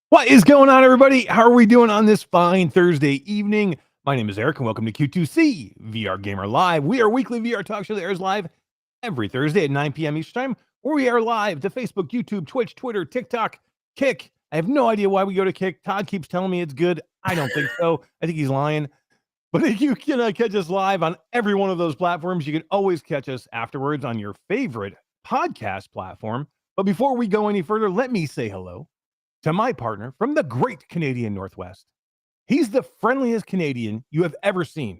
What is going on, everybody? How are we doing on this fine Thursday evening? My name is Eric, and welcome to Q2C VR Gamer Live. We are a weekly VR talk show that airs live every Thursday at 9 p.m. Eastern Time, where we are live to Facebook, YouTube, Twitch, Twitter, TikTok, Kick. I have no idea why we go to Kick. Todd keeps telling me it's good. I don't think so. I think he's lying. But you can catch us live on every one of those platforms. You can always catch us afterwards on your favorite podcast platform. But before we go any further, let me say hello to my partner from the great Canadian Northwest. He's the friendliest Canadian you have ever seen.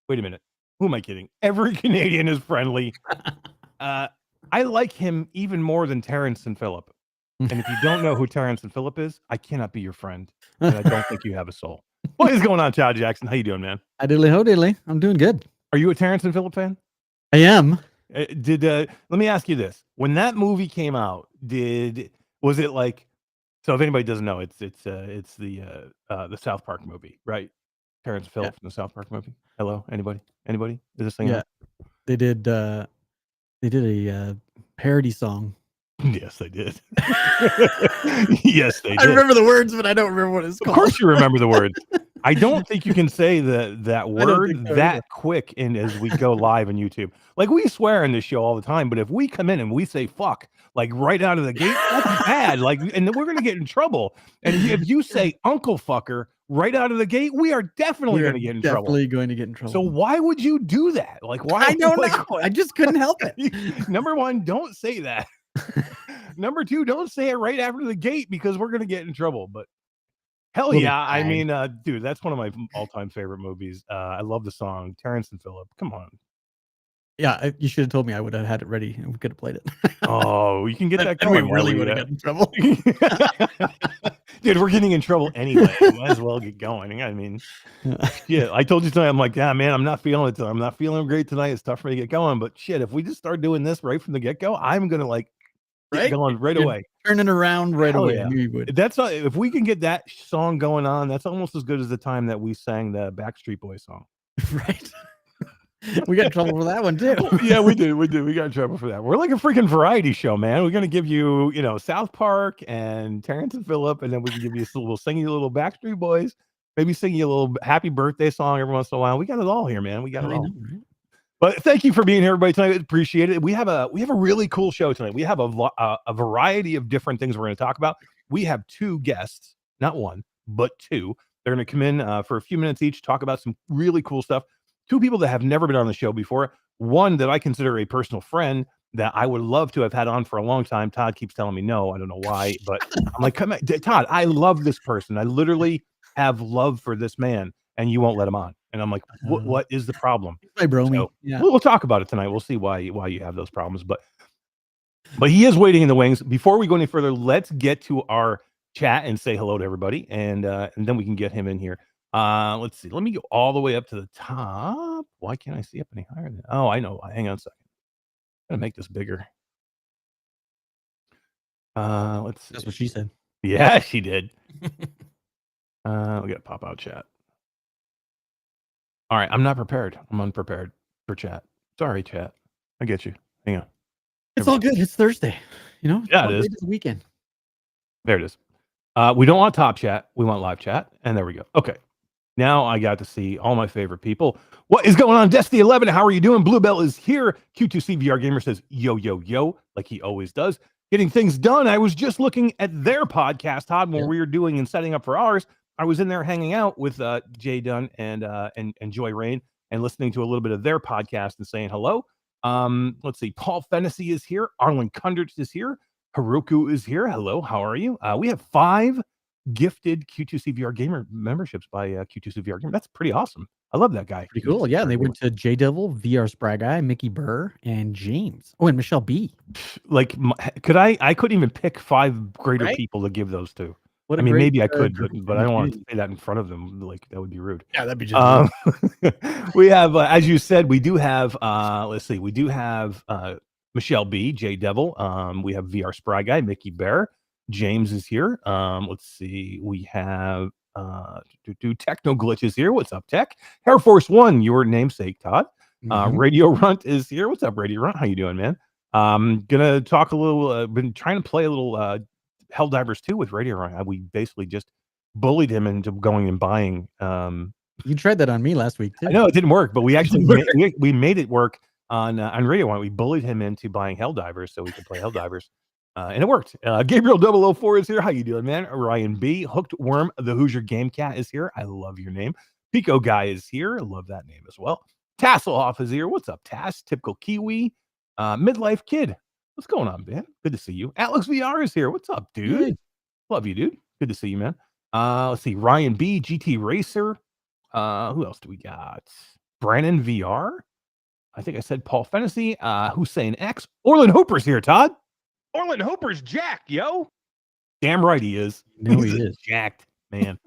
Wait a minute. Who am I kidding? Every Canadian is friendly. I like him even more than Terrence and Phillip. And if you don't know who Terrence and Phillip is, I cannot be your friend. And I don't think you have a soul. What is going on, Todd Jackson? How you doing, man? Hi diddly ho diddly. I'm doing good. Are you a Terrence and Phillip fan? I am. Let me ask you this. When that movie came out, was it like, so if anybody doesn't know, it's the South Park movie, right? Terrence and Phillip from the South Park movie. Hello, anybody? Is this thing? Yeah, they did a parody song. Yes, they did. Yes, they did. I remember the words, but I don't remember what it's called. Of course, you remember the words. I don't think you can say that word that quick as we go live on YouTube. Like, we swear in this show all the time, but if we come in and we say fuck, like right out of the gate, that's bad. Like, and then we're gonna get in trouble. And if you say uncle fucker right out of the gate, we are definitely going to get in trouble. Definitely going to get in trouble. So why would you do that? Like, why? I don't know. I just couldn't help it. Number one, don't say that. Number two, don't say it right after the gate because we're going to get in trouble. But hell yeah. I mean, dude, that's one of my all-time favorite movies. I love the song Terrence and Phillip. Come on. Yeah, you should have told me. I would have had it ready and we could have played it. Oh, you can get that going. We really would have gotten in trouble. Dude, we're getting in trouble anyway. Might as well get going. I mean, yeah, I told you tonight, I'm like, yeah, man, I'm not feeling it. I'm not feeling great tonight. It's tough for me to get going. But shit, if we just start doing this right from the get-go, I'm going to get going right away. Turning around right away. Yeah. I knew you would. That's not, if we can get that song going on, that's almost as good as the time that we sang the Backstreet Boys song. Right. We got in trouble for that one too. Yeah, we did. We got in trouble for that. We're like a freaking variety show, man. We're gonna give you, South Park and Terrence and Phillip, and then we can give you we'll sing you a little Backstreet Boys, maybe sing you a little happy birthday song every once in a while. We got it all here, man. We got it all. Right? But thank you for being here, everybody, tonight. Appreciate it. We have a really cool show tonight. We have a variety of different things we're going to talk about. We have two guests, not one, but two. They're going to come in for a few minutes each, talk about some really cool stuff. Two people that have never been on the show before. One that I consider a personal friend that I would love to have had on for a long time. Todd keeps telling me no. I don't know why, but I'm like, come on, Todd, I love this person. I literally have love for this man, and you won't let him on. And I'm like, what is the problem? Hey, bro. So, yeah. We'll talk about it tonight. We'll see why you have those problems. But he is waiting in the wings. Before we go any further, let's get to our chat and say hello to everybody, and then we can get him in here. Let's see. Let me go all the way up to the top. Why can't I see up any higher than? Oh, I know. Hang on a second. I'm gonna make this bigger. Let's see. That's what she said. Yeah, she did. We got pop out chat. All right, I'm not prepared. I'm unprepared for chat. Sorry, chat. I get you. Hang on. It's all good. It's Thursday. Yeah, it is. It's the weekend. There it is. We don't want top chat. We want live chat. And there we go. Okay. Now I got to see all my favorite people. What is going on? Destiny 11, how are you doing? Bluebell is here. Q2C VR Gamer says, yo, yo, yo, like he always does. Getting things done. I was just looking at their podcast, Todd, when we were doing and setting up for ours. I was in there hanging out with Jay Dunn and Joy Rain and listening to a little bit of their podcast and saying hello. Let's see. Paul Fennessy is here. Arlen Kundrich is here. Haruku is here. Hello. How are you? We have 5 gifted Q2C VR Gamer memberships by Q2C VR Gamer. That's pretty awesome. I love that guy. Pretty cool. Yeah, and they went to J Devil, VR Spry Guy, Mickey Burr, and James. Oh, and Michelle B. Like, I couldn't even pick 5 greater people to give those to. I mean, maybe I could, but I don't want to say that in front of them. Like, that would be rude. Yeah, that'd be just we have, as you said, we do have, let's see, we do have Michelle B, J Devil. We have VR Spry Guy, Mickey Bear. James is here. Let's see. We have Techno Glitch is here. What's up, Tech? Air Force One, your namesake, Todd. Radio Runt is here. What's up, Radio Runt? How you doing, man? Gonna talk a little. Been trying to play a little Helldivers 2 with Radio Ryan. We basically just bullied him into going and buying. You tried that on me last week too. I know it didn't work, but we actually we made it work on Radio Ryan. We bullied him into buying Helldivers so we could play Helldivers. And it worked. Gabriel 004 is here. How you doing, man? Ryan B. Hooked Worm, the Hoosier Game Cat is here. I love your name. Pico Guy is here. I love that name as well. Tasselhoff is here. What's up, Tass? Typical Kiwi. Midlife Kid. What's going on, man? Good to see you. Alex VR is here. What's up, dude? Good. Love you, dude. Good to see you, man. Let's see. Ryan B. GT Racer. Who else do we got? Brandon VR. I think I said Paul Fennessy. Hussein X. Orland Hooper's here, Todd. Orland Hooper's jacked, yo. Damn right he is. No, he is jacked, man.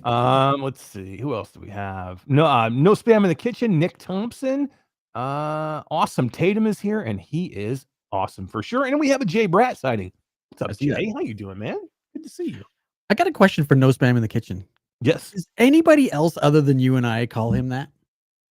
Let's see. Who else do we have? No spam in the kitchen. Nick Thompson. Awesome Tatum is here, and he is awesome for sure. And we have a Jay Bratt sighting. What's up, Jay? How you doing, man? Good to see you. I got a question for No Spam in the Kitchen. Yes. Does anybody else other than you and I call him that?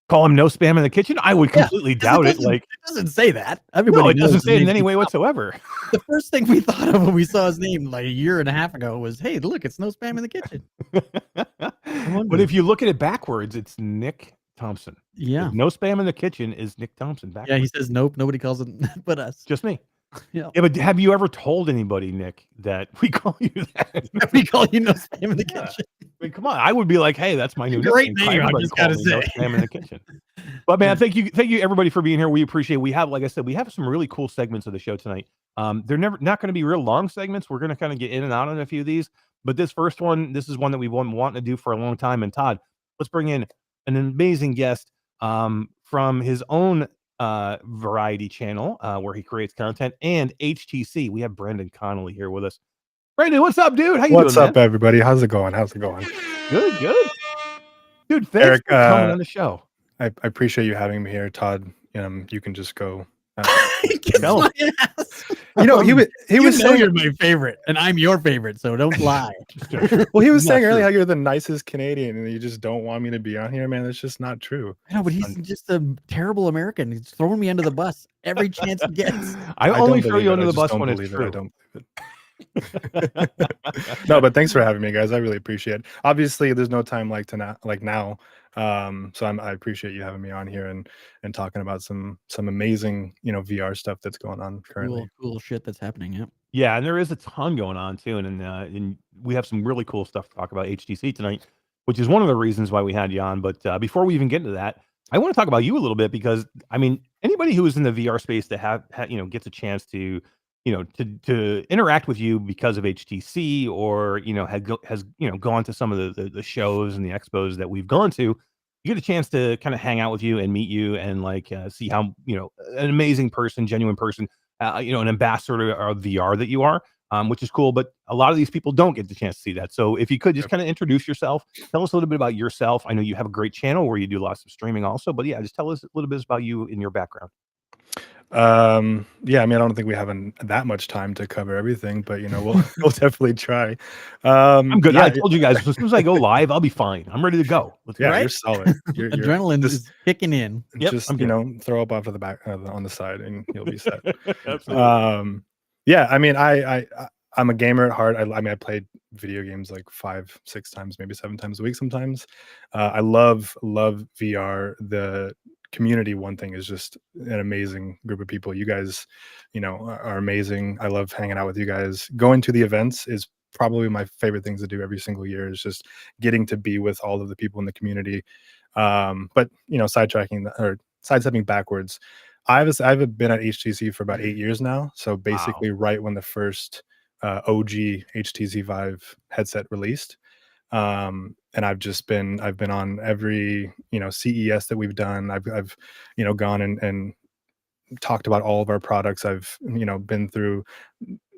Call him No Spam in the Kitchen? I would completely doubt it. Like, it doesn't say that. Everybody no, it doesn't knows say it in any way whatsoever. The first thing we thought of when we saw his name like a year and a half ago was, hey, look, it's No Spam in the Kitchen. But if you look at it backwards, it's Nick Thompson. Yeah. No Spam in the Kitchen is Nick Thompson backwards. Yeah, he says nope. Nobody calls it but us. Just me. Yeah. Yeah, but have you ever told anybody, Nick, that we call you that? We call you No Spam in the Kitchen. I mean, come on. I would be like, hey, that's my new Great nickname. name. I just gotta say. No Spam in the Kitchen. But man, thank you everybody for being here. We appreciate it. We have, like I said, we have some really cool segments of the show tonight. They're not going to be real long segments. We're going to kind of get in and out on a few of these. But this first one, this is one that we've been wanting to do for a long time. And Todd, let's bring in an amazing guest from his own variety channel where he creates content, and HTC. We have Brandon Connelly here with us. Brandon, what's up, dude? How you doing? What's up, everybody? How's it going? Good. Dude, thanks Eric, for coming on the show. I appreciate you having me here, Todd. You can just go. Tell him. You know, he was saying you're my favorite, and I'm your favorite, so don't lie. Well, he was Not saying true. earlier how you're the nicest Canadian, and you just don't want me to be on here, man. That's just not true. I know, but he's just a terrible American. He's throwing me under the bus every chance he gets. I only throw you under the I just bus don't when it's believe it. true. I don't believe it. No, but thanks for having me, guys. I really appreciate it. Obviously, there's no time like now. So I appreciate you having me on here and talking about some amazing, VR stuff that's going on currently. Cool shit that's happening. Yeah. Yeah, and there is a ton going on too, and we have some really cool stuff to talk about HTC tonight, which is one of the reasons why we had you on. But before we even get into that, I want to talk about you a little bit, because I mean, anybody who is in the VR space that gets a chance to to interact with you because of HTC, or has gone to some of the shows and the expos that we've gone to, you get a chance to kind of hang out with you and meet you and see how an amazing person, genuine person, an ambassador of VR that you are, which is cool. But a lot of these people don't get the chance to see that. So if you could just kind of introduce yourself, tell us a little bit about yourself. I know you have a great channel where you do lots of streaming also, but yeah, just tell us a little bit about you and your background. Yeah, I mean, I don't think we have that much time to cover everything, but we'll definitely try. I'm good. Yeah, I told you guys, as soon as I go live, I'll be fine. I'm ready to go. you're solid. Adrenaline is kicking in. Yep, just throw up off of the back on the side, and you'll be set. Absolutely. Yeah, I mean, I'm a gamer at heart. I played video games like 5, 6 times, maybe 7 times a week sometimes. I love VR. The community, one thing, is just an amazing group of people. You guys, are amazing. I love hanging out with you guys. Going to the events is probably my favorite things to do every single year, is just getting to be with all of the people in the community. But sidestepping backwards, I've been at HTC for about 8 years now. So basically, right when the first OG HTC Vive headset released. And I've been on every CES that we've done. I've gone and talked about all of our products. I've been through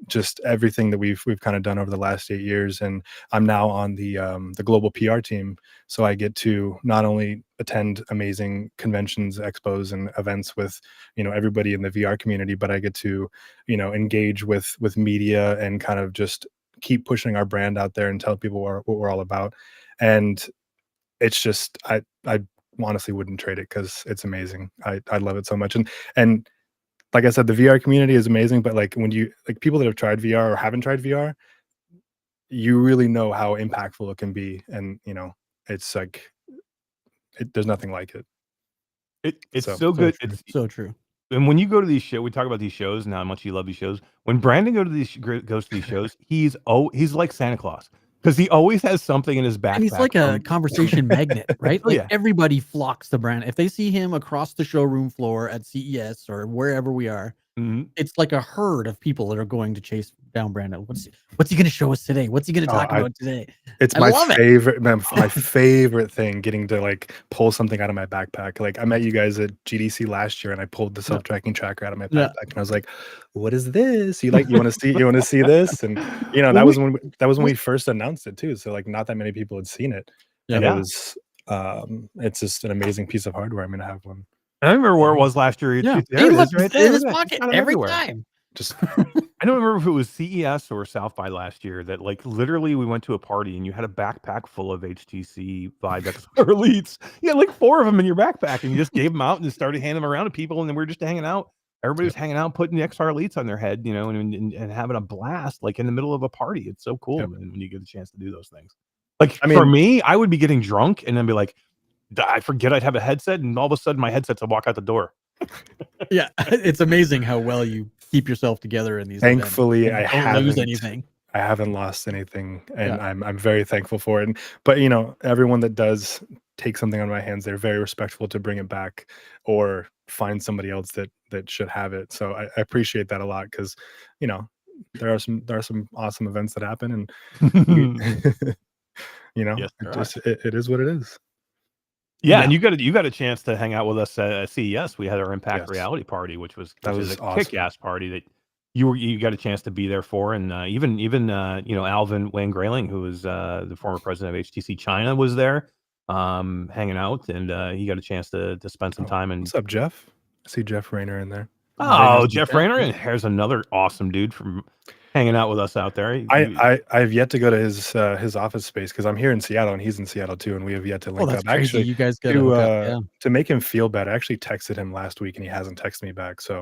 just everything that we've kind of done over the last 8 years, and I'm now on the global PR team. So I get to not only attend amazing conventions, expos, and events with everybody in the VR community, but I get to engage with media and kind of just keep pushing our brand out there and tell people what we're all about. And it's just, I honestly wouldn't trade it, because it's amazing. I love it so much. And like I said, the VR community is amazing, but when people that have tried VR or haven't tried VR, you really know how impactful it can be, and it's like there's nothing like it. It's So so good. True. It's So true. And when you go to these shows, we talk about these shows and how much you love these shows. When Brandon goes to these shows, he's like Santa Claus because he always has something in his backpack. And he's like a conversation magnet, right? Oh, Like yeah. everybody flocks to Brandon. If they see him across the showroom floor at CES or wherever we are, Mhm. it's like a herd of people that are going to chase down Brandon. What's he going to show us today? What's he going to talk about today? It's I my love it. favorite, my favorite thing, getting to like pull something out of my backpack. Like I met you guys at GDC last year, and I pulled the self-tracking tracker out of my backpack, and I was like, "What is this? You want to see this?" And that was when we first announced it too. So like, not that many people had seen it, and it was it's just an amazing piece of hardware. I'm gonna have one. I remember where it was last year. Yeah, There it is, right there. in his Look at that. pocket Got 'em every everywhere. time. Just I don't remember if it was CES or South by last year that like literally we went to a party and you had a backpack full of HTC Vive XR Elites. You had like 4 of them in your backpack and you just gave them out and just started handing them around to people, and then we were just hanging out. Everybody was hanging out, putting the XR Elites on their head, and having a blast like in the middle of a party. It's so cool, man, when you get a chance to do those things. Like for me, I would be getting drunk and then be like, I forget I'd have a headset, and all of a sudden my headset's will walk out the door. Yeah, it's amazing how well you keep yourself together in these. Thankfully, events. I don't lose haven't anything. I haven't lost anything, and I'm very thankful for it. But everyone that does take something on my hands, they're very respectful to bring it back or find somebody else that should have it. So I appreciate that a lot, because there are some awesome events that happen, and Yes, it is what it is. Yeah, and you got a chance to hang out with us at CES. We had our Impact Yes. Reality party, which was That a was kick-ass party that you got a chance to be there for, and even Alvin Wayne Grayling, who was the former president of HTC China, was there hanging out, and he got a chance to spend some time. And What's up, Jeff? I see Jeff Rayner in there. oh, Jeff Rayner, and here's another awesome dude from hanging out with us out there. I've yet to go to his office space, because I'm here in Seattle and he's in Seattle too, and we have yet to link that's up. crazy. Actually, You guys got to make him feel better. I actually texted him last week and he hasn't texted me back. So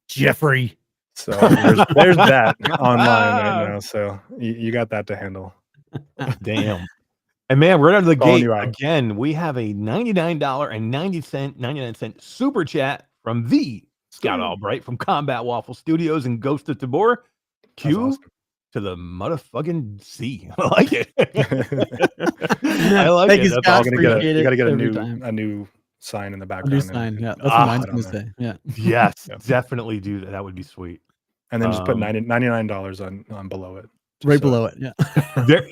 Jeffrey. So there's that online right now. So you got that to handle. Damn. And man, we're out of the Calling gate you out. again. We have a $99.99 super chat from the Scott Albright from Combat Waffle Studios and Ghost of Tabor. Q to the motherfucking C. I like it. I like Thank it. you, That's Scott. all. You gotta get a time. new sign in the A background. new sign. Yeah, that's what mine's gonna say. Yeah. Yes, definitely do that. That would be sweet. And then just put $99 on below it. Right below it. Yeah.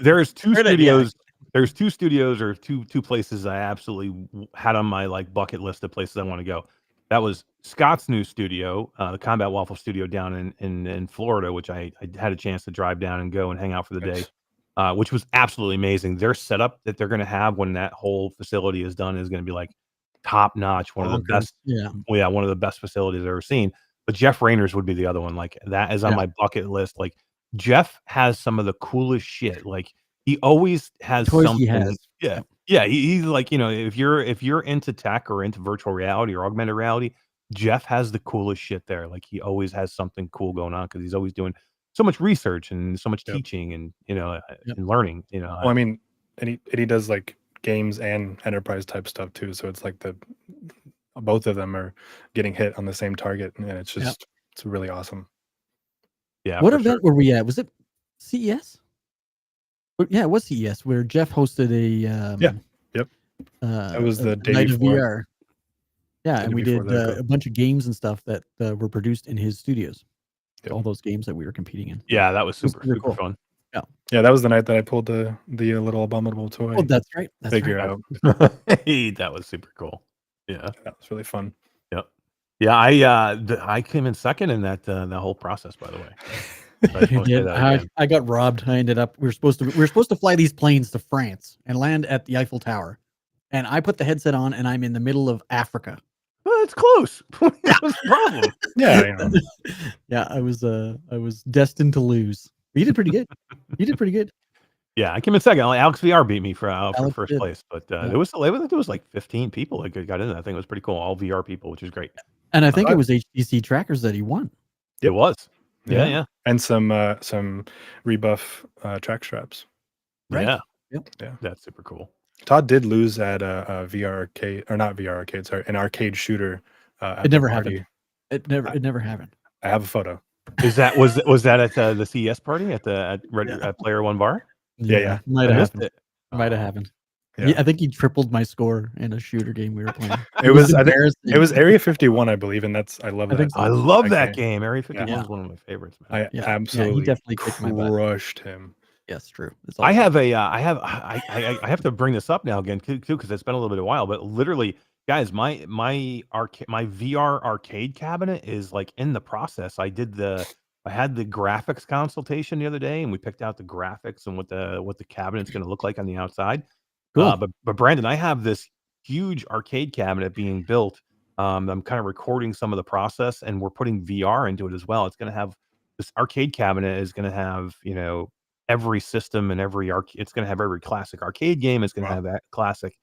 There's two Great studios. There's two studios or two places I absolutely had on my like bucket list of places I want to go. That was Scott's new studio, the Combat Waffle Studio down in Florida, which I had a chance to drive down and go and hang out for the day, which was absolutely amazing. Their setup that they're going to have when that whole facility is done is going to be like top notch, one of the best. Yeah, one of the best facilities I've ever seen. But Jeff Rayner's would be the other one. Like that is on my bucket list. Like Jeff has some of the coolest shit. Like he always has something. Yeah, he's like, if you're into tech or into virtual reality or augmented reality, Jeff has the coolest shit there. Like he always has something cool going on because he's always doing so much research and so much teaching and and learning. Well, I mean, and he does like games and enterprise type stuff too. So it's like both of them are getting hit on the same target, and it's just it's really awesome. Yeah. What event were we at? Was it CES? Yeah, it was CES where Jeff hosted a that was the day night before. of VR. Yeah, and we did a bunch of games and stuff that were produced in his studios. All those games that we were competing in. Yeah, that was super cool. fun. Yeah, that was the night that I pulled the little abominable toy. Oh, that's right. Figure out. Hey, that was super cool. Yeah, that was really fun. Yep. Yeah, I came in second in that whole process, by the way. I got robbed. I ended up we were supposed to fly these planes to France and land at the Eiffel Tower, and I put the headset on and I'm in the middle of Africa. Well, it's close. That was the problem. Yeah, I was destined to lose. But you did pretty good. Yeah, I came in second. Alex VR beat me for first did. place, but there was like 15 people that got in. I think it was pretty cool. All VR people, which is great. And I think it was HTC trackers that he won. It was. Yeah. And some rebuff track straps. Right. Yeah. Yep. Yeah. That's super cool. Todd did lose at a VR arcade, or not VR arcade, sorry, an arcade shooter. At It never the party. happened. It never happened. I have a photo. Was that at the CES party at Player One Bar? Yeah. Might I have missed happened. it. Might have Oh. happened. Yeah. Yeah, I think he tripled my score in a shooter game we were playing. It was embarrassing. It was Area 51, I believe, and I love that. think so. I love that game. Area 51 Yeah. is one of my favorites, man. I absolutely he definitely kicked my butt. crushed him. Yes, true. It's I awesome. have I have to bring this up now again too, because it's been a little bit of a while. But literally, guys, my VR arcade cabinet is like in the process. I had the graphics consultation the other day, and we picked out the graphics and what the cabinet's going to look like on the outside. Cool. But Brandon, I have this huge arcade cabinet being built. I'm kind of recording some of the process, and we're putting VR into it as well. It's going to have this arcade cabinet is going to have every system and it's going to have every classic arcade game. It's going to have that classic,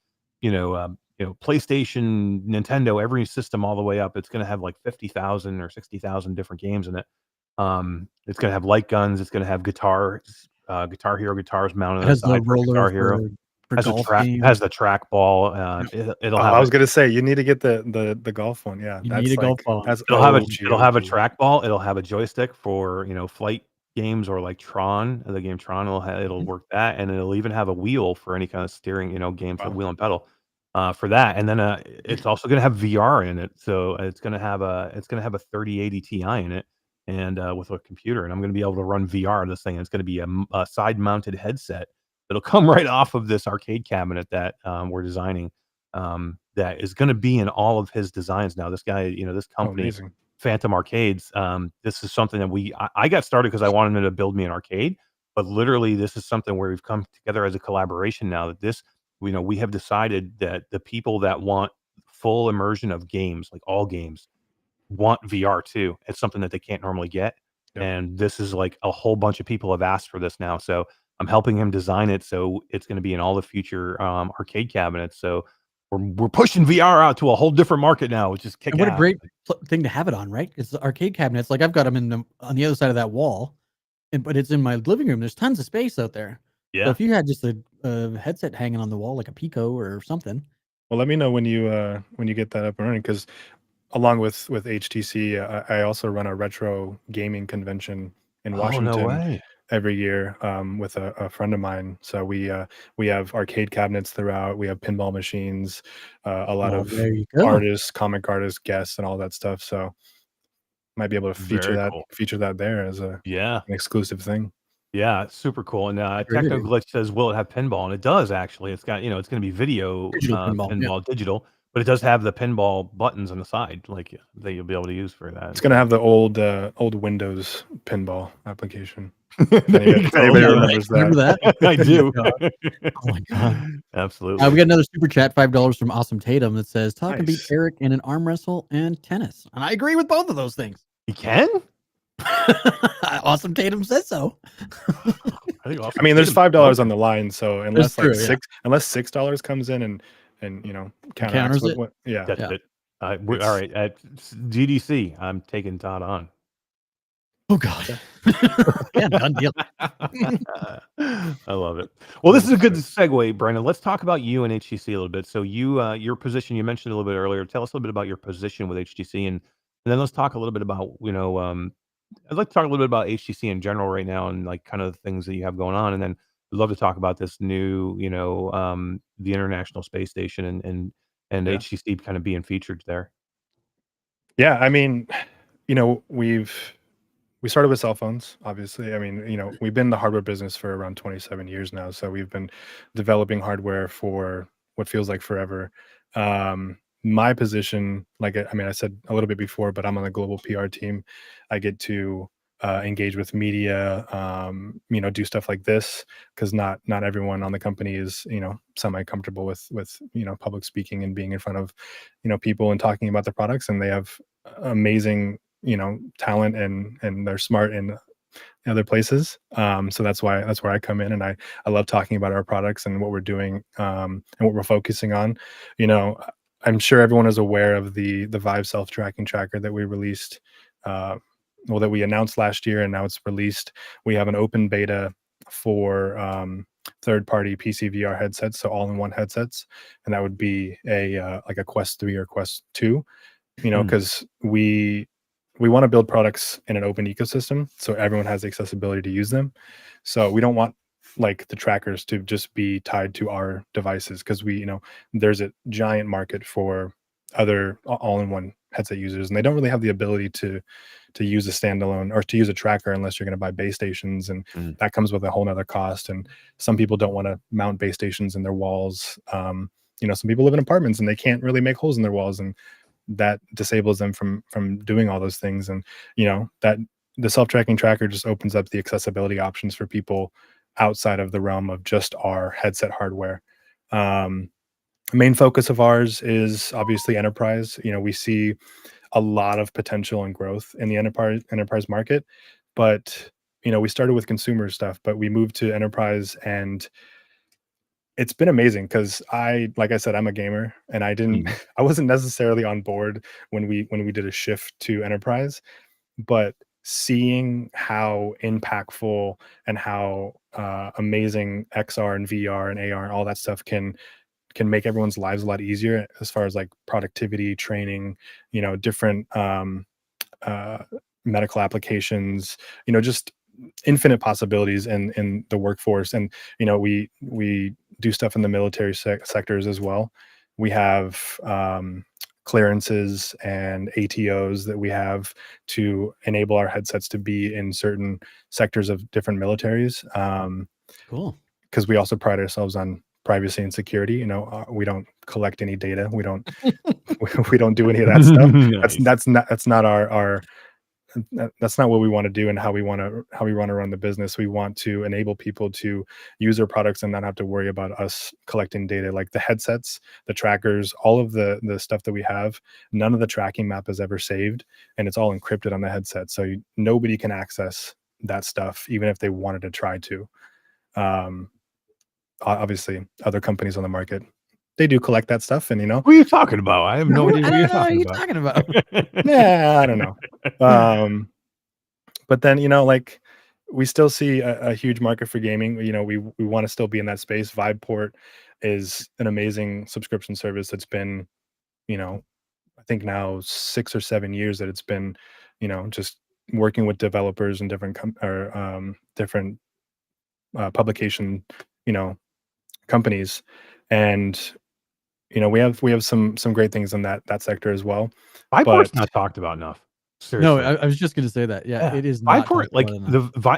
PlayStation, Nintendo, every system all the way up. It's going to have like 50,000 or 60,000 different games in it. It's going to have light guns. It's going to have Guitar Hero guitars mounted. It has the Guitar roller Hero for has golf has the trackball. It'll have. I was gonna say you need to get the golf one. Yeah, You need a golf ball. It'll have a trackball. It'll have a joystick for flight games or like Tron, the game Tron. It'll work that, and it'll even have a wheel for any kind of steering, games like wheel and pedal, for that. And then it's also going to have VR in it, so it's going to have a 3080 Ti in it, and with a computer, and I'm going to be able to run VR this thing. It's going to be a side mounted headset that'll come right off of this arcade cabinet that we're designing. That is going to be in all of his designs now. This guy, this company. Phantom Arcades. This is something that I got started because I wanted him to build me an arcade, but literally this is something where we've come together as a collaboration now that we have decided that the people that want full immersion of games, like all games, want VR too. It's something that they can't normally get. Yep. And this is like a whole bunch of people have asked for this now. So I'm helping him design it. So it's going to be in all the future arcade cabinets. So we're pushing VR out to a whole different market now, which is kick-ass. What a great thing to have it on, right? It's the arcade cabinets. Like I've got them on the other side of that wall, but it's in my living room. There's tons of space out there. Yeah. So if you had just a headset hanging on the wall, like a Pico or something. Well, let me know when you get that up and running, because along with HTC, I also run a retro gaming convention in Washington. No way. Every year with a friend of mine. So we have arcade cabinets throughout. We have pinball machines, a lot of artists, comic artists, guests, and all that stuff. So might be able to feature that there as an exclusive thing. Yeah, super cool. And Technoglitch says, will it have pinball? And it does, actually. It's got, it's going to be video pinball, digital, but it does have the pinball buttons on the side, like that you'll be able to use for that. It's going to have the old Windows pinball application. Anybody remembers that? Remember that? I do. Oh my god! Absolutely. We got another super chat, $5 from Awesome Tatum that says, "Todd can beat Eric in an arm wrestle and tennis," and I agree with both of those things. He can. Awesome Tatum says so. I mean, there's $5 on the line, so unless $6 comes in and counters it. That's it. All right, at GDC, I'm taking Todd on. Oh God! Yeah, done deal. I love it. Well, this is a good segue, Brandon. Let's talk about you and HTC a little bit. So your position, you mentioned a little bit earlier. Tell us a little bit about your position with HTC, and then let's talk a little bit about I'd like to talk a little bit about HTC in general right now, and like kind of the things that you have going on, and then I'd love to talk about this new, the International Space Station and HTC kind of being featured there. Yeah, I mean, we started with cell phones, obviously. I mean, we've been in the hardware business for around 27 years now. So we've been developing hardware for what feels like forever. My position, I said a little bit before, but I'm on the global PR team. I get to engage with media, do stuff like this, because not everyone on the company is, semi-comfortable with public speaking and being in front of, people and talking about the products. And they have amazing talent and they're smart in other places. So that's where I come in, and I love talking about our products and what we're doing and what we're focusing on. I'm sure everyone is aware of the Vive self-tracking tracker that we released that we announced last year, and now it's released. We have an open beta for third-party PC VR headsets, so all-in-one headsets, and that would be a like a Quest 3 or Quest 2. Because we want to build products in an open ecosystem, so everyone has the accessibility to use them. So we don't want like the trackers to just be tied to our devices, because there's a giant market for other all-in-one headset users, and they don't really have the ability to use a standalone or to use a tracker unless you're going to buy base stations, and that comes with a whole nother cost. And some people don't want to mount base stations in their walls. Some people live in apartments and they can't really make holes in their walls, and that disables them from doing all those things. And that the self-tracking tracker just opens up the accessibility options for people outside of the realm of just our headset hardware. Main focus of ours is obviously enterprise. We see a lot of potential and growth in the enterprise market, but we started with consumer stuff, but we moved to enterprise, and it's been amazing because like I said, I'm a gamer, and I wasn't necessarily on board when we did a shift to enterprise, but seeing how impactful and how amazing XR and VR and AR and all that stuff can make everyone's lives a lot easier as far as like productivity, training, different medical applications, just infinite possibilities in the workforce. And we do stuff in the military sectors as well. We have clearances and ATOs that we have to enable our headsets to be in certain sectors of different militaries. Cool. Because we also pride ourselves on privacy and security. We don't collect any data. We don't we don't do any of that stuff. Nice. That's not our that's not what we want to do and how we want to run the business. We want to enable people to use our products and not have to worry about us collecting data, like the headsets, the trackers, all of the stuff that we have. None of the tracking map is ever saved, and it's all encrypted on the headset, so nobody can access that stuff, even if they wanted to try to. Obviously, other companies on the market, they do collect that stuff, and What are you talking about? I have no idea what you're talking about. Yeah, I don't know. But then like we still see a huge market for gaming. We want to still be in that space. Viveport is an amazing subscription service that's been, I think now 6 or 7 years that it's been, just working with developers and different different publication, companies. And we have some great things in that sector as well. Viveport's not talked about enough. Seriously. No, I was just going to say that. Yeah, it is not Viveport, like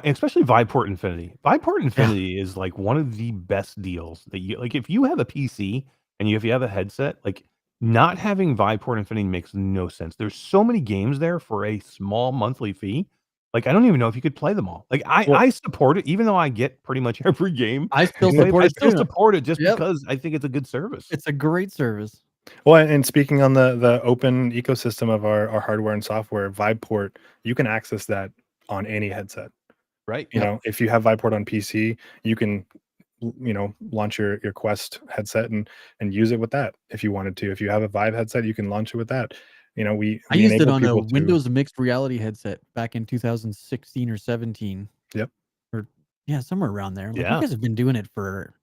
especially Viveport Infinity. Viveport Infinity is like one of the best deals that you like. If you have a PC and if you have a headset, like not having Viveport Infinity makes no sense. There's so many games there for a small monthly fee. Like I don't even know if you could play them all. Like I support it, even though I get pretty much every game. I still support it just because I think it's a good service. It's a great service. Well, and speaking on the open ecosystem of our hardware and software, Viveport, you can access that on any headset. Right. If you have Viveport on PC, you can launch your Quest headset and use it with that if you wanted to. If you have a Vive headset, you can launch it with that. I used it on a Windows mixed reality headset back in 2016 or 17. Yep. Or somewhere around there. Like, you guys have been doing it for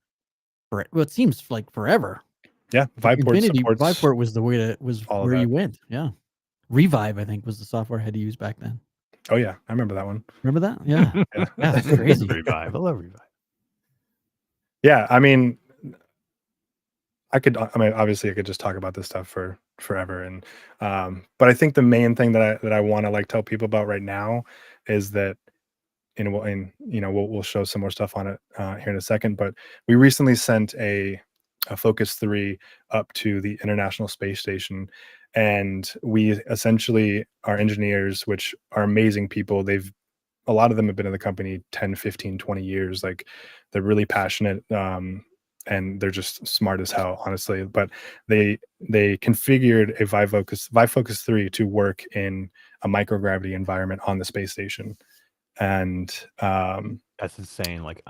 it seems like forever. Yeah, Viveport was the way where you went. Yeah, Revive I think was the software I had to use back then. Oh yeah, I remember that one. Remember that? Yeah, yeah, that's crazy. Revive, I love Revive. Yeah, I mean, obviously I could just talk about this stuff for forever, and but I think the main thing that I want to like tell people about right now is that. We'll show some more stuff on it here in a second, but we recently sent a Focus 3 up to the International Space Station, and we essentially, our engineers, which are amazing people, a lot of them have been in the company 10, 15, 20 years. Like they're really passionate, and they're just smart as hell, honestly. But they configured a Vive Focus 3 to work in a microgravity environment on the space station. And that's insane. Like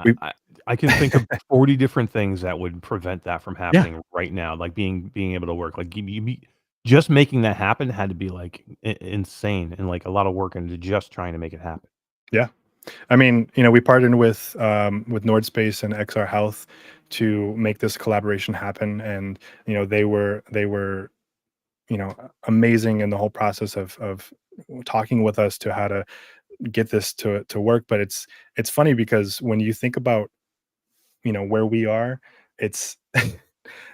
I can think of 40 different things that would prevent that from happening right now. Like being able to work. Like just making that happen had to be like insane and like a lot of work into just trying to make it happen. Yeah. I mean, we partnered with NordSpace and XR Health to make this collaboration happen, and they were amazing in the whole process of talking with us to how to get this to work. But it's funny because when you think about where we are, it's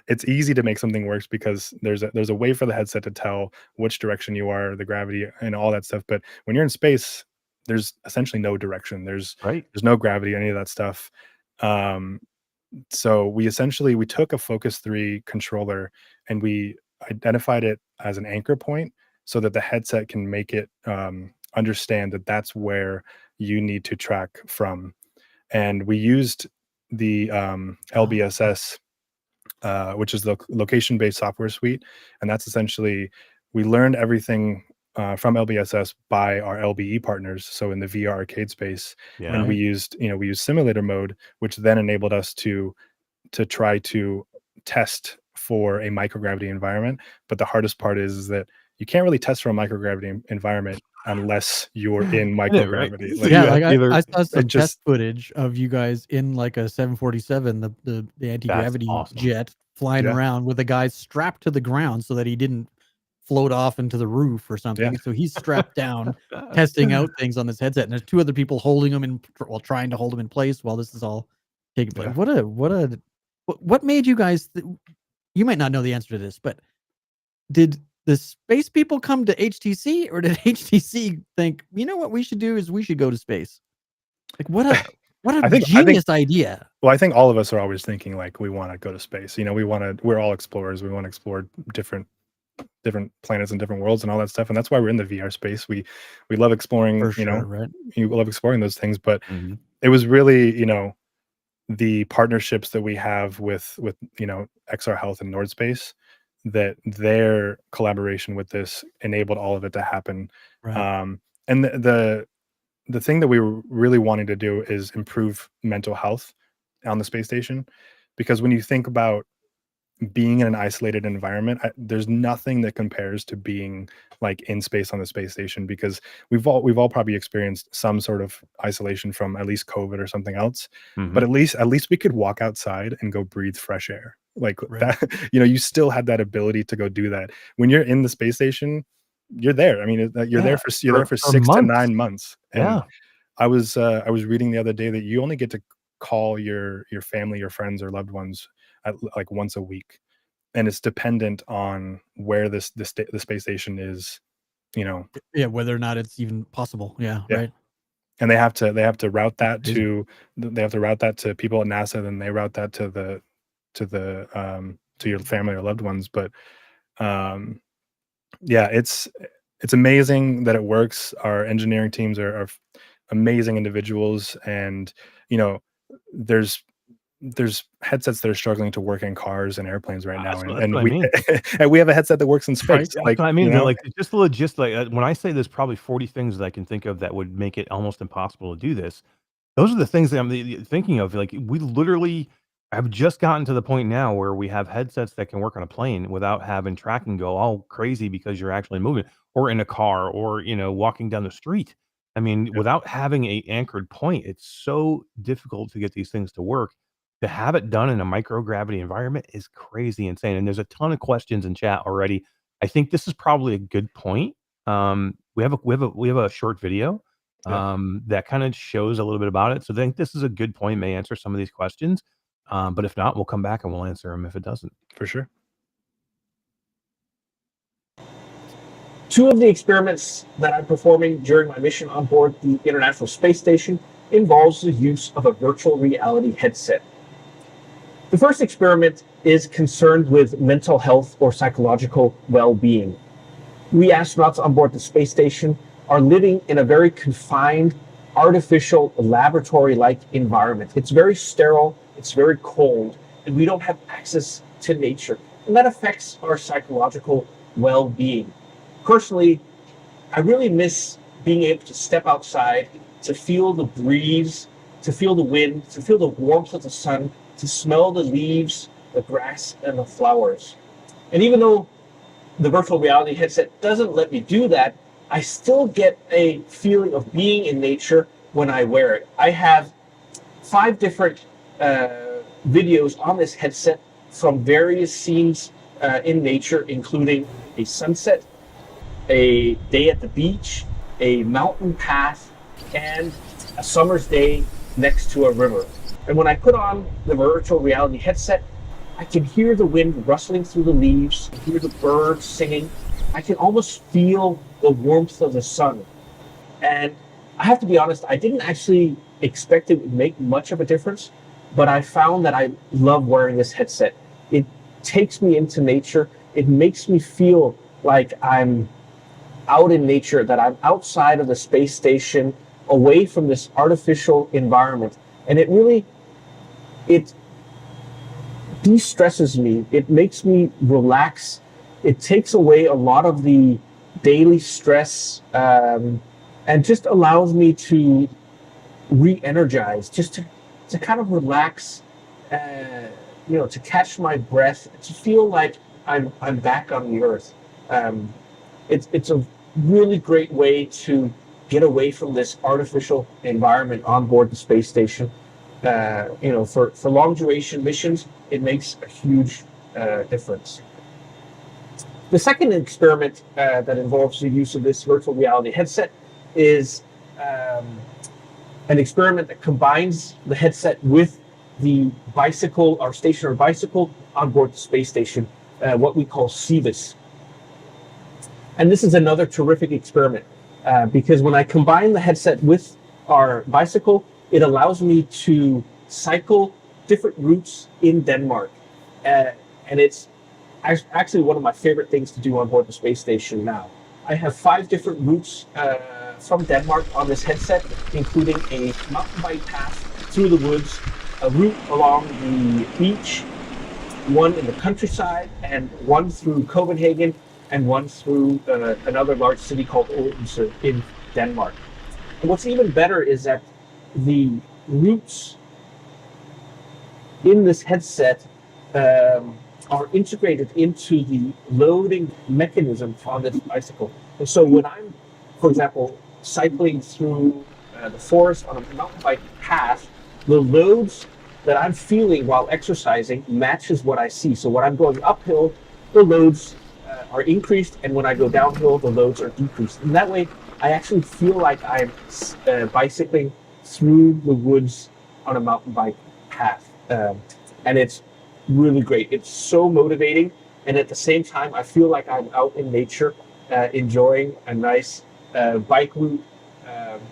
it's easy to make something work because there's a way for the headset to tell which direction you are, the gravity and all that stuff. But when you're in space, there's essentially no direction. There's no gravity, any of that stuff. So we took a Focus 3 controller and we identified it as an anchor point so that the headset can make it understand that that's where you need to track from. And we used the LBSS, which is the location-based software suite, and that's essentially, we learned everything from LBSS by our LBE partners. So in the VR arcade space, and we used simulator mode, which then enabled us to try to test for a microgravity environment. But the hardest part is that you can't really test for a microgravity environment unless you're in microgravity. I saw some test footage of you guys in like a 747, the anti-gravity jet flying around with a guy strapped to the ground so that he didn't float off into the roof or something. So he's strapped down, testing out things on this headset, and there's two other people holding him trying to hold him in place while this is all taking place. What made you guys? You might not know the answer to this, but did the space people come to HTC, or did HTC think, what we should do is we should go to space? Like what a genius idea. Well, I think all of us are always thinking like we want to go to space. We're all explorers. We want to explore different planets and different worlds and all that stuff. And that's why we're in the VR space. We love exploring, right? You love exploring those things, but it was really, the partnerships that we have with XR Health and NordSpace, that their collaboration with this enabled all of it to happen. Right. And the thing that we were really wanting to do is improve mental health on the space station, because when you think about being in an isolated environment, there's nothing that compares to being like in space on the space station, because we've all probably experienced some sort of isolation from at least COVID or something else. But at least we could walk outside and go breathe fresh air like that. You still had that ability to go do that. When you're in the space station, you're there. I mean, you're there for 6 to 9 months. And I was reading the other day that you only get to call your family, your friends or loved ones at like once a week, and it's dependent on where the space station is, whether or not it's even possible. Right. And they have to route that to people at NASA, then they route that to your family or loved ones. But it's amazing that it works. Our engineering teams are amazing individuals, and there's headsets that are struggling to work in cars and airplanes right now, and we have a headset that works in space. Like I mean, like just the logistics. When I say there's probably 40 things that I can think of that would make it almost impossible to do this, those are the things that I'm thinking of. Like we literally have just gotten to the point now where we have headsets that can work on a plane without having tracking go all crazy because you're actually moving, or in a car, or walking down the street. I mean, without having a anchored point, it's so difficult to get these things to work. To have it done in a microgravity environment is crazy insane. And there's a ton of questions in chat already. I think this is probably a good point. We have a short video that kind of shows a little bit about it. So I think this is a good point. May answer some of these questions. But if not, we'll come back and we'll answer them if it doesn't. For sure. Two of the experiments that I'm performing during my mission on board the International Space Station involves the use of a virtual reality headset. The first experiment is concerned with mental health or psychological well-being. We astronauts on board the space station are living in a very confined, artificial, laboratory-like environment. It's very sterile, it's very cold, and we don't have access to nature. And that affects our psychological well-being. Personally, I really miss being able to step outside, to feel the breeze, to feel the wind, to feel the warmth of the sun, to smell the leaves, the grass, and the flowers. And even though the virtual reality headset doesn't let me do that, I still get a feeling of being in nature when I wear it. I have 5 different videos on this headset from various scenes in nature, including a sunset, a day at the beach, a mountain path, and a summer's day next to a river. And when I put on the virtual reality headset, I can hear the wind rustling through the leaves, hear the birds singing. I can almost feel the warmth of the sun. And I have to be honest, I didn't actually expect it would make much of a difference, but I found that I love wearing this headset. It takes me into nature. It makes me feel like I'm out in nature, that I'm outside of the space station, away from this artificial environment. And it de-stresses me. It makes me relax. It takes away a lot of the daily stress, and just allows me to re-energize, just to kind of relax, to catch my breath, to feel like I'm back on the earth. It's a really great way to get away from this artificial environment on board the space station. For long duration missions, it makes a huge difference. The second experiment that involves the use of this virtual reality headset is an experiment that combines the headset with the bicycle or stationary bicycle on board the space station, what we call CVIS. And this is another terrific experiment because when I combine the headset with our bicycle, it allows me to cycle different routes in Denmark. And it's actually one of my favorite things to do on board the space station now. I have 5 different routes from Denmark on this headset, including a mountain bike path through the woods, a route along the beach, one in the countryside, and one through Copenhagen, and one through another large city called Odense in Denmark. And what's even better is that the routes in this headset are integrated into the loading mechanism on this bicycle. And so when I'm, for example, cycling through the forest on a mountain bike path, the loads that I'm feeling while exercising matches what I see. So when I'm going uphill, the loads are increased, and when I go downhill, the loads are decreased. And that way, I actually feel like I'm bicycling through the woods on a mountain bike path. And it's really great. It's so motivating. And at the same time, I feel like I'm out in nature, enjoying a nice bike route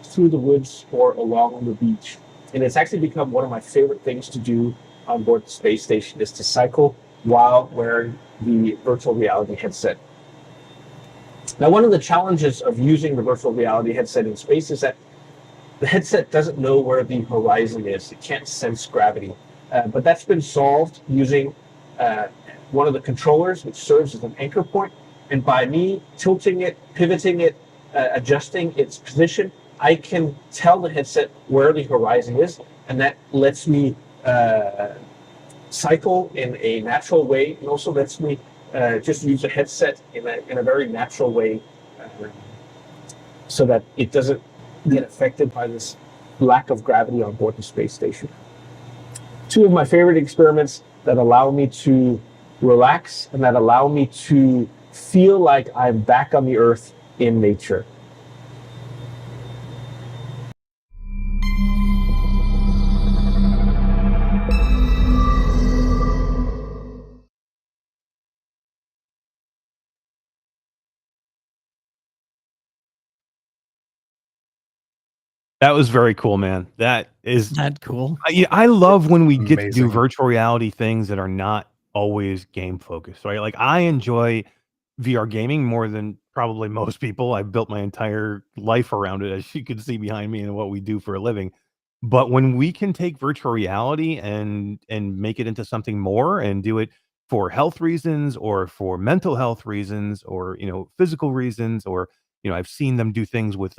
through the woods or along the beach. And it's actually become one of my favorite things to do on board the space station, is to cycle while wearing the virtual reality headset. Now, one of the challenges of using the virtual reality headset in space is that the headset doesn't know where the horizon is. It can't sense gravity. But that's been solved using one of the controllers, which serves as an anchor point. And by me tilting it, pivoting it, adjusting its position, I can tell the headset where the horizon is, and that lets me cycle in a natural way, and also lets me just use the headset in a very natural way, so that it doesn't get affected by this lack of gravity on board the space station. 2 of my favorite experiments that allow me to relax and that allow me to feel like I'm back on the earth in nature. That was very cool, man. That is that cool. I love when we get to do Amazing. virtual reality things that are not always game focused, right? Like, I enjoy VR gaming more than probably most people. I've built my entire life around it, as you can see behind me, and what we do for a living. But when we can take virtual reality and make it into something more, and do it for health reasons, or for mental health reasons, or physical reasons, or I've seen them do things with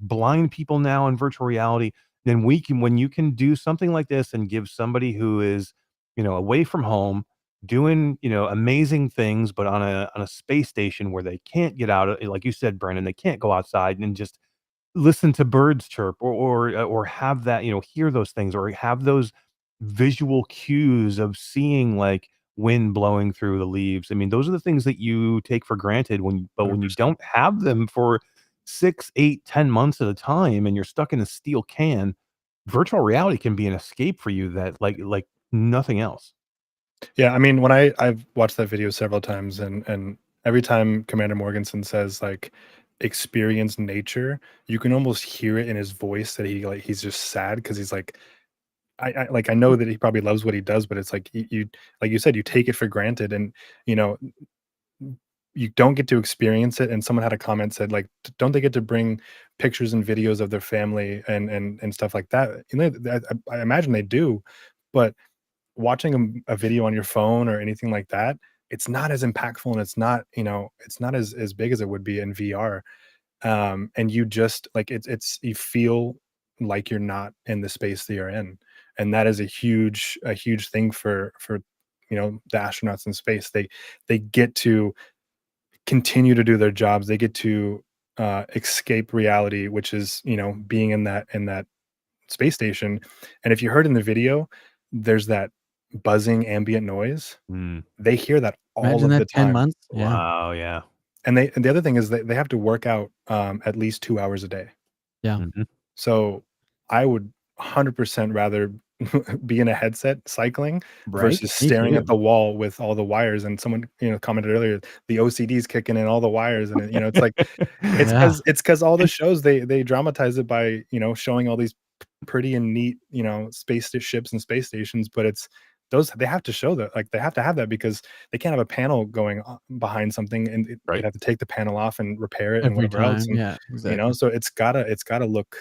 blind people now in virtual reality. Then when you can do something like this and give somebody who is away from home, doing, amazing things, but on a space station where they can't get out, like you said, Brandon, they can't go outside and just listen to birds chirp, or have that, hear those things, or have those visual cues of seeing, like, wind blowing through the leaves. I mean, those are the things that you take for granted when you 100%. don't have them for 6, 8, 10 months at a time, and you're stuck in a steel can. Virtual reality can be an escape for you that, like nothing else. Yeah, I mean, when I've watched that video several times, and every time Commander Morganson says like experience nature, you can almost hear it in his voice that he's just sad because he's like, I know that he probably loves what he does, but it's like you like you said, you take it for granted, and you know you don't get to experience it. And someone had a comment said like, don't they get to bring pictures and videos of their family and stuff like that? I imagine they do, but watching a video on your phone or anything like that, it's not as impactful, and it's not, it's not as big as it would be in VR. And you just like it's you feel like you're not in the space that you're in, and that is a huge thing for the astronauts in space. They get to continue to do their jobs. They get to escape reality, which is being in that space station. And if you heard in the video, there's that buzzing ambient noise. Mm. They hear that all Imagine of that the 10 time. months. Yeah. Wow, yeah. And the other thing is that they have to work out at least 2 hours a day. Yeah. Mhm. So I would 100% rather be in a headset cycling Right. versus Me staring at too. the wall with all the wires. And someone commented earlier, the OCD is kicking in all the wires, and it's like it's Yeah. because all the shows they dramatize it by showing all these pretty and neat ships and space stations, but it's those they have to show that, like they have to have that because they can't have a panel going behind something, and they'd Right. have to take the panel off and repair it and Every whatever else. time. And Yeah, exactly. so it's gotta look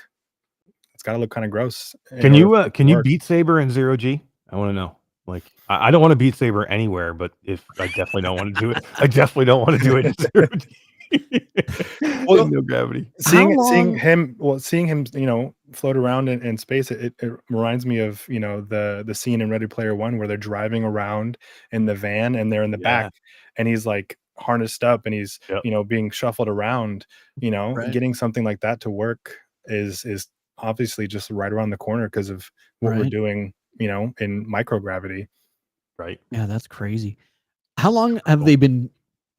kind of gross in Can order you, for it to can you work. beat Saber in 0 G? I wanna know. Like, I don't wanna beat Saber anywhere, but if I definitely don't wanna do it. I definitely don't wanna do it in 0 G. In Well, no gravity. How seeing long him float around in space, it reminds me of the scene in Ready Player One where they're driving around in the van and they're in the back, Yeah. and he's like harnessed up and he's Yep. being shuffled around. Right. Getting something like that to work is obviously just right around the corner because of what we're Right. doing in microgravity. Right. Yeah, that's crazy. How long have Cool. they been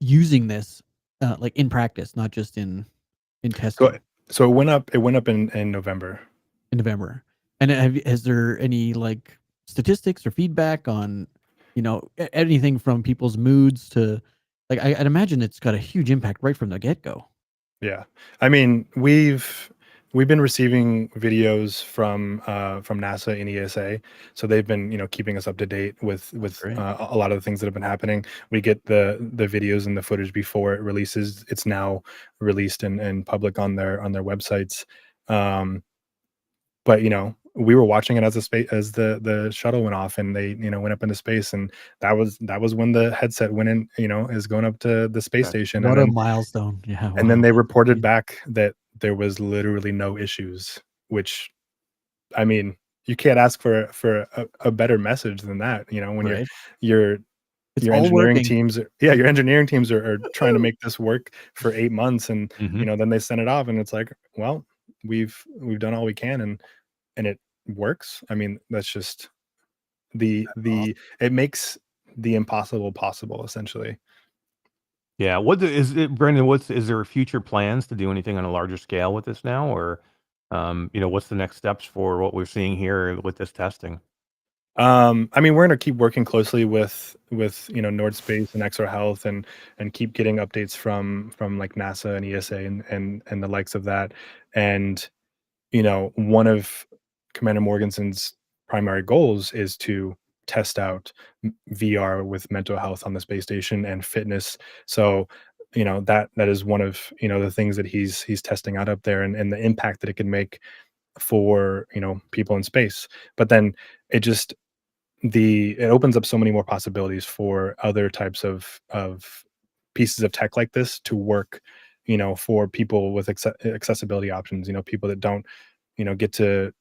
using this, like, in practice, not just in So testing so it went up in November. in November? And has there any, like, statistics or feedback on, anything from people's moods to like, I'd imagine it's got a huge impact right from the get-go. Yeah. I mean, we've been receiving videos from NASA and ESA, so they've been keeping us up to date with Great. a lot of the things that have been happening. We get the videos and the footage before it releases. It's now released and public on their websites. Um, but we were watching it as the shuttle went off and they went up into space, and that was when the headset went in, is going up to the space Okay. station. What a milestone. Yeah, And then wow. they reported Amazing. back that there was literally no issues, which, I mean, you can't ask for a better message than that, when Right. your It's your all engineering working. teams your engineering teams are trying to make this work for 8 months, and, Mhm. then they send it off and it's like, well, we've done all we can, and it works. I mean, that's just the it makes the impossible possible, essentially. Yeah. What the is it, Brendan, is there future plans to do anything on a larger scale with this now? Or, what's the next steps for what we're seeing here with this testing? I mean, we're gonna keep working closely with Nord Space and Exo Health, and keep getting updates from like NASA and ESA and the likes of that. And one of Commander Morganson's primary goals is to test out VR with mental health on the space station and fitness. So that is one of the things that he's testing out up there, and the impact that it can make for people in space. But then it just it opens up so many more possibilities for other types of pieces of tech like this to work, for people with accessibility options, people that don't get to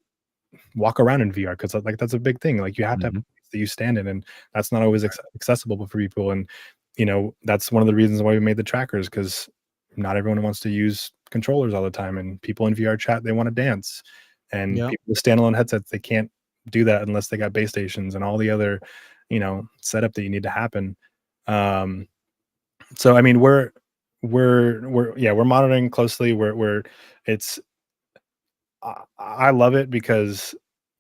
walk around in VR, because like that's a big thing. Like you have to have Mhm. that you stand in, and that's not always accessible for people. And that's one of the reasons why we made the trackers, because not everyone wants to use controllers all the time, and people in VR chat, they want to dance, and people with standalone headsets, they can't do that unless they got base stations and all the other setup that you need to happen. So I mean, we're monitoring closely. I love it because,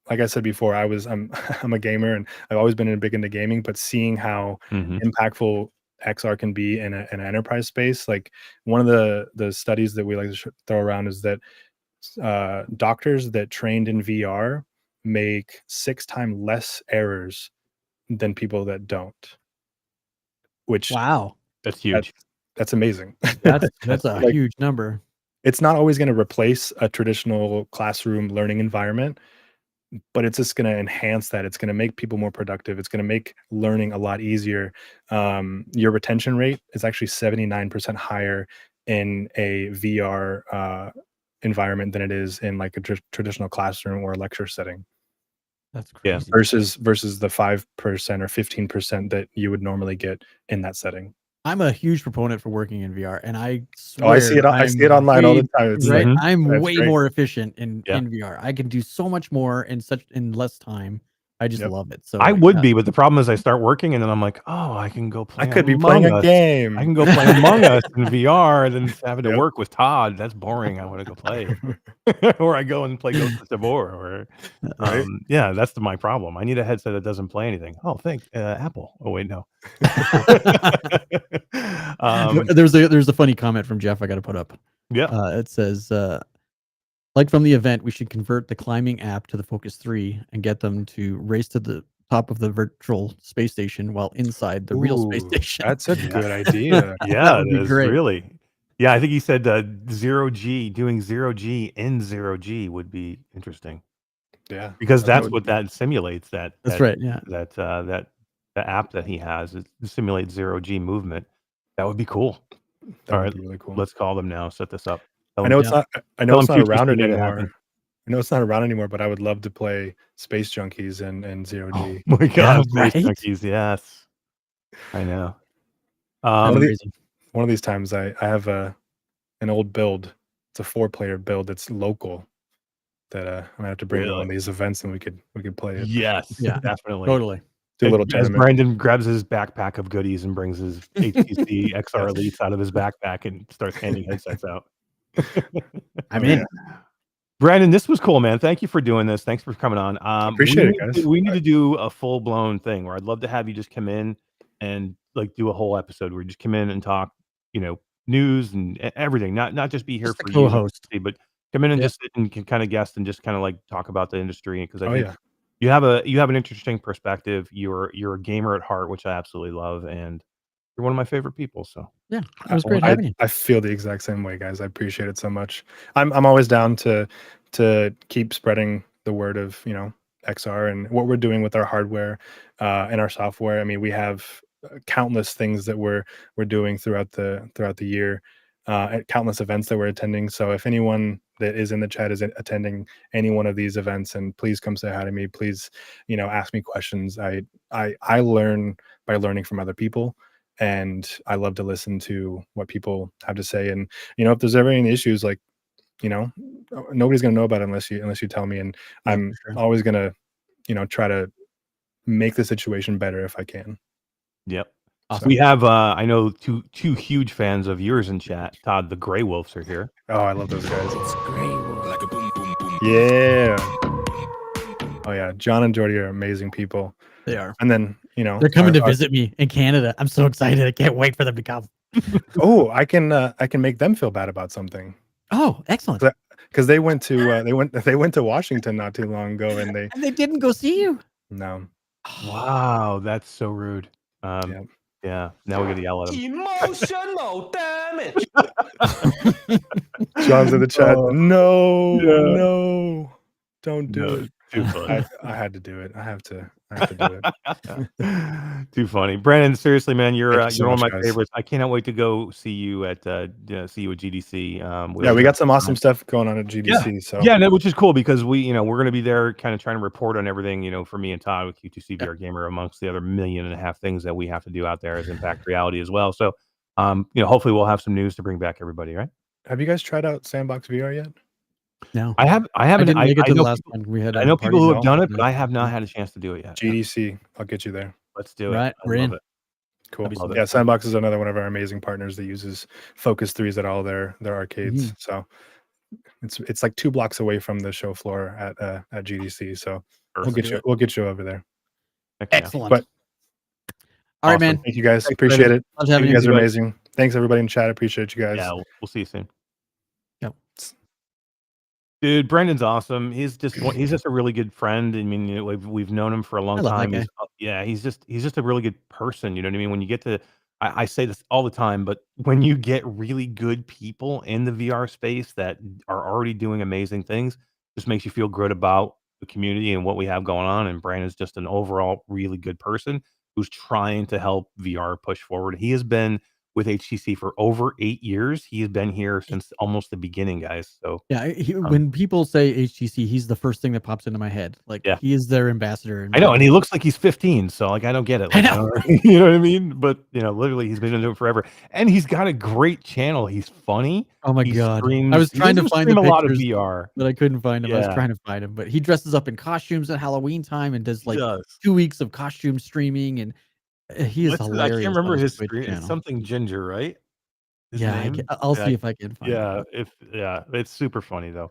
like I said before, I'm a gamer, and I've always been big into gaming, but seeing how impactful XR can be in an enterprise space, like one of the studies that we like to throw around is that doctors that trained in VR make 6 times less errors than people that don't. Which that's huge. That's amazing. That's a huge number. It's not always going to replace a traditional classroom learning environment, but it's just going to enhance that. It's going to make people more productive. It's going to make learning a lot easier. Your retention rate is actually 79% higher in a VR environment than it is in like a traditional classroom or a lecture setting. That's crazy. Versus the 5% or 15% that you would normally get in that setting. I'm a huge proponent for working in VR, and I swear I see it online all the time. It's right. I'm way great. more efficient in VR. I can do so much more in less time. I just love it. So I would be, but the problem is I start working and then I'm like, oh, I can go play. I could be playing a game. I can go play Among Us in VR, and then having to work with Todd. That's boring. I want to go play, or I go and play Ghost of Tabor. Or that's my problem. I need a headset that doesn't play anything. Oh, thanks, Apple. Oh wait, no. There's a funny comment from Jeff I got to put up. It says, like from the event, we should convert the climbing app to the Focus 3 and get them to race to the top of the virtual space station while inside the real space station. That's a good idea. That would be great. Really. Yeah, I think he said doing 0G in 0G would be interesting. Yeah, because that's what that simulates. That's right. Yeah, that the app that he has, it simulates 0G movement. That would be cool. All right, really cool. Let's call them now. Set this up. I know it's not around anymore. I know it's not around anymore, but I would love to play Space Junkies and 0G. Oh my God, Space Junkies, yes. I know. One of these times, I have an old build. It's a 4-player build that's local. That I'm gonna have to bring to one of these events, and we could play it. Yes, definitely, totally. Do a little tournament. As Brandon grabs his backpack of goodies and brings his HTC XR Elites out of his backpack and starts handing headsets out. I'm in. Brandon, this was cool, man. Thank you for doing this. Thanks for coming on. Appreciate it, guys. We need to do a full-blown thing where I'd love to have you just come in and like do a whole episode where you just come in and talk, news and everything. Not just be here for co-host, but come in and just sit and can kind of guest and just kind of like talk about the industry, because I think you have an interesting perspective. You're a gamer at heart, which I absolutely love, and you're one of my favorite people. So yeah, it was great having you. I feel the exact same way, guys. I appreciate it so much. I'm always down to keep spreading the word of XR and what we're doing with our hardware and our software. I mean, we have countless things that we're doing throughout the year, at countless events that we're attending. So if anyone that is in the chat is attending any one of these events, and please come say hi to me. Please, ask me questions. I learn by learning from other people, and I love to listen to what people have to say. And if there's ever any issues, like nobody's gonna know about it unless you tell me. And I'm always gonna try to make the situation better if I can. Yep. Awesome. We have I know two huge fans of yours in chat. Todd, the Grey Wolves are here. Oh, I love those guys. It's Grey Wolf. Like a boom, boom, boom. Yeah. Oh yeah, John and Jordy are amazing people. They are. And then they're coming to visit me in Canada. I'm so excited. I can't wait for them to come. Oh, I can make them feel bad about something. Oh, excellent. Because they went to Washington not too long ago, and they didn't go see you. No. Wow, that's so rude. Yeah. Now we got to yell at him. Emotional damage. John's in the chat. No, don't do it. Too funny. I had to do it. I have to do it. Too funny, Brandon. Seriously, man, Thank you so you're one of much, my guys. favorites. I cannot wait to go see you at GDC. Yeah, we got some awesome stuff going on at GDC. So yeah, no, which is cool because we're going to be there, kind of trying to report on everything. For me and Todd with Q2C VR Gamer, amongst the other 1.5 million things that we have to do out there as Impact Reality as well. So, hopefully we'll have some news to bring back everybody. Right? Have you guys tried out Sandbox VR yet? No, I haven't. I didn't make it to the last one. We had. I know people who have done it, but I have not had a chance to do it yet. GDC, I'll get you there. Let's do it. Right, I love it. Cool. Yeah, Sandbox is another one of our amazing partners that uses Focus 3s at all their arcades. So it's like 2 blocks away from the show floor at GDC. So we'll get you over there. Excellent. But all right, man. Thank you guys. Appreciate it. You guys are amazing. Thanks everybody in chat. Appreciate you guys. Yeah, we'll see you soon. Yep. Dude, Brandon's awesome. He's just a really good friend. I mean, we've known him for a long time. He's just a really good person. You know what I mean? When you get to, I say this all the time, but when you get really good people in the VR space that are already doing amazing things, just makes you feel good about the community and what we have going on. And Brandon's just an overall really good person who's trying to help VR push forward. He has been with HTC for over 8 years. He's been here since almost the beginning, guys. So yeah, when people say HTC, he's the first thing that pops into my head. Like, he is their ambassador. I know, and he looks like he's 15. So like, I don't get it. Like, I know. You know what I mean? But literally, he's been doing it forever, and he's got a great channel. He's funny. Oh my god! I was trying to find a lot of VR, but I couldn't find him. I was trying to find him, but he dresses up in costumes at Halloween time and does like 2 weeks of costume streaming, and he is hilarious. I can't remember his screen. It's something Ginger, right? I'll see if I can find it. It's super funny though.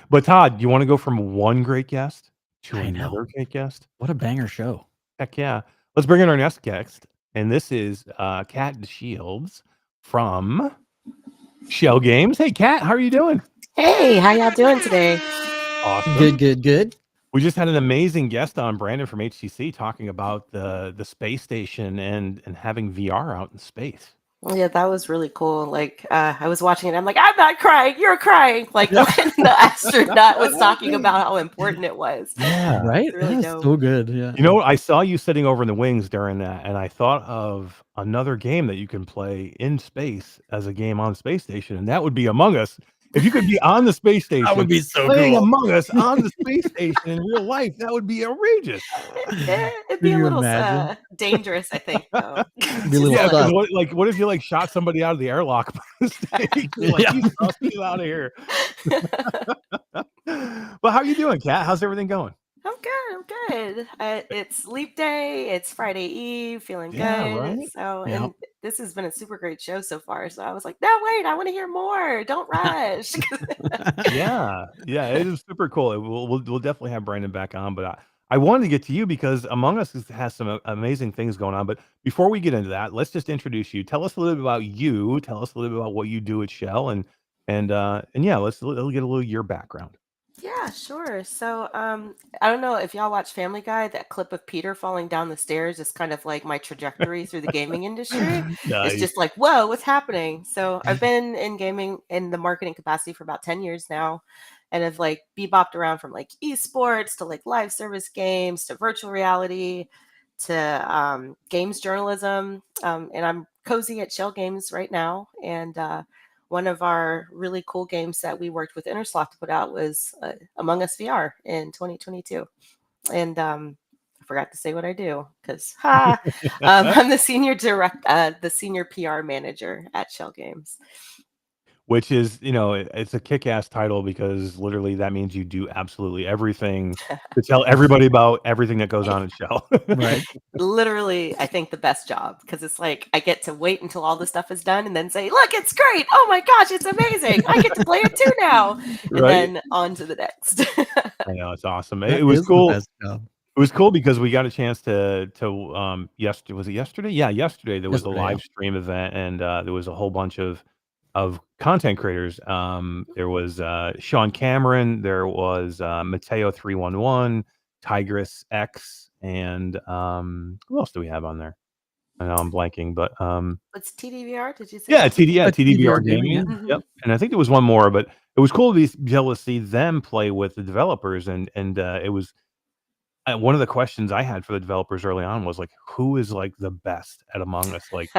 But Todd, you want to go from one great guest to another great guest? What a banger show! Heck yeah! Let's bring in our next guest, and this is Kat Shields from Schell Games. Hey, Kat, how are you doing? Hey, how y'all doing today? Awesome. Good. We just had an amazing guest on, Brandon from HTC, talking about the space station and having VR out in space. Yeah, that was really cool. Like, I was watching it. I'm like, I'm not crying. You're crying. Like when the astronaut was talking about how important it was. Yeah, right. Really dope. So good. Yeah. You know, I saw you sitting over in the wings during that, and I thought of another game that you can play in space as a game on space station, and that would be Among Us. If you could be on the space station, that would be so playing cool. Among Us on the space station in real life, that would be outrageous. It'd be a little dangerous, I think. Though. What if you shot somebody out of the airlock by mistake? Get out of here. Well, how are you doing, Kat? How's everything going? I'm good. It's leap day. It's Friday Eve. Feeling good. Right? So, and this has been a super great show so far. So I was like, no, wait, I want to hear more. Don't rush. Yeah, it is super cool. We'll definitely have Brandon back on, but I wanted to get to you because Among Us has some amazing things going on. But before we get into that, let's just introduce you. Tell us a little bit about you. Tell us a little bit about what you do at Schell, and yeah, let's get a little of your background. Yeah, sure. So, I don't know if y'all watch Family Guy. That clip of Peter falling down the stairs is kind of like my trajectory through the gaming industry. Nice. It's just like, whoa, what's happening? So I've been in gaming in the marketing capacity for about 10 years now, and have like bebopped around from like esports to like live service games to virtual reality to games journalism. And I'm cozy at Schell Games right now. And one of our really cool games that we worked with Intersloft to put out was Among Us VR in 2022. And I forgot to say what I do because I'm the senior PR manager at Schell Games. Which is, it's a kick-ass title because literally that means you do absolutely everything to tell everybody about everything that goes on in Schell. Right. Literally, I think the best job because it's like I get to wait until all the stuff is done and then say, look, it's great. Oh my gosh, it's amazing. I get to play it too now. And then on to the next. I know, it's awesome. It was cool. It was cool because we got a chance to yesterday. Was it yesterday? Yeah, yesterday there was a live stream event and there was a whole bunch of content creators. There was Sean Cameron, there was Mateo 311, Tigress X, and who else do we have on there? I know I'm blanking, but it's TDVR. Did you say? Yeah, TDVR Gaming. Yeah. Mm-hmm. Yep. And I think there was one more, but it was cool to be able to see them play with the developers, and it was one of the questions I had for the developers early on was like, who is like the best at Among Us? Like,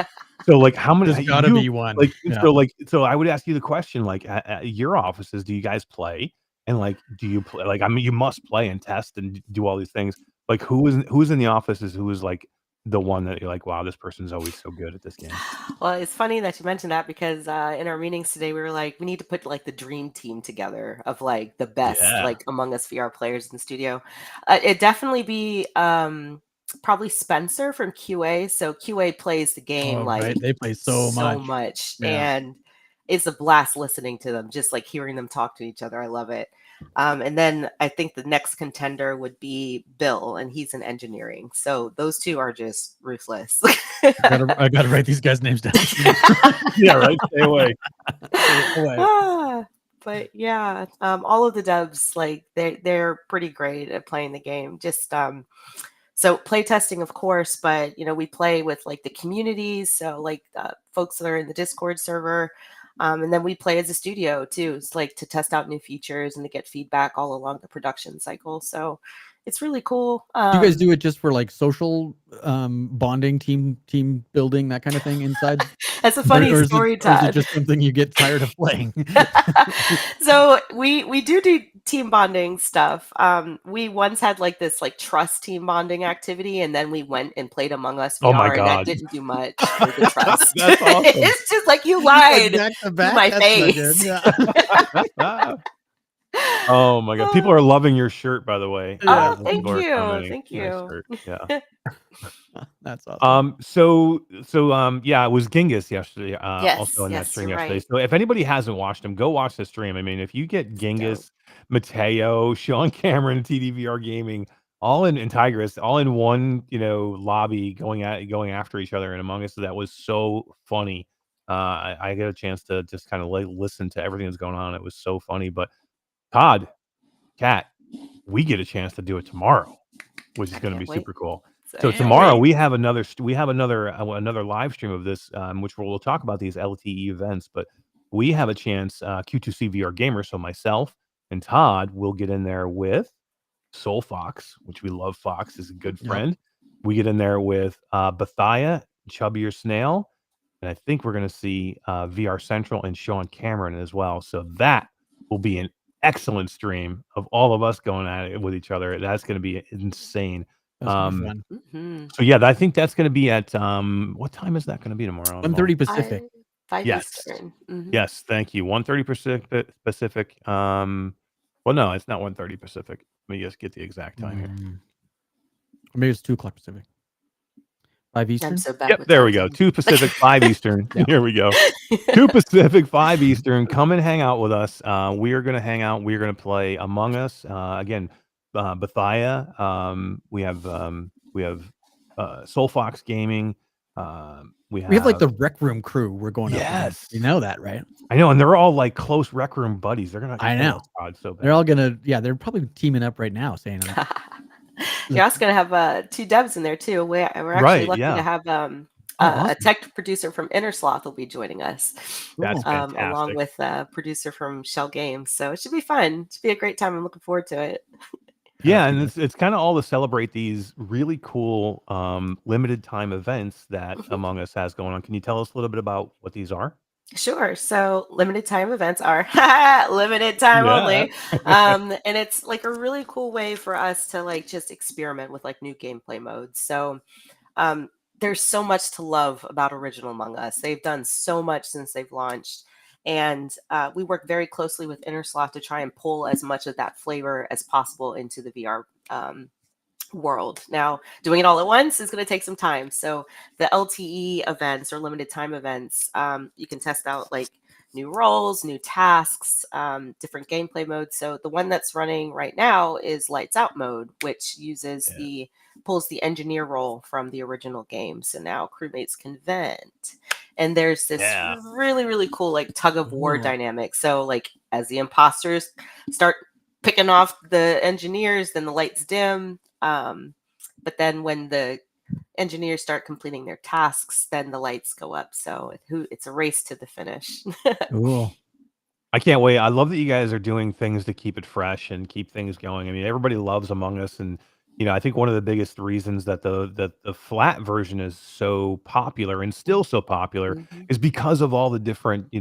so like how many There's gotta be one. like Yeah. so I would ask you the question like at your offices, do you guys play? And like, do you play? Like, I mean, you must play and test and do all these things. Like, who's in the offices who is like the one that you're like, wow, this person's always so good at this game? Well, it's funny that you mentioned that because in our meetings today, we were like, we need to put like the dream team together of like the best Yeah. like Among Us VR players in the studio. It'd definitely be probably Spencer from QA. So QA plays the game like right. They play so much. Yeah. and it's a blast listening to them, just like hearing them talk to each other. I love it. And then I think the next contender would be Bill, and he's in engineering. So those two are just ruthless. I gotta write these guys' names down. Yeah, right. Stay away. But yeah, all of the devs, like they're pretty great at playing the game. Just so play testing, of course, but you know, we play with like the communities, so like folks that are in the Discord server. And then we play as a studio too. It's like to test out new features and to get feedback all along the production cycle. So it's really cool. Do you guys do it just for like social bonding, team building, that kind of thing inside? That's a funny story, Todd. Or is it just something you get tired of playing? So we do team bonding stuff. We once had like this like trust team bonding activity, and then we went and played Among Us VR, Oh my God. and that didn't do much for the trust. That's awesome. It's just like you lied to my face. Yeah. Oh my God. People are loving your shirt, by the way. Oh, thank you. Thank you. Yeah. That's awesome. Yeah, it was Genghis yesterday. Yes, Also in that yes, stream you're yesterday. right. So if anybody hasn't watched him, go watch the stream. I mean, if you get Genghis, Mateo, Sean Cameron, TDVR Gaming, all in Tigris, all in one, lobby going after each other in Among Us, that was so funny. I got a chance to just kind of listen to everything that's going on. It was so funny. But Todd, Kat, we get a chance to do it tomorrow, which is going to be super cool. So tomorrow we have another live stream of this, which we'll talk about these LTE events. But we have a chance, Q2C VR Gamer. So myself and Todd will get in there with Soul Fox, which we love. Fox is a good friend. Yep. We get in there with Bethia, Chubbier Snail, and I think we're going to see VR Central and Sean Cameron as well. So that will be an excellent stream of all of us going at it with each other. That's going to be insane. That's fun. So yeah, I think that's going to be at what time is that going to be tomorrow? 1:30 Pacific. 5 yes. Eastern. Yes, thank you. 1:30 Pacific. Well, no, it's not 1:30 Pacific. Let me just get the exact time here. Maybe it's 2:00 Pacific. 5 Eastern. I'm so bad Yep, with there time. we go. 2 Pacific, 5 Eastern. Here we go. 2 Pacific, 5 Eastern. Come and hang out with us. We are going to hang out. We are going to play Among Us. Again, Bethia. We have Soul Fox Gaming. We have like the Rec Room crew. We're going up. Yes, you know that, right? I know, and they're all like close Rec Room buddies. They're gonna. I know. So bad. They're all gonna. Yeah, they're probably teaming up right now, saying. You're also going to have 2 devs in there too. We're actually lucky to have awesome. a tech producer from Innersloth will be joining us. That's fantastic. Along with a producer from Schell Games. So it should be fun. It should be a great time. I'm looking forward to it. Yeah, and it's kind of all to celebrate these really cool limited time events that Among Us has going on. Can you tell us a little bit about what these are? Sure. So limited time events are limited time only. And it's like a really cool way for us to like just experiment with like new gameplay modes. So there's so much to love about Original Among Us. They've done so much since they've launched. And we work very closely with Innersloth to try and pull as much of that flavor as possible into the VR world. Now, doing it all at once is going to take some time. So the LTE events or limited time events, you can test out like new roles, new tasks, different gameplay modes. So the one that's running right now is Lights Out mode, which uses pulls the engineer role from the original game. So now crewmates can vent. And there's this really, really cool like tug of war dynamic. So like as the imposters start picking off the engineers, then the lights dim. But then when the engineers start completing their tasks, then the lights go up. So it's a race to the finish. Cool. I can't wait. I love that you guys are doing things to keep it fresh and keep things going. I mean, everybody loves Among Us, and I think one of the biggest reasons that the flat version is so popular and still so popular is because of all the different,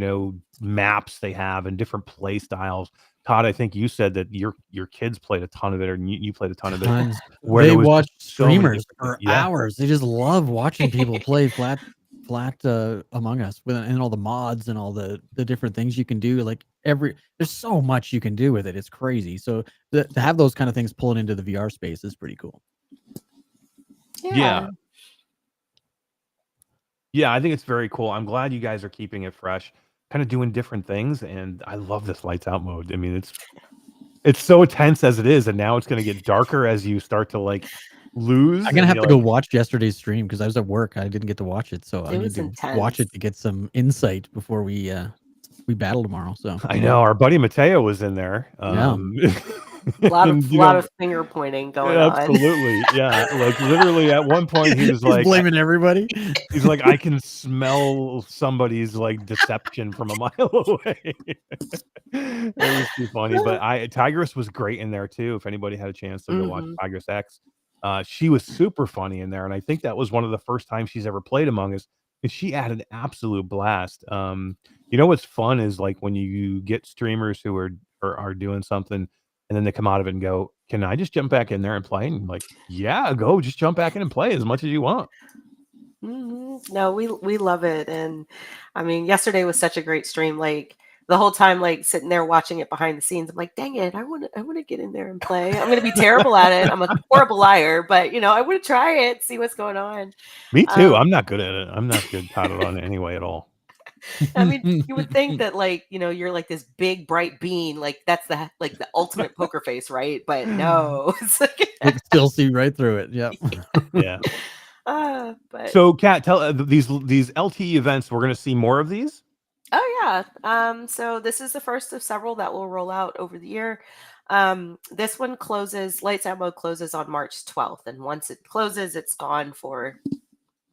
maps they have and different play styles. Todd, I think you said that your kids played a ton of it, or you played a ton of it. Tons. Where They there was watch just so many streamers different for hours. They just love watching people play flat Among Us and all the mods and all the different things you can do. Like there's so much you can do with it. It's crazy. So to have those kind of things pulling into the VR space is pretty cool. Yeah. I think it's very cool. I'm glad you guys are keeping it fresh, kind of doing different things, and I love this lights out mode. I mean, it's so tense as it is, and now it's going to get darker as you start to like lose. I'm gonna have to go watch yesterday's stream because I was at work. I didn't get to watch it, so I need to watch it to get some insight before we battle tomorrow. So I know our buddy Mateo was in there. A lot of finger pointing going on. Absolutely, yeah. Like literally, at one point he was like blaming everybody. He's like, I can smell somebody's like deception from a mile away. It was too funny, but Tigress was great in there too. If anybody had a chance to go watch Tigress X, she was super funny in there, and I think that was one of the first times she's ever played Among Us, and she had an absolute blast. What's fun is like when you get streamers who are doing something, and then they come out of it and go, "Can I just jump back in there and play?" And I'm like, yeah, go, just jump back in and play as much as you want. No, we love it, and I mean, yesterday was such a great stream. Like the whole time, like sitting there watching it behind the scenes, I'm like, dang it, I want to get in there and play. I'm going to be terrible at it. I'm a horrible liar, but I want to try it, see what's going on. Me too. I'm not good at it. I'm not good at it on it anyway at all. I mean, you would think that like, you're like this big bright bean, like that's the ultimate poker face, right? But no, it's like you can still see right through it. Yep. Yeah. But so Kat, tell these LTE events, we're going to see more of these. Oh yeah. So this is the first of several that will roll out over the year. This one closes, Lights Out Mode closes on March 12th, and once it closes, it's gone for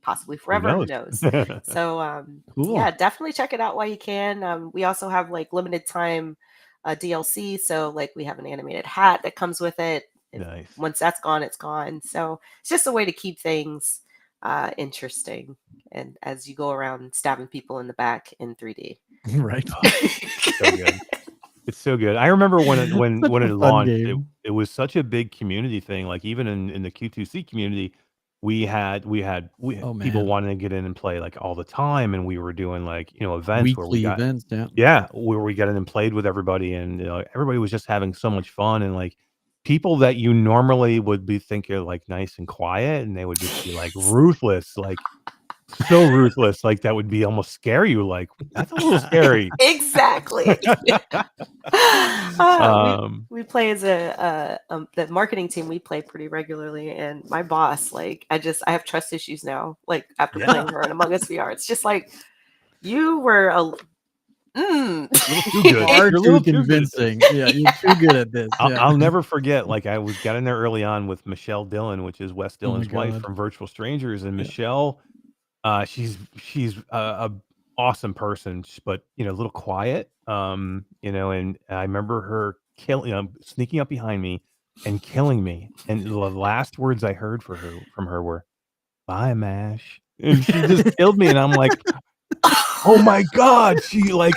possibly forever. Who knows? So cool. Yeah, definitely check it out while you can. We also have like limited time DLC. So like we have an animated hat that comes with it. Nice. Once that's gone, it's gone. So it's just a way to keep things interesting, and as you go around stabbing people in the back in 3D. Right. So good. It's so good. I remember when it launched, it was such a big community thing. Like even in the Q2C community, we had people wanting to get in and play like all the time, and we were doing like events weekly where we got events, where we got in and played with everybody, and everybody was just having so much fun, and like people that you normally would be thinking like nice and quiet, and they would just be like ruthless, like so ruthless, like that would be almost scare you. Like that's a little scary. Exactly. We play as the marketing team. We play pretty regularly, and my boss, like, I have trust issues now. Like after playing her in Among Us VR, it's just like you were a little too good. You're a little convincing. Yeah, you're too good at this. I'll never forget. Like I got in there early on with Michelle Dillon, which is Wes Dillon's wife from Virtual Strangers, and Michelle. She's a awesome person, but a little quiet. And I remember her sneaking up behind me and killing me. And the last words I heard from her were, "Bye, Mash." And she just killed me. And I'm like, oh my God.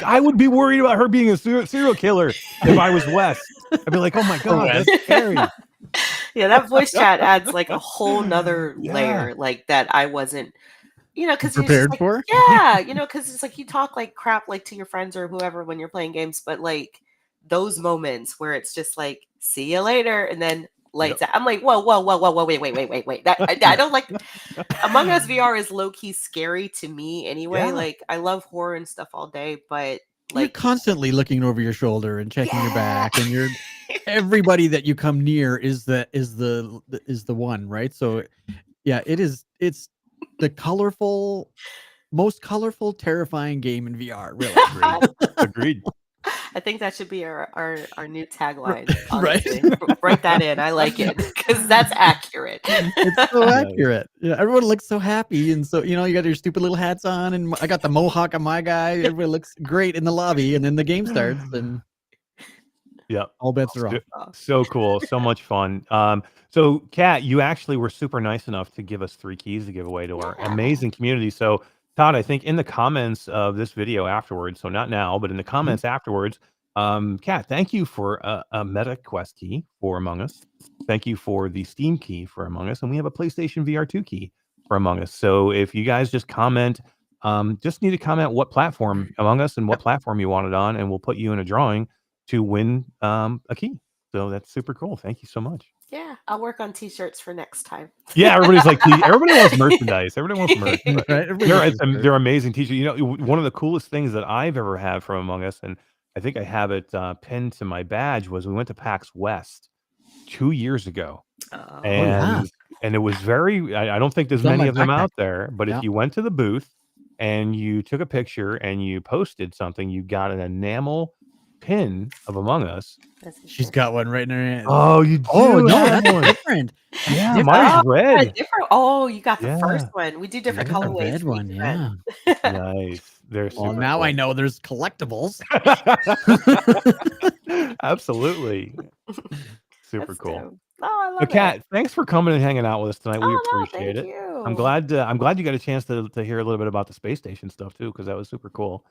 I would be worried about her being a serial killer if I was Wes. I'd be like, oh my God, that's scary. Yeah, that voice chat adds like a whole nother layer, like that I wasn't. Because prepared for. Yeah, because it's like you talk like crap like to your friends or whoever when you're playing games, but like those moments where it's just like, see you later, and then lights out. I'm like, whoa, wait. That I don't like. Among Us VR is low key scary to me anyway. Yeah. Like I love horror and stuff all day, but like you're constantly looking over your shoulder and checking your back, and you're everybody that you come near is the one, right? So yeah, it's the most colorful, terrifying game in VR. Really, agreed. I think that should be our new tagline. Honestly. Right, write that in. I like it because that's accurate. It's so accurate. Yeah, everyone looks so happy, and so you got your stupid little hats on, and I got the mohawk on my guy. Everybody looks great in the lobby, and then the game starts, and Yep. All bets are off. So cool. So much fun. So Kat, you actually were super nice enough to give us 3 keys to give away to our amazing community. So Todd, I think in the comments of this video afterwards, so not now, but in the comments afterwards, Kat, thank you for a Meta Quest key for Among Us. Thank you for the Steam key for Among Us. And we have a PlayStation VR 2 key for Among Us. So if you guys just comment, just need to comment what platform Among Us and what platform you want it on, and we'll put you in a drawing to win a key. So that's super cool. Thank you so much. Yeah, I'll work on t-shirts for next time. Yeah, everybody's like, everybody wants merchandise. Everybody wants merch. Right? They're amazing t-shirts. You know, one of the coolest things that I've ever had from Among Us, and I think I have it pinned to my badge, was we went to PAX West 2 years ago. And it was very, I don't think there's many of them out there, but if you went to the booth and you took a picture and you posted something, you got an enamel pin of Among Us. She's got one right in her hand. Oh, you do? Oh, no, that's different. Yeah, mine's red. Different. Oh, you got the first one. We do different colorways. Red one, yeah. Nice. They're super now cool. I know there's collectibles. Absolutely. Super cool. Dope. Oh, I love it. Kat, thanks for coming and hanging out with us tonight. We appreciate thank it. you. I'm glad you got a chance to hear a little bit about the space station stuff too, because that was super cool.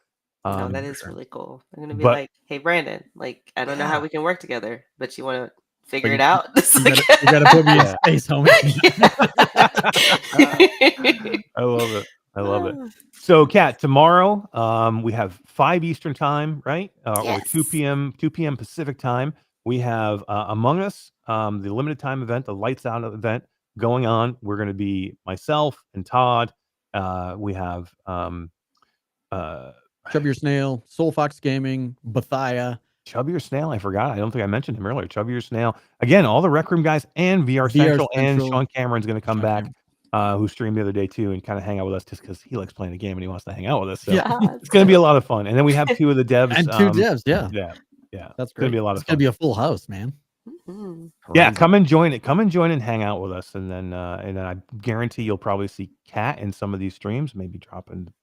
No, that is really cool. I'm gonna be like, hey, Brandon, like, I don't know how we can work together, but you want to figure it out? You gotta put me in space, homie. I love it. I love it. So, Kat, tomorrow we have 5 Eastern time, right? Or 2 p.m. Pacific time. We have Among Us, the limited time event, the lights out event going on. We're going to be myself and Todd. We have Chubbier Snail, Soul Fox Gaming, Bethia. Chubbier Snail, I forgot. I don't think I mentioned him earlier. Chubbier Snail. Again, all the Rec Room guys and VR Central, and Sean Cameron's going to come back, who streamed the other day too, and kind of hang out with us just because he likes playing a game and he wants to hang out with us. So it's going to be a lot of fun. And then we have 2 of the devs. And 2 devs, yeah. That's great. Going to be a lot of fun. It's going to be a full house, man. Yeah, come and join it. Come and join and hang out with us. And then I guarantee you'll probably see Kat in some of these streams, maybe dropping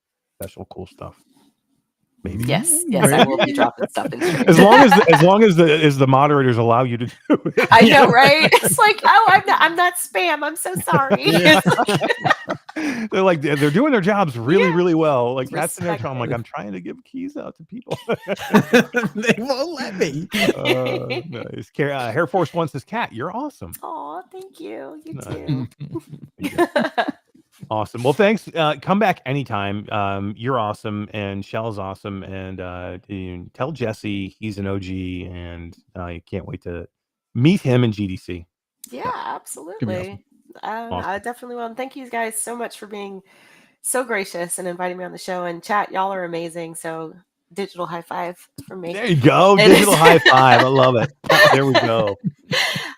special cool stuff. Maybe. Yes, I will be dropping stuff in stream. As long as the moderators allow you to do it. I know, right? It's like, oh, I'm not spam. I'm so sorry. They're like, they're doing their jobs really well. Like that's in their time. I'm like, I'm trying to give keys out to people. They won't let me. Nice. Hair Force One says, Kat, you're awesome. Oh, thank you. You too. Awesome. Well, thanks. Come back anytime. You're awesome, and Schell's awesome, and tell Jesse he's an OG, and I can't wait to meet him in GDC. Yeah, absolutely. Awesome. I definitely will. And thank you guys so much for being so gracious and inviting me on the show. And chat, y'all are amazing. So digital high five from me. There you go. Digital high five. I love it. There we go.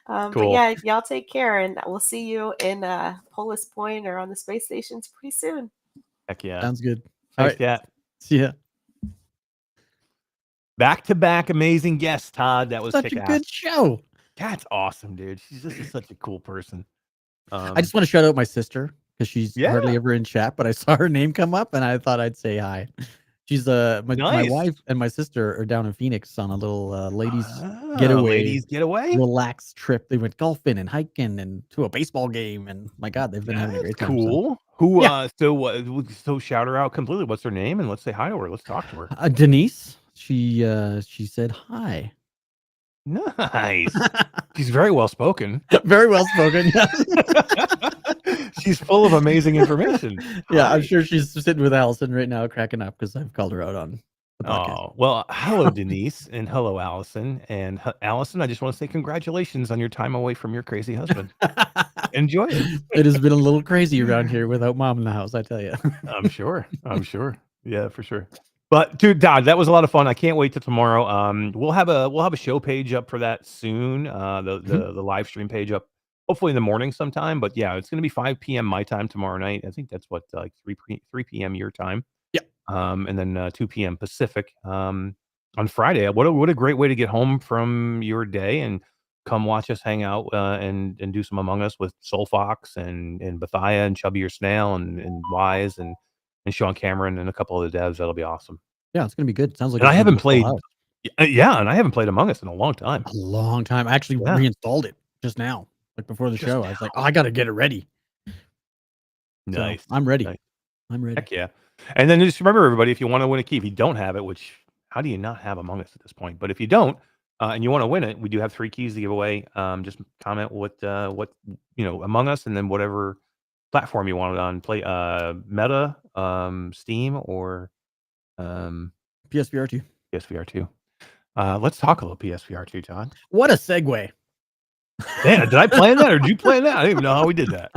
Cool. But yeah, y'all take care, and we'll see you in Polis Point or on the space stations pretty soon. Heck yeah. Sounds good. Thanks, Kat. See ya. Back-to-back amazing guests, Todd. That was such a good show. Kat's awesome, dude. She's just such a cool person. I just want to shout out my sister because she's hardly ever in chat, but I saw her name come up and I thought I'd say hi. She's my wife and my sister are down in Phoenix on a little ladies getaway, relaxed trip. They went golfing and hiking and to a baseball game, and my God, they've been having a great time. Cool. So. So shout her out completely. What's her name? And let's say hi to her. Let's talk to her. Denise. She said hi. Nice. She's very well spoken. Very well spoken. Yeah. She's full of amazing information. Yeah, I'm sure she's sitting with Allison right now, cracking up because I've called her out on the podcast. Oh, well, hello, Denise, and hello, Allison. And Allison, I just want to say congratulations on your time away from your crazy husband. Enjoy it. It has been a little crazy around here without mom in the house, I tell you. I'm sure. Yeah, for sure. But dude, Todd, that was a lot of fun. I can't wait till tomorrow. We'll have a show page up for that soon. The live stream page up, hopefully in the morning sometime. But yeah, it's gonna be 5 p.m. my time tomorrow night. I think that's what like 3 p.m. your time. Yeah. And then 2 p.m. Pacific. On Friday. What a great way to get home from your day and come watch us hang out and do some Among Us with Soul Fox and Bethia and Chubby or Snail and Wise and Sean Cameron and a couple of the devs. That'll be awesome. Yeah, it's gonna be good. Sounds like. And I haven't played Yeah, and I haven't played Among Us in a long time. A long time. I actually reinstalled it just now, like before the show. I was like, oh, I got to get it ready. Nice. So I'm ready. Nice. I'm ready. Heck yeah. And then just remember, everybody, if you want to win a key, if you don't have it, which how do you not have Among Us at this point? But if you don't, and you want to win it, we do have 3 keys to give away. Just comment what Among Us, and then whatever platform you want it on. Play Meta, Steam, or PSVR 2. PSVR 2. Let's talk a little PSVR 2, Todd. What a segue. Man, did I plan that or did you plan that? I don't even know how we did that.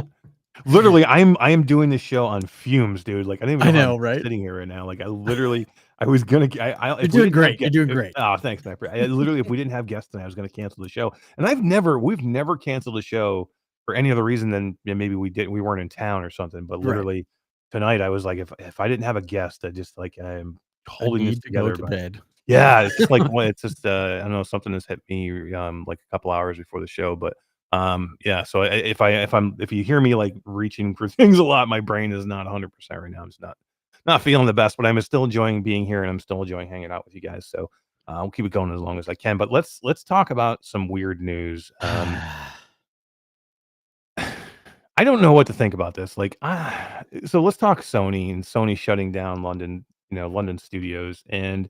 Literally, I am doing this show on fumes, dude. Like I don't even know, know, right? Sitting here right now. Like I was gonna. You're doing great. You're doing great. Oh, thanks, man. Literally, if we didn't have guests tonight, I was gonna cancel the show. And we've never canceled a show for any other reason than maybe we weren't in town or something. But literally tonight, I was like, if I didn't have a guest, I'm holding this together. To go to bed. Yeah, it's just like it's just I don't know, something has hit me like a couple hours before the show, but yeah. So if you hear me like reaching for things a lot, my brain is not 100% right now. I'm just not feeling the best, but I'm still enjoying being here and I'm still enjoying hanging out with you guys. So I'll keep it going as long as I can. But let's talk about some weird news. I don't know what to think about this. Like, so let's talk Sony and Sony shutting down London Studios. And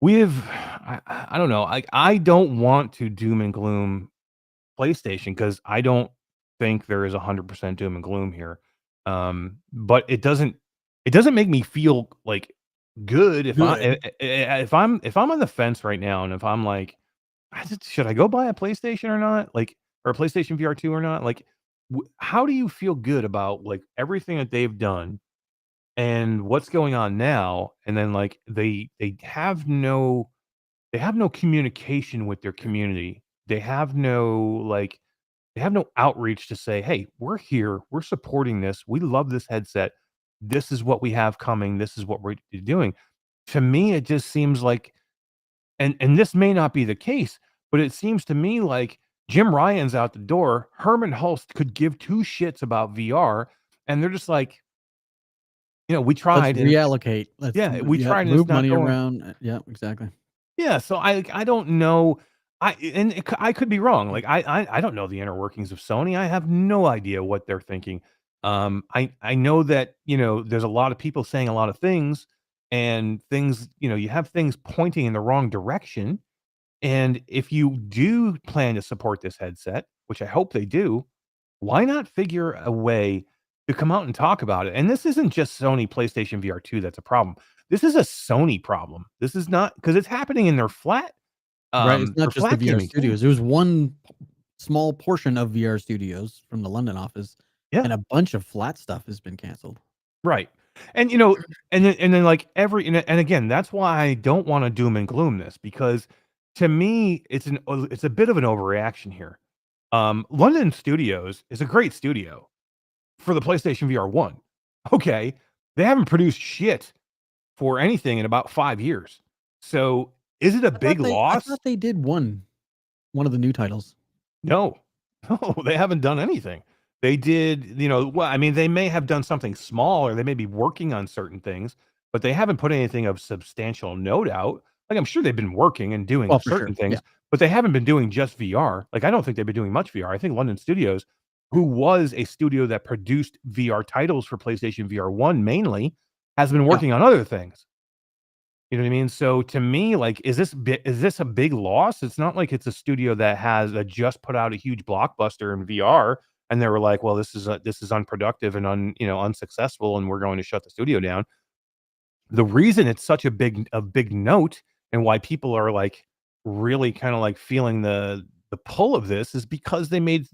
I don't know. I don't want to doom and gloom PlayStation because I don't think there is 100% doom and gloom here. But it doesn't make me feel like good if I'm on the fence right now, and if I'm like, should I go buy a PlayStation or not? Like, or a PlayStation VR 2 or not? Like, how do you feel good about like everything that they've done and what's going on now? And then like they have no communication with their community. They have no outreach to say, hey, we're here, we're supporting this, we love this headset, this is what we have coming, this is what we're doing. To me, it just seems like, and this may not be the case, but it seems to me like Jim Ryan's out the door. Herman Hulst could give 2 shits about VR, and they're just like, we tried. Let's reallocate. We tried to move money around. Yeah, exactly. Yeah, so I don't know. I could be wrong. Like I don't know the inner workings of Sony. I have no idea what they're thinking. I know that there's a lot of people saying a lot of things, and things you have things pointing in the wrong direction. And if you do plan to support this headset, which I hope they do, why not figure a way to come out and talk about it? And this isn't just Sony PlayStation VR 2 that's a problem. This is a Sony problem. This is not, because it's happening in their flat. Right. It's not just the VR studios. There was one small portion of VR studios from the London office. Yeah. And a bunch of flat stuff has been canceled. Right. And, and then like and again, that's why I don't want to doom and gloom this, because to me, it's a bit of an overreaction here. London Studios is a great studio for the PlayStation VR 1. Okay. They haven't produced shit for anything in about 5 years. So is it a big loss? I thought they did one of the new titles. No, they haven't done anything. They did, they may have done something small, or they may be working on certain things, but they haven't put anything of substantial note out. Like, I'm sure they've been working and doing certain things, but they haven't been doing just VR. Like, I don't think they've been doing much VR. I think London Studios, who was a studio that produced VR titles for PlayStation VR 1 mainly, has been working on other things. You know what I mean? So to me, like, is this a big loss? It's not like it's a studio that just put out a huge blockbuster in VR, and they were like, well, this is unproductive and unsuccessful, and we're going to shut the studio down. The reason it's such a big note, and why people are like really kind of like feeling the pull of this, is because they made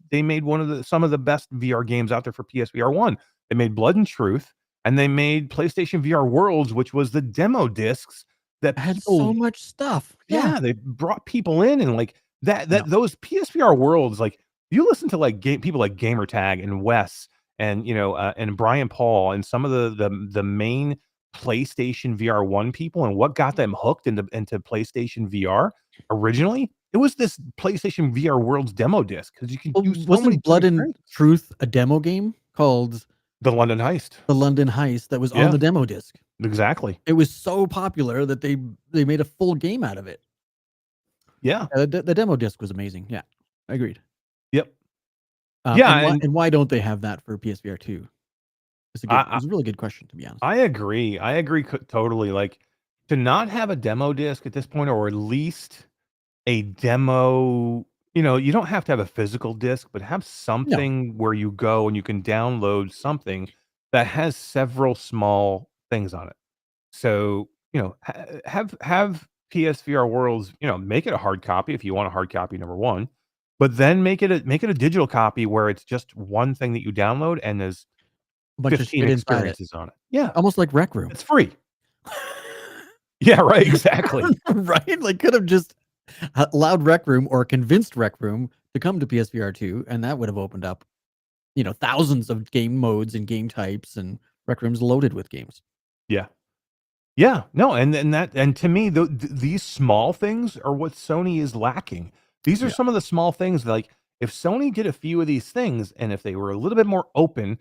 some of the best VR games out there for PSVR 1. They made Blood and Truth, and they made PlayStation VR Worlds, which was the demo discs that had so much stuff. Yeah, they brought people in, and like those PSVR Worlds, like, you listen to like people like Gamertag and Wes and and Brian Paul and some of the main PlayStation VR 1 people, and what got them hooked into PlayStation VR originally, it was this PlayStation VR Worlds demo disc, because you can do so many Blood and Truth a demo game called The London Heist. The London Heist that was on the demo disc. Exactly. It was so popular that they made a full game out of it. Yeah. The demo disc was amazing. Yeah, I agreed. Yep. And why don't they have that for PSVR 2? It's a really good question, to be honest. I agree. I agree totally. Like, to not have a demo disc at this point, or at least a demo, you don't have to have a physical disc, but have something where you go and you can download something that has several small things on it. So, have PSVR Worlds, make it a hard copy if you want a hard copy, number one, but then make it a digital copy where it's just one thing that you download and there's a bunch of 15 shit inside it. experiences on it. Yeah. Almost like Rec Room. It's free. Yeah, right. Exactly. Right? Like, could have just allowed Rec Room or convinced Rec Room to come to PSVR 2, and that would have opened up, thousands of game modes and game types, and Rec Room's loaded with games. Yeah. Yeah. No, and to me, these small things are what Sony is lacking. These are some of the small things. Like, if Sony did a few of these things, and if they were a little bit more open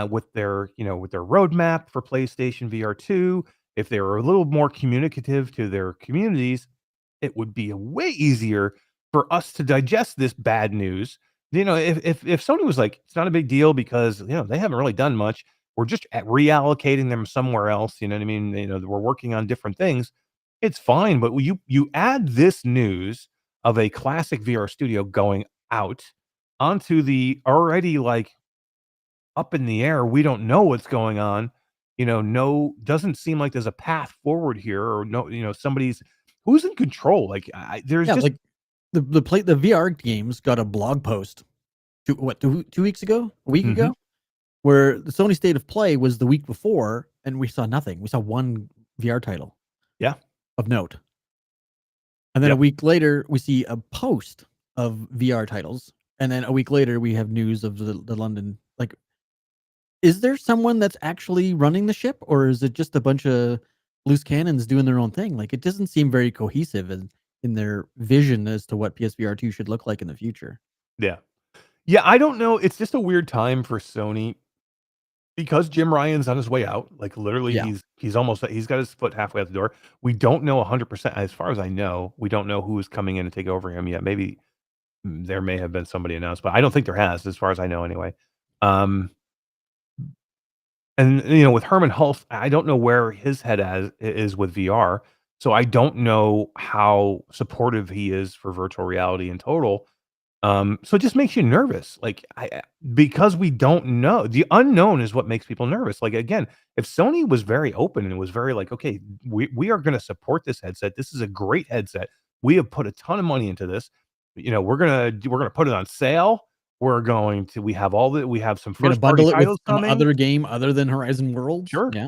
with their roadmap for PlayStation VR 2, if they were a little more communicative to their communities, it would be way easier for us to digest this bad news. If Sony was like, it's not a big deal because they haven't really done much. We're just reallocating them somewhere else. You know what I mean? We're working on different things. It's fine, but you add this news of a classic VR studio going out onto the already like up in the air. We don't know what's going on. Doesn't seem like there's a path forward here, or somebody's who's in control. Like there's just like the VR games got a blog post 2 weeks ago, a week ago, where the Sony State of Play was the week before, and we saw nothing. We saw one VR title, of note, and then a week later we see a post of VR titles, and then a week later we have news of the London. Like, is there someone that's actually running the ship, or is it just a bunch of loose cannons doing their own thing? Like, it doesn't seem very cohesive in their vision as to what PSVR 2 should look like in the future. Yeah. I don't know. It's just a weird time for Sony because Jim Ryan's on his way out. Like, literally, he's got his foot halfway out the door. We don't know 100%. As far as I know, we don't know who is coming in to take over him yet. Maybe there may have been somebody announced, but I don't think there has, as far as I know, anyway. And with Herman Hulst, I don't know where his head is with VR, so I don't know how supportive he is for virtual reality in total. So it just makes you nervous, like because we don't know. The unknown is what makes people nervous. Like, again, if Sony was very open and was very like, okay, we are going to support this headset. This is a great headset. We have put a ton of money into this. We're gonna put it on sale. We have some first party titles coming. Some other game other than Horizon Worlds. Sure. Yeah.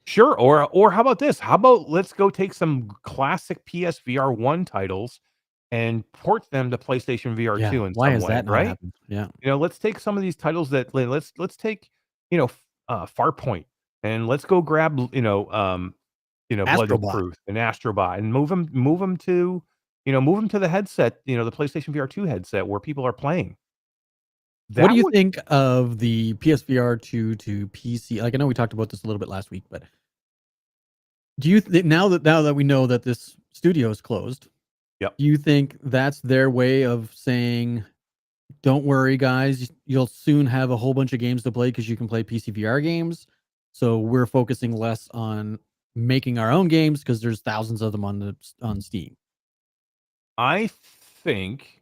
Sure. Or how about this? How about let's go take some classic PSVR 1 titles and port them to PlayStation VR 2 in Why some has way, that not right? happened? Yeah. Let's take some of these titles that let's take, Farpoint, and let's go grab, Blood and Astrobot. Truth and Astrobot and move them to the headset, the PlayStation VR 2 headset where people are playing. What do you think of the PSVR 2 to PC? Like, I know we talked about this a little bit last week, but do you now that we know that this studio is closed, do you think that's their way of saying, don't worry, guys, you'll soon have a whole bunch of games to play because you can play PC VR games, so we're focusing less on making our own games because there's thousands of them on Steam? I think,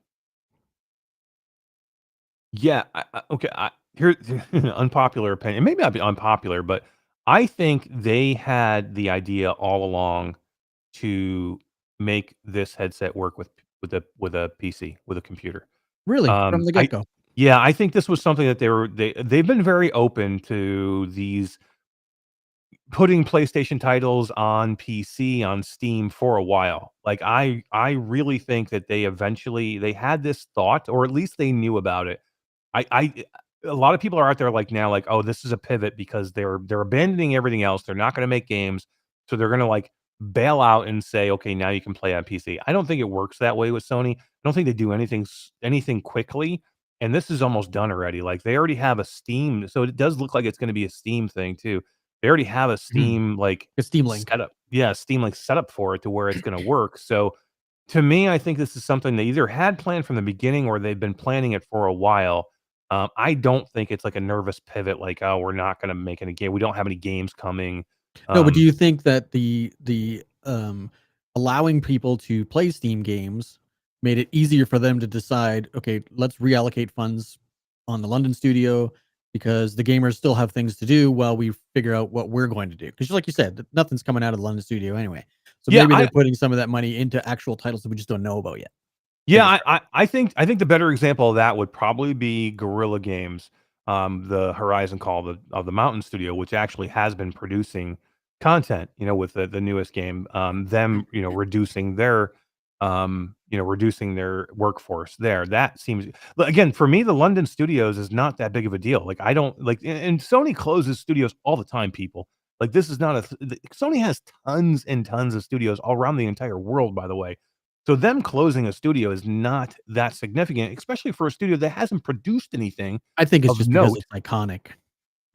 okay. Here's unpopular opinion. It may not be unpopular, but I think they had the idea all along to make this headset work with a PC, with a computer. Really, from the get-go? I think this was something that they've been very open to these putting PlayStation titles on PC, on Steam for a while. Like, I really think that they had this thought, or at least they knew about it. A lot of people are out there like now, like, oh, this is a pivot because they're abandoning everything else. They're not going to make games, so they're going to like bail out and say, okay, now you can play on PC. I don't think it works that way with Sony. I don't think they do anything quickly. and this is almost done already. Like they already have a Steam, so it does look like it's going to be a Steam thing too. They already have a Steam like a Steam Link setup. Yeah, Steam Link setup for it to where it's going to work. So to me, I think this is something they either had planned from the beginning or they've been planning it for a while. I don't think it's like a nervous pivot, like, oh, we're not going to make any game. We don't have any games coming. No, but do you think that the allowing people to play Steam games made it easier for them to decide, okay, let's reallocate funds on the London studio because the gamers still have things to do while we figure out what we're going to do? Because like you said, nothing's coming out of the London studio anyway. So Yeah, maybe they're putting some of that money into actual titles that we just don't know about yet. Yeah, I think the better example of that would probably be Guerrilla Games, the Horizon Call of the Mountain Studio, which actually has been producing content, with the newest game. Them, reducing their workforce there. That seems, again, for me, the London Studios is not that big of a deal. Like I don't like, and Sony closes studios all the time, people. Like this is not Sony has tons and tons of studios all around the entire world, by the way. So them closing a studio is not that significant, especially for a studio that hasn't produced anything. I think it's of just note. because it's iconic.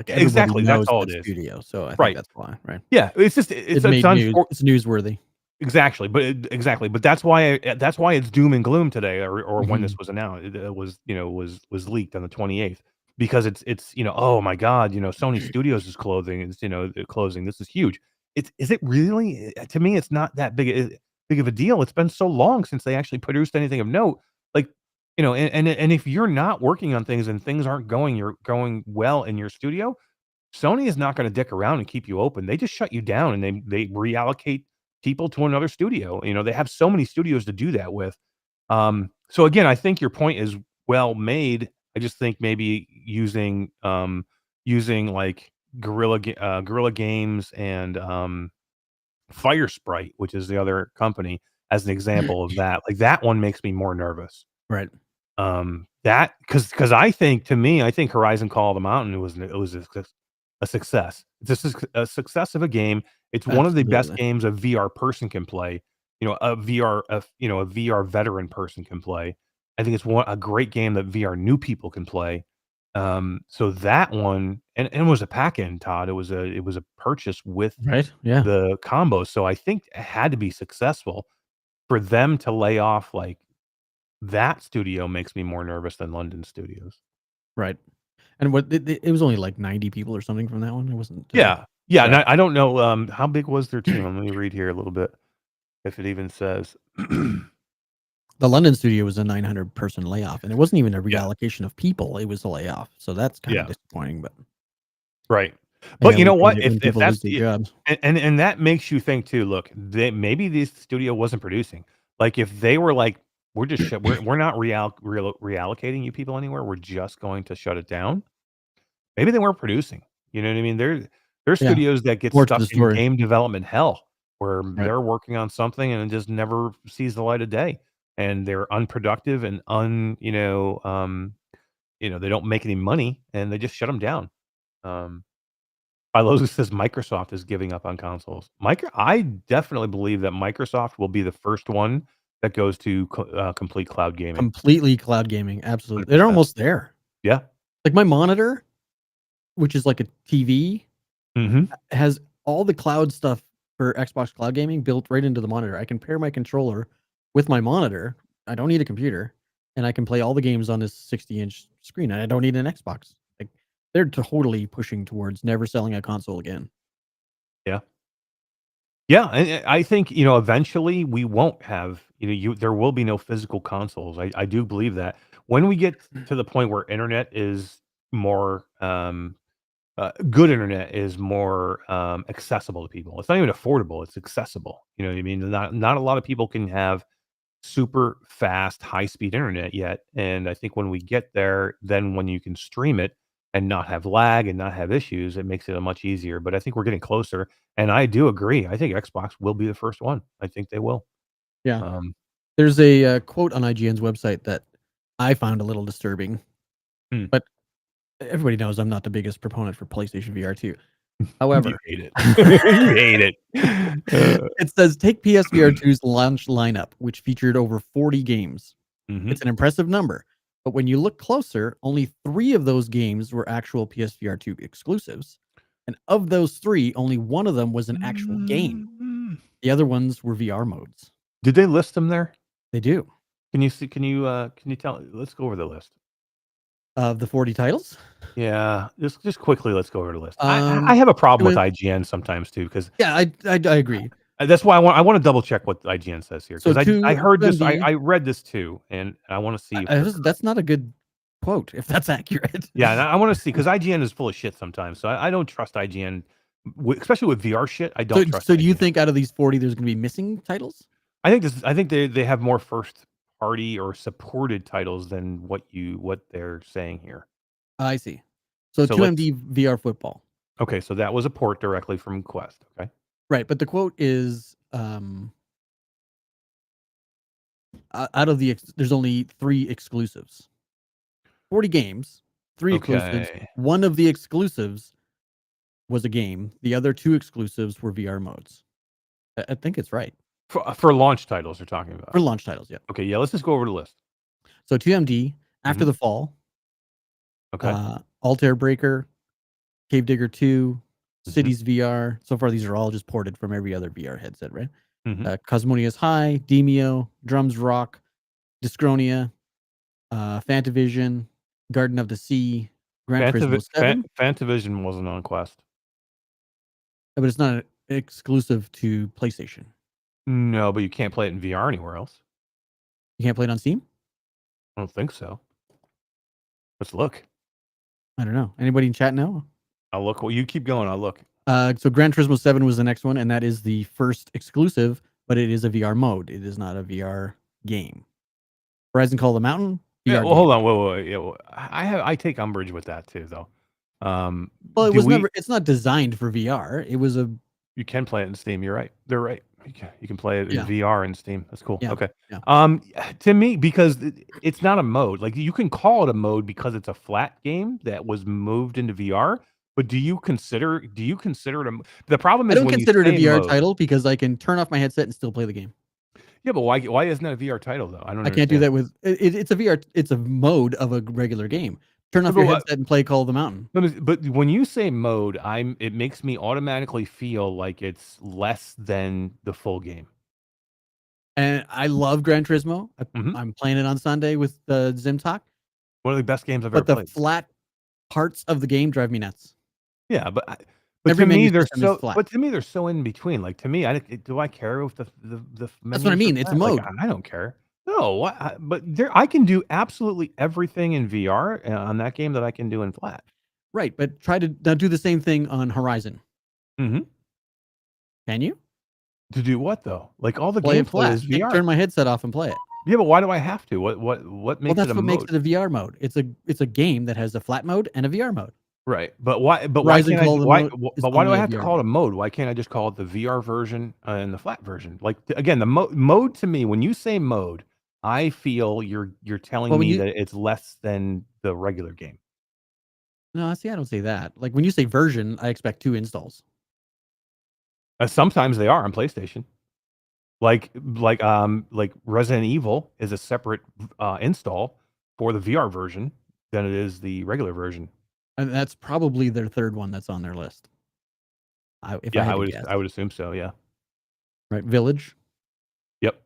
Like Exactly, that's knows all that it is. studio, so I think Right. that's why, right? Yeah, it's just it's made done news. for, It's newsworthy. exactly, but that's why it's doom and gloom today, or when this Mhm. was announced, it was was leaked on the 28th because it's oh my god, Sony Studios is closing, it's closing. This is huge. Is it really? To me, it's not that big of a deal. It's been so long since they actually produced anything of note. Like and if you're not working on things and things aren't going well in your studio, Sony is not going to dick around and keep you open. They just shut you down and they reallocate people to another studio. They have so many studios to do that with. So again, I think your point is well made. I just think maybe using like Guerrilla Games and Fire Sprite, which is the other company, as an example of that. Like that one makes me more nervous. Right. That because I think Horizon Call of the Mountain was a success. It's a success of a game. It's one of the best Absolutely. games a VR person can play. A VR veteran person can play. I think it's a great game that VR new people can play. So that one and it was a pack-in, Todd. It was a purchase with Right. Yeah. the combo. So I think it had to be successful for them to lay off like that studio makes me more nervous than London Studios. Right. And what it was only like 90 people or something from that one. It wasn't. Yeah. And I don't know how big was their team. Let me read here a little bit if it even says. The London studio was a 900 person layoff, and it wasn't even a reallocation of people. It was a layoff. So that's kind of disappointing, but right. But you know what? If that's jobs. And that makes you think too, look, maybe this studio wasn't producing. Like if they were like, we're just we're not reallocating you people anywhere. We're just going to shut it down. Maybe they weren't producing. You know what I mean? There's studios that get stuck in game development hell where they're working on something and it just never sees the light of day. And they're unproductive and they don't make any money and they just shut them down. Lozu says Microsoft is giving up on consoles. I definitely believe that Microsoft will be the first one that goes to complete cloud gaming. Completely cloud gaming. Absolutely. 100%. They're almost there. Yeah. Like my monitor, which is like a TV, has all the cloud stuff for Xbox cloud gaming built right into the monitor. I can pair my controller with my monitor. I don't need a computer, and I can play all the games on this 60-inch screen. And I don't need an Xbox. Like they're totally pushing towards never selling a console again. Yeah. Yeah, and I think eventually we won't have there will be no physical consoles. I do believe that when we get to the point where internet is more good internet is more accessible to people. It's not even affordable; it's accessible. You know what I mean? Not a lot of people can have super fast, high speed internet yet. And I think when we get there, then when you can stream it and not have lag and not have issues, it makes it a much easier. But I think we're getting closer. And I do agree. I think Xbox will be the first one. I think they will. Yeah. There's a quote on IGN's website that I found a little disturbing. But everybody knows I'm not the biggest proponent for PlayStation VR 2. However, you hate it. You hate it. It says take PSVR 2's launch lineup, which featured over 40 games. Mm-hmm. It's an impressive number, But when you look closer, only 3 of those games were actual PSVR 2 exclusives. And of those 3, only one of them was an actual game. The other ones were VR modes. Did they list them there? They do. Can you see? Can you tell? Let's go over the list of the 40 titles. Yeah, just quickly, let's go over the list. I have a problem with IGN sometimes too, because I agree. That's why I want to double check what IGN says here, because So I heard this, I read this too, and I want to see. That's not a good quote if that's accurate. Yeah, and I want to see, because IGN is full of shit sometimes, so I don't trust IGN, especially with VR shit. I don't trust. So do you think out of these 40, there's going to be missing titles? I think they have more first party or supported titles than what they're saying here. I see. So 2MD VR football. Okay, so that was a port directly from Quest. Okay. Right, but the quote is out of there's only 3 exclusives. 40 games, 3 exclusives. One of the exclusives was a game. The other 2 exclusives were VR modes. I think it's right. For launch titles, you're talking about. For launch titles, yeah. Okay, yeah, let's just go over the list. So 2MD, After the Fall. Okay. Altair Breaker, Cave Digger 2, Cities VR. So far, these are all just ported from every other VR headset, right? Cosmonia's High, Demio, Drums Rock, Dyschronia, Fantavision, Garden of the Sea, Gran Turismo 7. Fantavision wasn't on Quest. But it's not exclusive to PlayStation. No, but you can't play it in VR anywhere else. You can't play it on Steam? I don't think so. Let's look. I don't know. Anybody in chat know? I'll look. Well, you keep going. I'll look. So Gran Turismo 7 was the next one, and that is the first exclusive, but it is a VR mode. It is not a VR game. Horizon Call of the Mountain. VR well, hold on. Wait. Yeah, well, I take umbrage with that too, though. Well, it was never. It's not designed for VR. It was a. You can play it in Steam. You're right. They're right. You can play it in VR in Steam. That's cool. Yeah. Okay. Yeah. To me, because it's not a mode. Like, you can call it a mode because it's a flat game that was moved into VR. But do you consider it a? The problem is, I don't consider it a VR title because I can turn off my headset and still play the game. Yeah, but why isn't that a VR title though? I can't do that with it's a VR. It's a mode of a regular game. Turn off your headset and play Call of the Mountain. But when you say mode, it makes me automatically feel like it's less than the full game. And I love Gran Turismo. I'm playing it on Sunday with Zimtalk. One of the best games I've ever played. But the flat parts of the game drive me nuts. Yeah, but to me they're so. But to me they're so in between. Like, to me, do I care if the That's what I mean. It's a mode. Like, I don't care. No, but I can do absolutely everything in VR on that game that I can do in flat. Right, but try to now do the same thing on Horizon. Can you? To do what though? Like, all the play gameplay is VR. Turn my headset off and play it. Yeah, but why do I have to? What makes it a mode? Makes it a VR mode. It's a game that has a flat mode and a VR mode. Right, but why? But why can't why do I have to call it a mode? Why can't I just call it the VR version and the flat version? Like, again, the mode to me, when you say mode, I feel you're telling me that it's less than the regular game. No, see, I don't say that. Like, when you say version, I expect 2 installs. Sometimes they are on PlayStation. Like Resident Evil is a separate install for the VR version than it is the regular version. And that's probably their third one that's on their list. I would assume so. Yeah. Right. Village. Yep.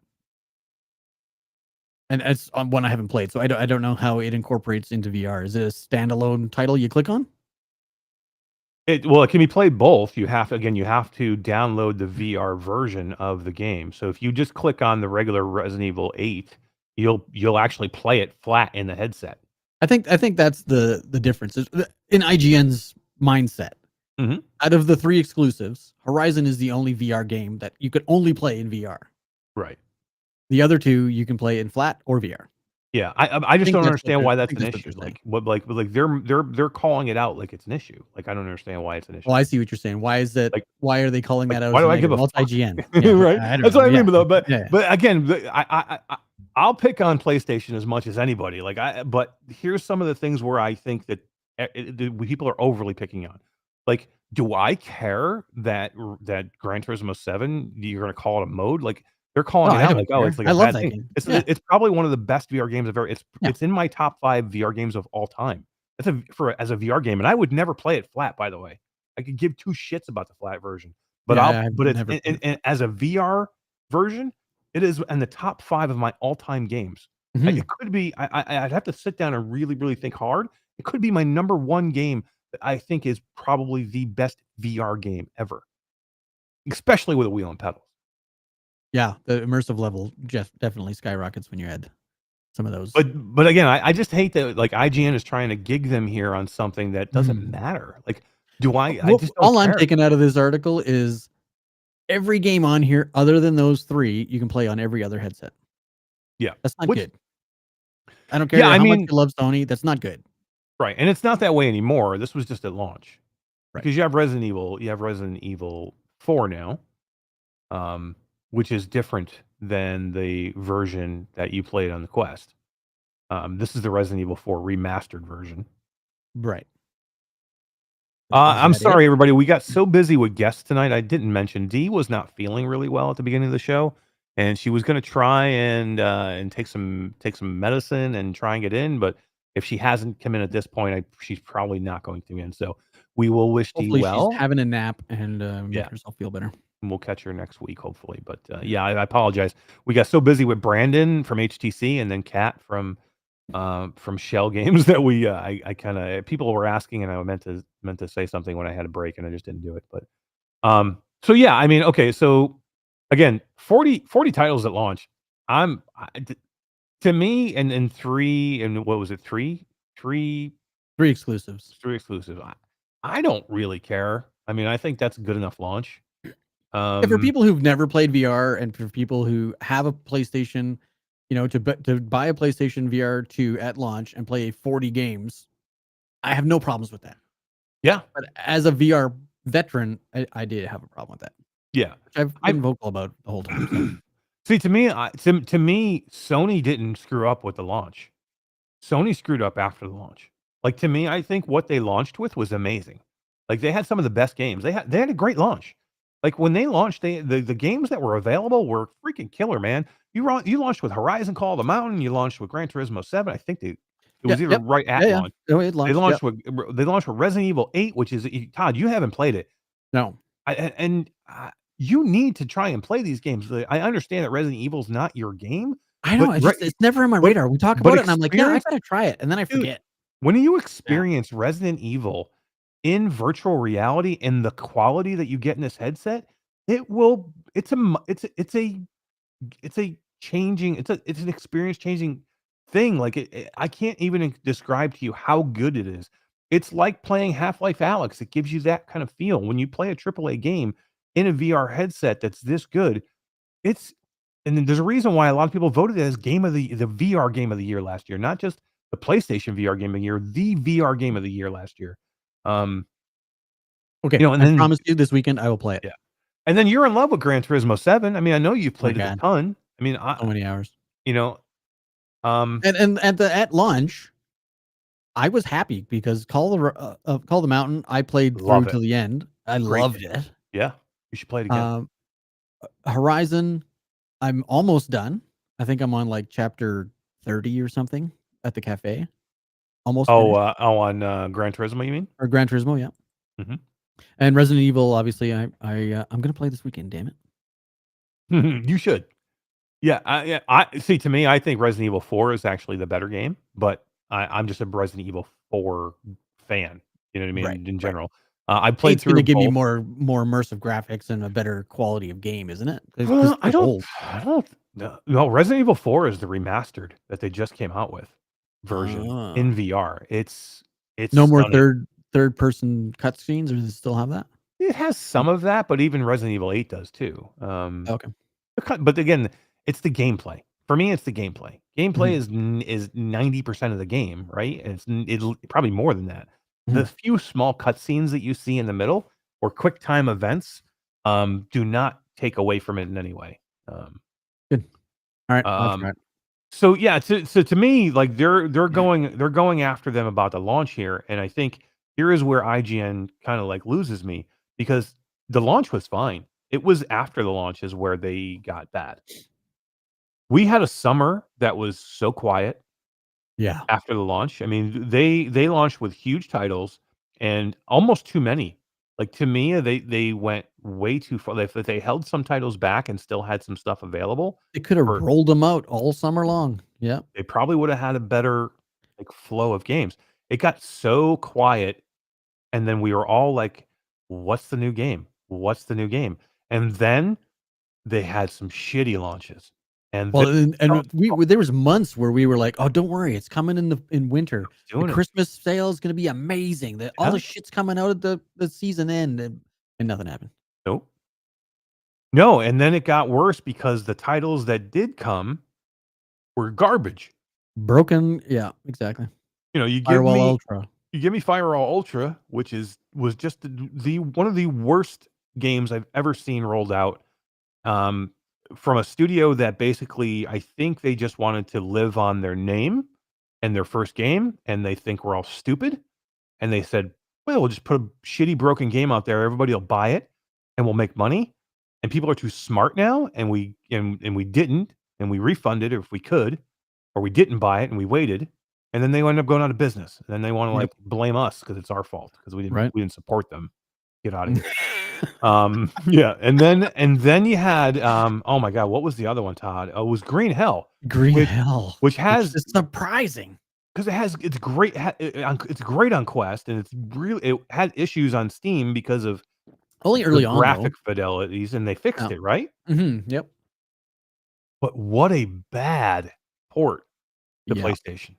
And it's on one I haven't played, so I don't know how it incorporates into VR. Is it a standalone title you click on? It can be played both. You have to download the VR version of the game. So if you just click on the regular Resident Evil 8, you'll actually play it flat in the headset. I think that's the difference in IGN's mindset. Out of the 3 exclusives, Horizon is the only VR game that you could only play in VR. Right. The other 2 you can play in flat or VR. Yeah, I just don't understand why that's an issue. Like they're calling it out like it's an issue. Like, I don't understand why it's an issue. Well, I see what you're saying. Why is that? Like, why are they calling that out? Why do I give a fuck? IGN? Yeah, right. That's what I mean, though. But again, I'll pick on PlayStation as much as anybody. But here's some of the things where I think that people are overly picking on. Like, do I care that Gran Turismo 7 you're going to call it a mode? Like, They're calling Oh, it I out don't like, oh, care. it's like I a love bad that thing. game. It's Yeah. it's probably one of the best VR games I've ever. Yeah. It's in my top 5 VR games of all time. That's as a VR game, and I would never play it flat. By the way, I could give two shits about the flat version, but Yeah, I've but it's never played it and as a VR version, it is in the top 5 of my all time games. Mhm. It could be. I'd have to sit down and really, really think hard. It could be my number 1 game that I think is probably the best VR game ever, especially with a wheel and pedals. Yeah, the immersive level just definitely skyrockets when you add some of those. But again, I just hate that like IGN is trying to gig them here on something that doesn't Mhm. matter. Like, do I Well, just don't all I'm care. taking out of this article is every game on here other than those 3 you can play on every other headset. Yeah. That's not Which- good. I don't care Yeah, I how much mean- you love Sony, that's not good. Right. And it's not that way anymore. This was just at launch. Right. Because you have Resident Evil 4 now. Which is different than the version that you played on the Quest. This is the Resident Evil 4 remastered version. Right. I'm that it? sorry, everybody. We got so busy with guests tonight. I didn't mention Dee was not feeling really well at the beginning of the show, and she was going to try and take some medicine and try and get in. But if she hasn't come in at this point, she's probably not going to in. So we will wish Dee Hopefully well. she's having a nap and make Yeah. herself feel better. And we'll catch her next week, hopefully. But yeah, I apologize. We got so busy with Brandon from HTC and then Kat from Schell Games that we I kind of people were asking and I meant to say something when I had a break and I just didn't do it. But so yeah, I mean, okay, so again, 40 titles at launch. To me, and 3 and what was it? 3 exclusives. 3 exclusives. I don't really care. I mean, I think that's a good enough launch. And for people who've never played VR and for people who have a PlayStation, to buy a PlayStation VR 2 at launch and play 40 games, I have no problems with that. Yeah. But as a VR veteran, I did have a problem with that. Yeah. Which I've been vocal about the whole time. So. See, to me, Sony didn't screw up with the launch. Sony screwed up after the launch. Like, to me, I think what they launched with was amazing. Like, they had some of the best games. They had a great launch. Like, when they launched, the games that were available were freaking killer, man. You launched with Horizon Call of the Mountain. You launched with Gran Turismo 7. I think it was either right at launch. Oh, it launched, they launched with Resident Evil 8, which is Todd. You haven't played it. No. You need to try and play these games. I understand that Resident Evil's not your game. I know. It's never on my radar. We talk about it, and I'm like, yeah, I gotta try it, and then I forget. When you experience Resident Evil in virtual reality and the quality that you get in this headset, it's an experience changing thing. Like I can't even describe to you how good it is. It's like playing Half-Life Alyx. It gives you that kind of feel when you play a AAA game in a VR headset that's this good. And then there's a reason why a lot of people voted it as the VR game of the year last year, not just the PlayStation VR game of the year, the VR game of the year last year. Okay, and I promise you this weekend I will play it. Yeah, and then you're in love with Gran Turismo 7. I mean, I know you've played it a ton. I mean, so many hours. And at launch, I was happy because Call the Mountain I played through to the end. I loved it. Yeah, you should play it again. Horizon, I'm almost done. I think I'm on like chapter 30 or something at the cafe. Almost. On Gran Turismo, you mean? Or Gran Turismo, yeah. Mm-hmm. And Resident Evil, obviously, I'm gonna play this weekend. Damn it! You should. Yeah, I see. To me, I think Resident Evil 4 is actually the better game, but I'm just a Resident Evil 4 fan. You know what I mean? Right, in general, I played through. It's going to give me more immersive graphics and a better quality of game, isn't it? Well, I don't. No, Resident Evil 4 is the remastered that they just came out with version in VR. It's no more third person cutscenes, or does it still have that? It has some of that, but even Resident Evil 8 does too. Okay. But again, it's the gameplay. For me, it's the gameplay. Gameplay is 90% of the game, right? And it's probably more than that. The few small cutscenes that you see in the middle or quick time events do not take away from it in any way. Good. All right. So yeah, so to me, like they're going after them about the launch here, and I think here is where IGN kind of like loses me because the launch was fine. it was after the launches where they got bad. We had a summer that was so quiet. Yeah. After the launch. I mean, they launched with huge titles and almost too many. Like, to me, they went way too far. If they held some titles back and still had some stuff available, they could have rolled them out all summer long. Yeah. They probably would have had a better, like, flow of games. It got so quiet, and then we were all like, "What's the new game? What's the new game?" And then they had some shitty launches. And well, and there was months where we were like, "Oh, don't worry, it's coming in winter. The Christmas sale is going to be amazing. All the shit's coming out at the season end," and nothing happened. Nope. No, and then it got worse because the titles that did come were garbage. Broken, yeah, exactly. You know, you give me Firewall Ultra, which was just the one of the worst games I've ever seen rolled out. From a studio that basically, I think they just wanted to live on their name and their first game, and they think we're all stupid. And they said, well, we'll just put a shitty broken game out there. Everybody will buy it and we'll make money. And people are too smart now. And we didn't, and we refunded if we could, or we didn't buy it and we waited. And then they end up going out of business. And then they want to like blame us because it's our fault because we didn't support them. Get out of here. Yeah, and then you had oh my god, what was the other one, Todd? Oh, it was Green Hell. Hell, which has it's surprising because it's great on Quest, and it had issues on Steam because of only early on graphic fidelities, and they fixed it, right? Yep. But what a bad port to PlayStation.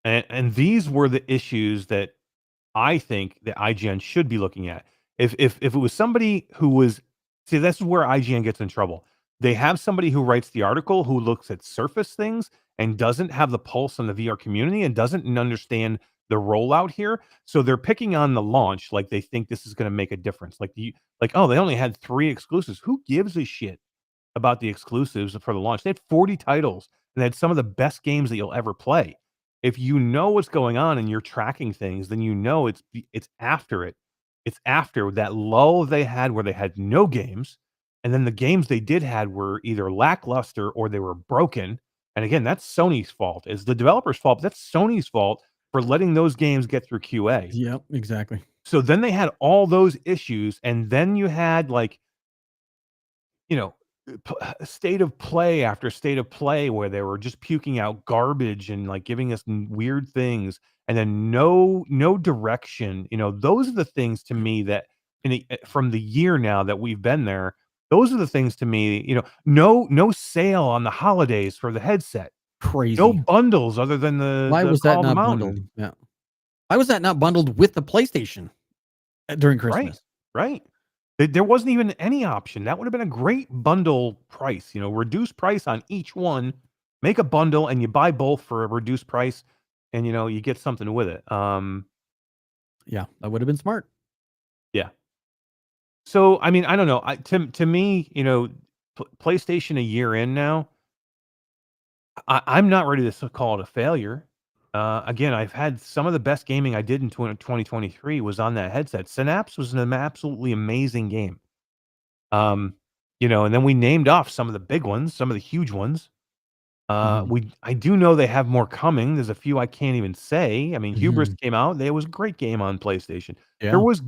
And these were the issues that I think that IGN should be looking at. If it was somebody who was, see, this is where IGN gets in trouble. They have somebody who writes the article who looks at surface things and doesn't have the pulse on the VR community and doesn't understand the rollout here. So they're picking on the launch like they think this is going to make a difference. Like oh, they only had 3 exclusives. Who gives a shit about the exclusives for the launch? They had 40 titles and they had some of the best games that you'll ever play. If you know what's going on and you're tracking things, then you know it's after it. It's after that lull they had where they had no games, and then the games they did had were either lackluster or they were broken. And again, that's Sony's fault. It's the developer's fault, but that's Sony's fault for letting those games get through QA. Yep, exactly. So then they had all those issues, and then you had like, you know, state of play after state of play where they were just puking out garbage and like giving us weird things, and then no direction. You know, those are the things to me that from the year now that we've been there, those are the things to me, you know, no sale on the holidays for the headset. Crazy. No bundles other than why was that not bundled? Yeah. Why was that not bundled with the PlayStation during Christmas? Right. There wasn't even any option. That would have been a great bundle price, you know, reduced price on each one, make a bundle and you buy both for a reduced price and, you know, you get something with it. Yeah, that would have been smart. Yeah. So, I mean, I don't know. To me, you know, PlayStation a year in now, I'm not ready to call it a failure. Again, I've had some of the best gaming I did in 2023 was on that headset. Synapse was an absolutely amazing game. You know, and then we named off some of the big ones, some of the huge ones. I do know they have more coming. There's a few I can't even say. I mean, Hubris came out. There was a great game on PlayStation. Yeah. There was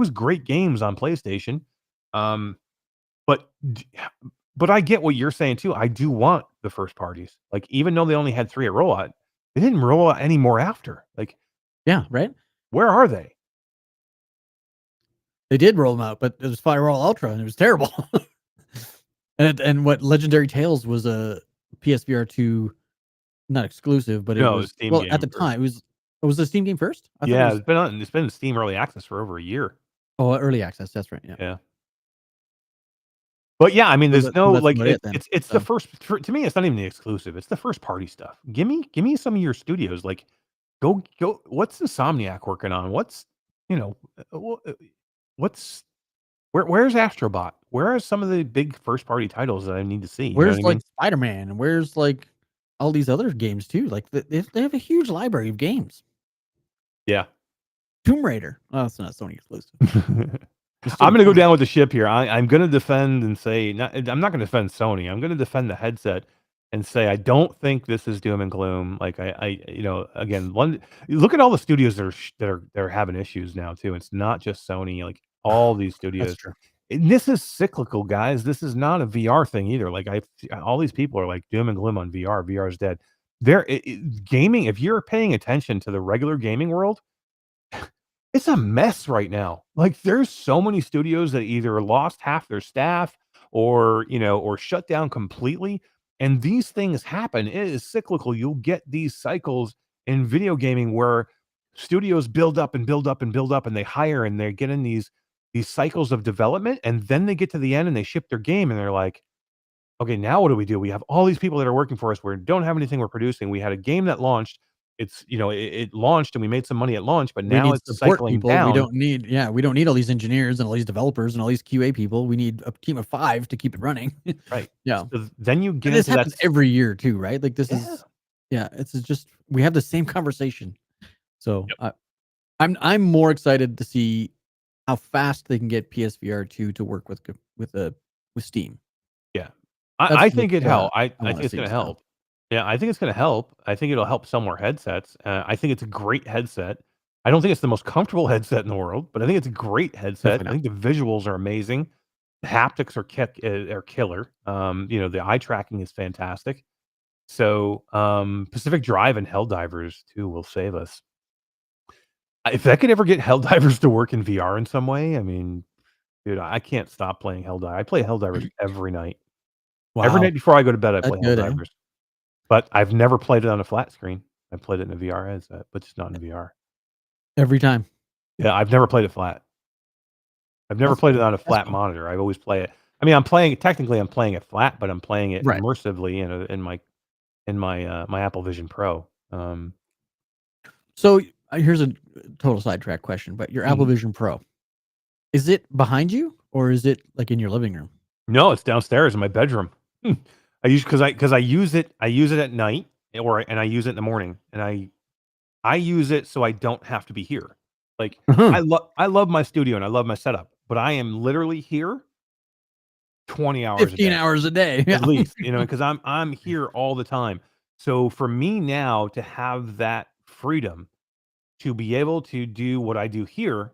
great games on PlayStation. But I get what you're saying too. I do want the first parties. Like, even though they only had 3 at rollout, they didn't roll out any more after. Like, yeah, right. Where are they? They did roll them out, but it was Firewall Ultra and it was terrible. and what Legendary Tales was a PSVR 2, not exclusive, but it was Steam well game at the first. time. It was a Steam game first. Yeah, it's been in Steam early access for over a year. Oh, early access. That's right. Yeah. But yeah, I mean, there's no like it's the first. To me, it's not even the exclusive. It's the first party stuff. Give me some of your studios. Like, go. What's Insomniac working on? What's where's Astrobot? Where are some of the big first party titles that I need to see? Where's like Spider-Man and where's like all these other games too? Like they have a huge library of games. Yeah. Tomb Raider. Oh, it's not Sony exclusive. I'm going to go down with the ship here. I'm going to defend and say, I'm not going to defend Sony. I'm going to defend the headset and say I don't think this is doom and gloom. Like again, look at all the studios that are having issues now too. It's not just Sony. Like all these studios. That's true. And this is cyclical, guys. This is not a VR thing either. Like all these people are like doom and gloom on VR. VR is dead. Gaming. If you're paying attention to the regular gaming world, it's a mess right now. Like there's so many studios that either lost half their staff or shut down completely. And these things happen. It is cyclical. You'll get these cycles in video gaming where studios build up and build up and build up, and they hire and they get in these cycles of development, and then they get to the end and they ship their game and they're like, okay, now what do? We have all these people that are working for us. We don't have anything we're producing. We had a game that launched. It's it launched and we made some money at launch, but now it's cycling down. We don't need all these engineers and all these developers and all these QA people. We need a team of 5 to keep it running. Right. Yeah. So then you get this happens every year too, right? Like this is it's just we have the same conversation. So I'm more excited to see how fast they can get PSVR 2 to work with Steam. Yeah. I think it helps. I think it's going to help. Yeah, I think it's going to help. I think it'll help sell more headsets. I think it's a great headset. I don't think it's the most comfortable headset in the world, but I think it's a great headset. Definitely. I think the visuals are amazing. The haptics are killer. The eye tracking is fantastic. So Pacific Drive and Helldivers too will save us. If that could ever get Helldivers to work in VR in some way, I mean, dude, I can't stop playing Helldivers. I play Helldivers every night. Wow. Every night before I go to bed, I play That's good, Helldivers. But I've never played it on a flat screen. I've played it in a VR headset, but just not in VR. Every time. Yeah, I've never played it flat. I've never played it on a flat monitor. I always play it. I mean, I'm playing it flat, but I'm playing it immersively in my Apple Vision Pro. So here's a total sidetrack question, but your Apple Vision Pro, is it behind you or is it like in your living room? No, it's downstairs in my bedroom. I use I use it at night and I use it in the morning, and I use it so I don't have to be here. Like I love my studio and I love my setup, but I am literally here 20 hours 15 hours a day at least, because I'm here all the time. So for me now to have that freedom to be able to do what I do here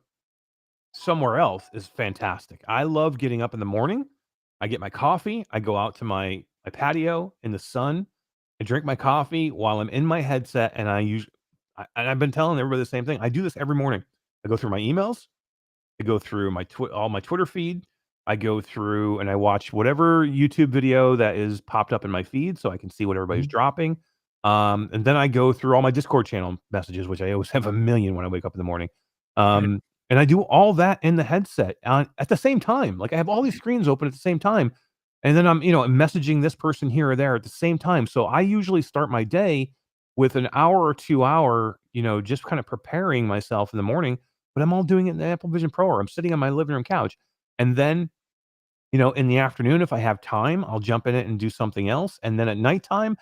somewhere else is fantastic. I love getting up in the morning. I get my coffee. I go out to my patio in the sun. I drink my coffee while I'm in my headset, and I've been telling everybody the same thing. I do this every morning. I go through my emails. I go through all my Twitter feed. I go through and I watch whatever YouTube video that is popped up in my feed so I can see what everybody's dropping. And then I go through all my Discord channel messages, which I always have a million when I wake up in the morning. And I do all that in the headset at the same time. Like I have all these screens open at the same time. And then I'm messaging this person here or there at the same time. So I usually start my day with an hour or 2 hour, just kind of preparing myself in the morning, but I'm all doing it in the Apple Vision Pro, or I'm sitting on my living room couch. And then, in the afternoon, if I have time, I'll jump in it and do something else. And then at nighttime,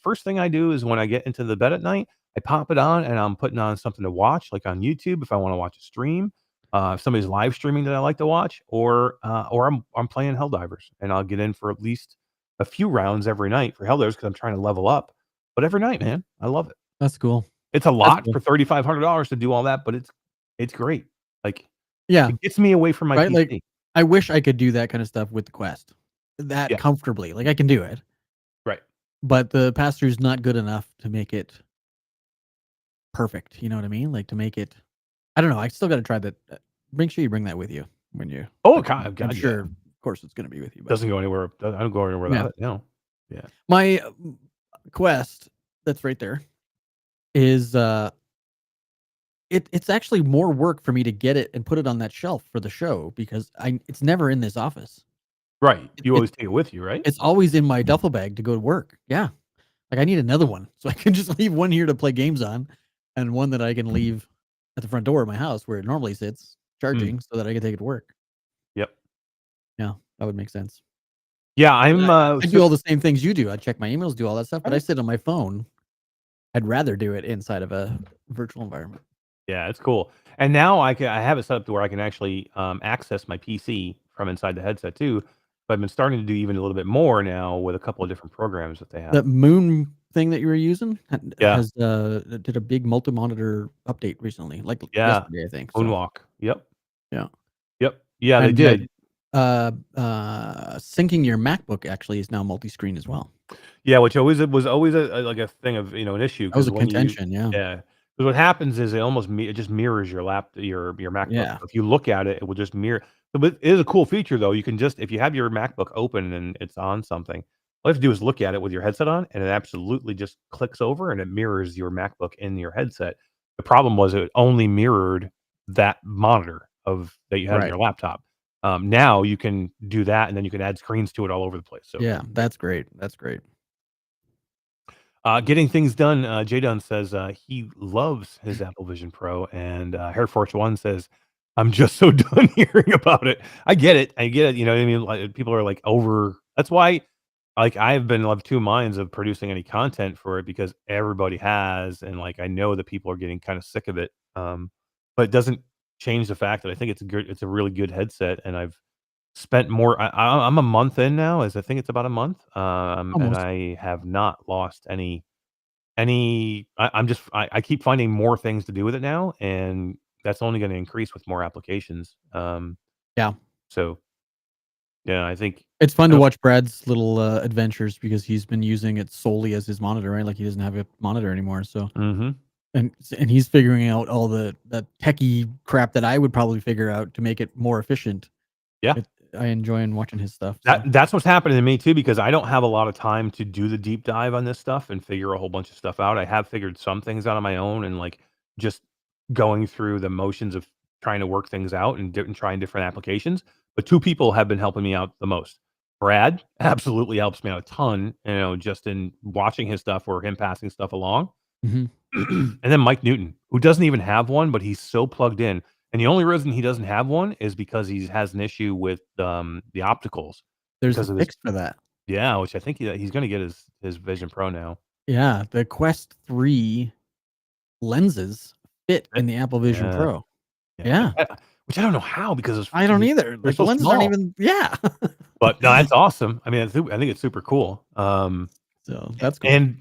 first thing I do is when I get into the bed at night, I pop it on and I'm putting on something to watch, like on YouTube, if I want to watch a stream, if somebody's live streaming that I like to watch, or I'm playing Helldivers, and I'll get in for at least a few rounds every night for Helldivers because I'm trying to level up. But every night, man, I love it. That's cool. It's a lot for $3,500 to do all that, but it's great. Like, it gets me away from my PC. Like, I wish I could do that kind of stuff with the Quest comfortably. Like I can do it, right? But the pass-through is not good enough to make it perfect. You know what I mean? Like to make it. I don't know. I still got to try that. Make sure you bring that with you when you. Oh God, I'm sure. Of course, it's going to be with you. But doesn't go anywhere. I don't go anywhere without it. No. Yeah. My Quest that's right there is it's actually more work for me to get it and put it on that shelf for the show because it's never in this office. Right. You always take it with you, right? It's always in my duffel bag to go to work. Yeah. Like I need another one. So I can just leave one here to play games on and one that I can leave at the front door of my house where it normally sits charging so that I can take it to work. Yep. Yeah, that would make sense. Yeah, I do all the same things you do. I check my emails, do all that stuff, but I sit on my phone. I'd rather do it inside of a virtual environment. Yeah, it's cool. And now I have it set up to where I can actually access my PC from inside the headset too. But I've been starting to do even a little bit more now with a couple of different programs that they have. The Moon thing that you were using Yeah. has did a big multi-monitor update recently, like Yeah. yesterday, I think. So. Moonwalk. Yep. Yeah. Yep. Yeah, they And, did. Syncing your MacBook actually is now multi-screen as well. Yeah, which was always like a thing of an issue That was because a when contention, yeah. because what happens is it just mirrors your MacBook. Yeah. If you look at it, it will just mirror. But it is a cool feature though. You can just if you have your MacBook open and it's on something, all you have to do is look at it with your headset on, and it absolutely just clicks over and it mirrors your MacBook in your headset. The problem was it only mirrored that monitor that you had on Right. your laptop. Now you can do that, and then you can add screens to it all over the place. So Yeah, that's great. That's great. Getting things done. Jay Dunn says he loves his Apple Vision Pro, and Hair Force One says, "I'm just so done hearing about it." I get it. You know what I mean? Like, people are like over. That's why, like, I've been of two minds of producing any content for it because everybody has, and like I know that people are getting kind of sick of it. But it doesn't change the fact that I think it's a good. It's a really good headset, and I've spent more. I'm a month in now, as I think it's about a month, and Almost. I have not lost any. I keep finding more things to do with it now, and that's only going to increase with more applications. Yeah. So, yeah, I think It's fun to watch Brad's little adventures because he's been using it solely as his monitor, right? Like he doesn't have a monitor anymore. So, and he's figuring out all the techie crap that I would probably figure out to make it more efficient. Yeah. I enjoy watching his stuff. So. That's what's happening to me too, because I don't have a lot of time to do the deep dive on this stuff and figure a whole bunch of stuff out. I have figured some things out on my own and like just going through the motions of trying to work things out and trying different applications. But two people have been helping me out the most. Brad absolutely helps me out a ton, you know, just in watching his stuff or him passing stuff along. Mhm. And then Mike Newton, who doesn't even have one, but he's so plugged in. And the only reason he doesn't have one is because he has an issue with the opticals. There's because a of fix for that. Yeah, which I think he's going to get his Vision Pro now. Yeah, the Quest 3 lenses fit in the Apple Vision Pro. Yeah. Which I don't know how because I don't either. Like so the lenses small. aren't even. Yeah. But no, that's awesome. I mean, I think it's super cool. So that's cool.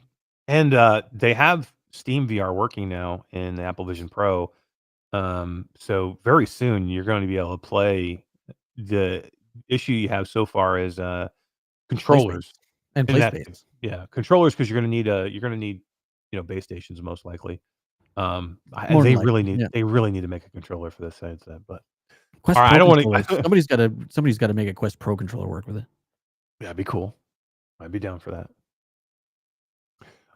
And they have Steam VR working now in the Apple Vision Pro. So very soon you're going to be able to play. The issue you have so far is controllers and PlayStation. Yeah, controllers, because you're going to need base stations most likely. They really need to make a controller for this headset. But Quest all right, I don't want to. Somebody's got to make a Quest Pro controller work with it. Yeah, it'd be cool. I'd be down for that.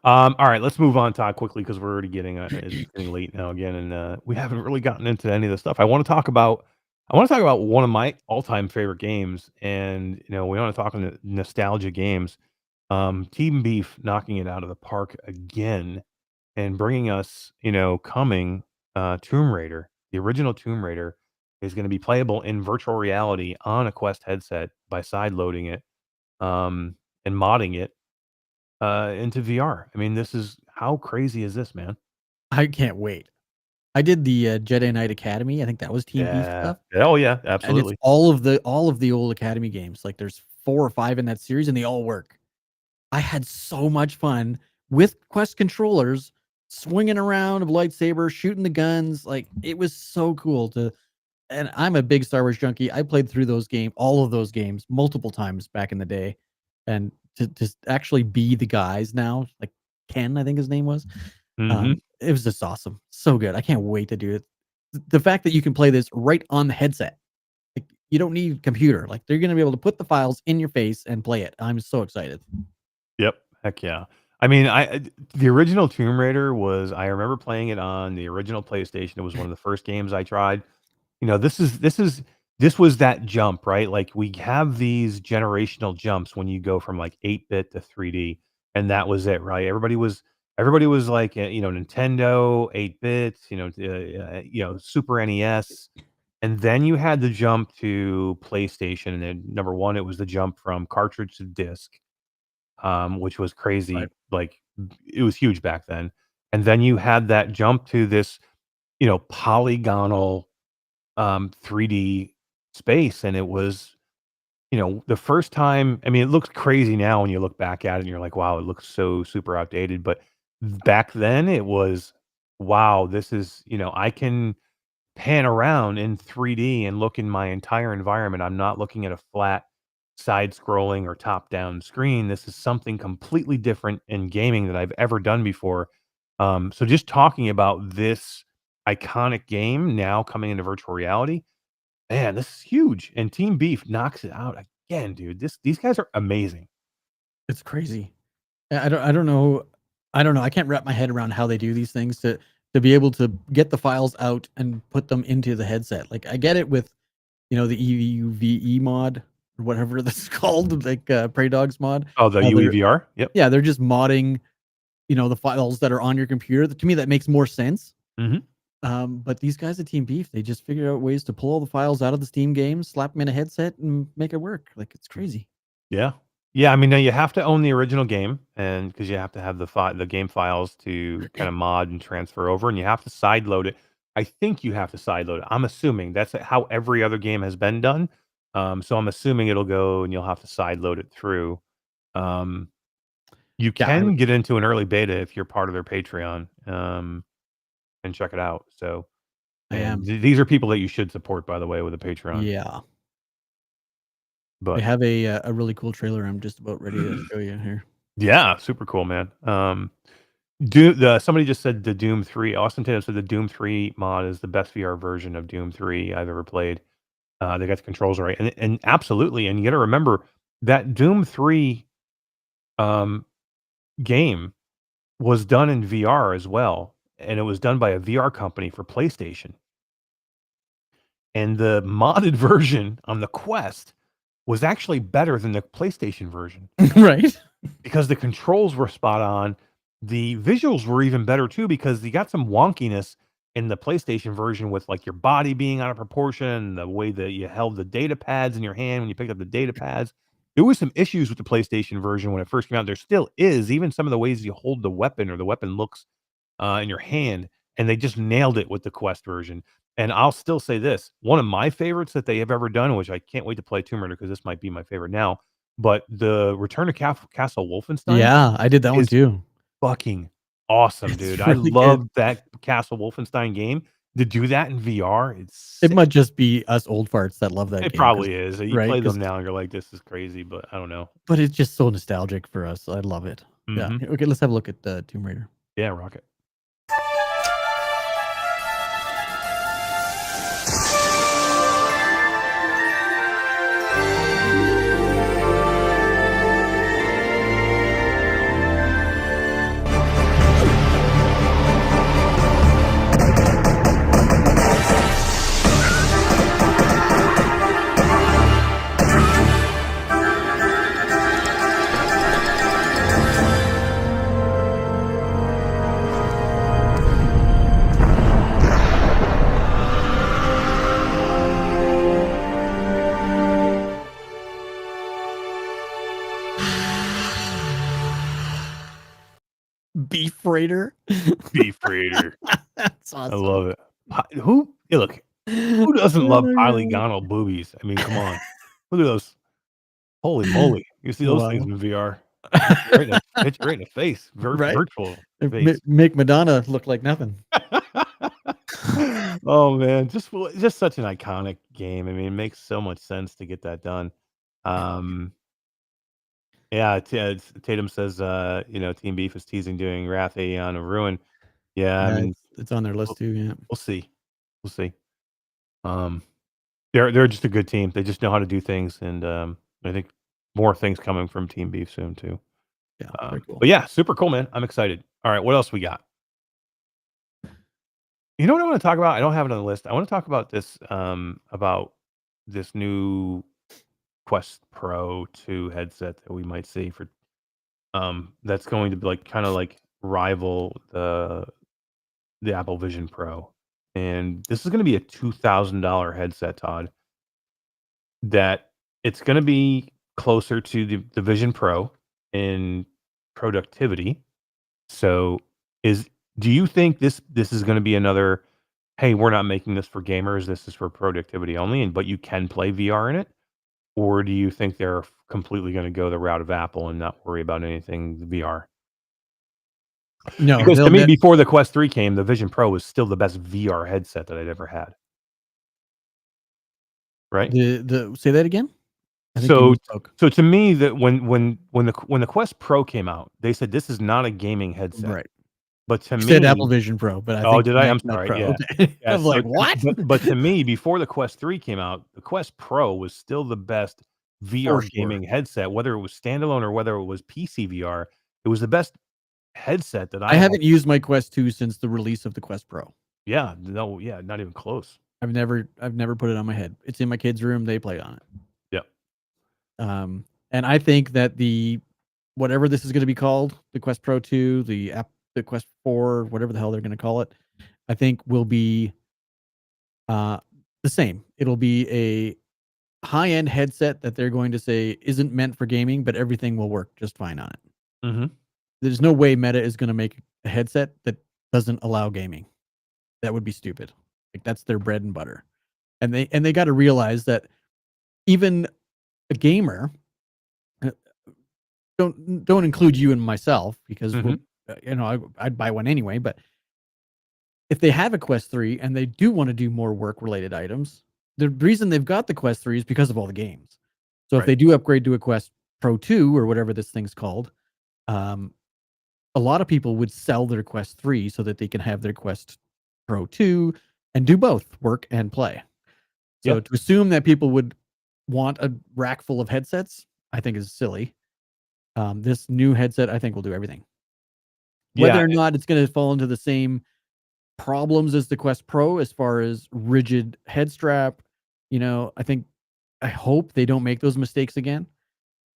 All right, let's move on, Todd, quickly because we're already it's getting late now again, and we haven't really gotten into any of the stuff. I want to talk about one of my all-time favorite games, and we want to talk on nostalgia games. Team Beef knocking it out of the park again, and bringing us, coming Tomb Raider. The original Tomb Raider is going to be playable in virtual reality on a Quest headset by side loading it, and modding it into VR. I mean, how crazy is this, man? I can't wait. I did the Jedi Knight Academy. I think that was Team Beef stuff. Oh yeah, absolutely. And it's all of the old Academy games. Like there's 4 or 5 in that series, and they all work. I had so much fun with Quest controllers, swinging around a lightsaber, shooting the guns. Like it was so cool and I'm a big Star Wars junkie. I played through all of those games multiple times back in the day. And to actually be the guys now, like Ken, I think his name was, it was just awesome. So good. I can't wait to do it. The fact that you can play this right on the headset, like you don't need a computer. Like they're going to be able to put the files in your face and play it. I'm so excited. Yep. Heck yeah. I mean, the original Tomb Raider I remember playing it on the original PlayStation. It was one of the first games I tried. This was that jump, right? Like we have these generational jumps when you go from like 8-bit to 3D, and that was it, right? Everybody was like, Nintendo 8-bit, Super NES, and then you had the jump to PlayStation. And then number one, it was the jump from cartridge to disc, which was crazy. Right. Like it was huge back then. And then you had that jump to this polygonal 3D space, and it was, the first time. I mean, it looks crazy now when you look back at it, and you're like, wow, it looks so super outdated. But back then, it was, wow, this is, I can pan around in 3D and look in my entire environment. I'm not looking at a flat side-scrolling or top-down screen. This is something completely different in gaming that I've ever done before. So just talking about this iconic game now coming into virtual reality, man, this is huge. And Team Beef knocks it out again, dude. These guys are amazing. It's crazy. I don't know. I don't know. I can't wrap my head around how they do these things to be able to get the files out and put them into the headset. Like, I get it with, the EUVE mod or whatever that's called, like Prey Dogs mod. Oh, the UEVR? Yep. Yeah, they're just modding, the files that are on your computer. To me, that makes more sense. But these guys at Team Beef, they just figure out ways to pull all the files out of the Steam games, slap them in a headset, and make it work. Like, it's crazy. Yeah. Yeah, I mean, now you have to own the original game, and because you have to have the game files to kind of mod and transfer over, and you have to sideload it. I think you have to sideload it. I'm assuming that's how every other game has been done. So I'm assuming it'll go, and you'll have to sideload it through. You can get into an early beta if you're part of their Patreon, and check it out. So, these are people that you should support, by the way, with a Patreon. Yeah. But they have a really cool trailer. I'm just about ready to show you here. Yeah, super cool, man. Somebody just said the Doom 3. Austin Tatum said the Doom 3 mod is the best VR version of Doom 3 I've ever played. They got the controls right, and absolutely. And you got to remember that Doom 3 game was done in VR as well, and it was done by a VR company for PlayStation. And the modded version on the Quest was actually better than the PlayStation version. Right. Because the controls were spot on. The visuals were even better too, because you got some wonkiness in the PlayStation version with like your body being out of proportion, the way that you held the data pads in your hand when you picked up the data pads. There was some issues with the PlayStation version when it first came out. There still is, even some of the ways you hold the weapon or the weapon looks in your hand, and they just nailed it with the Quest version. And I'll still say this, one of my favorites that they have ever done, which I can't wait to play Tomb Raider because this might be my favorite now, but the Return to Castle Wolfenstein. Yeah, I did that one too. Fucking awesome, dude. I love that Castle Wolfenstein game. To do that in VR, it might just be us old farts that love that game. It probably is. You play them now and you're like, this is crazy, but I don't know. But it's just so nostalgic for us. I love it. Yeah. Okay, let's have a look at Tomb Raider. Yeah, rock it. Beef Raider. Beef Raider. That's awesome. I love it. Who doesn't love polygonal boobies? I mean, come on. Look at those. Holy moly. You see those things in VR. Right in the face. Virtual face. Make Madonna look like nothing. Oh man, just such an iconic game. I mean, it makes so much sense to get that done. Yeah, Tatum says, Team Beef is teasing doing Wrath Aeon of Ruin. Yeah, I mean, it's on their list too. Yeah, we'll see. They're just a good team. They just know how to do things, and I think more things coming from Team Beef soon too. Yeah, very cool. But yeah, super cool, man. I'm excited. All right, what else we got? You know what I want to talk about? I don't have it on the list. I want to talk about this new Quest Pro 2 headset that we might see for that's going to be like kind of like rival the Apple Vision Pro. And this is going to be a $2,000 headset, Todd. That it's going to be closer to the Vision Pro in productivity. So do you think this is going to be another hey, we're not making this for gamers. This is for productivity only, but you can play VR in it? Or do you think they're completely going to go the route of Apple and not worry about anything VR? No, because to me, before the Quest 3 came, the Vision Pro was still the best VR headset that I'd ever had. Right? Say that again. So to me, that when the Quest Pro came out, they said this is not a gaming headset. Right. But to you me, said Apple Vision Pro, but I think did I? I'm sorry. Pro. Yeah. Okay. Yeah, I'm like, what? But to me, before the Quest 3 came out, the Quest Pro was still the best VR gaming headset, whether it was standalone or whether it was PC VR. It was the best headset that I haven't used my Quest 2 since the release of the Quest Pro. Yeah, no, yeah, not even close. I've never put it on my head. It's in my kids' room. They play on it. Yep. And I think that whatever this is going to be called, the Quest Pro 2, the Quest 4, whatever the hell they're going to call it, I think will be the same. It'll be a high-end headset that they're going to say isn't meant for gaming, but everything will work just fine on it. Mm-hmm. There's no way Meta is going to make a headset that doesn't allow gaming. That would be stupid. Like, that's their bread and butter. And they got to realize that even a gamer, don't include you and myself, because I'd buy one anyway, but if they have a Quest 3 and they do want to do more work related items, the reason they've got the Quest 3 is because of all the games. So if they do upgrade to a Quest Pro 2 or whatever this thing's called, a lot of people would sell their Quest 3 so that they can have their Quest Pro 2 and do both work and play. So to assume that people would want a rack full of headsets, I think is silly. This new headset, I think, will do everything. Whether or not it's going to fall into the same problems as the Quest Pro as far as rigid head strap, I hope they don't make those mistakes again.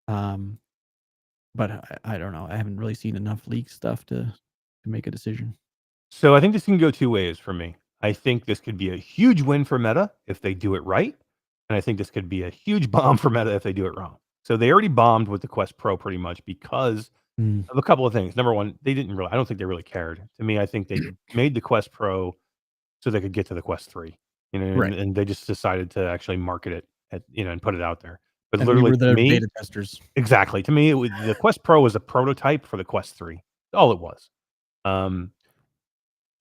But I don't know. I haven't really seen enough leak stuff to make a decision. So I think this can go two ways for me. I think this could be a huge win for Meta if they do it right. And I think this could be a huge bomb for Meta if they do it wrong. So they already bombed with the Quest Pro pretty much because of a couple of things. Number one, I don't think they really cared. To me, I think they made the Quest Pro so they could get to the Quest 3. And they just decided to actually market it and put it out there. But and literally, we were the me, beta testers. Exactly. To me, the Quest Pro was a prototype for the Quest 3. All it was.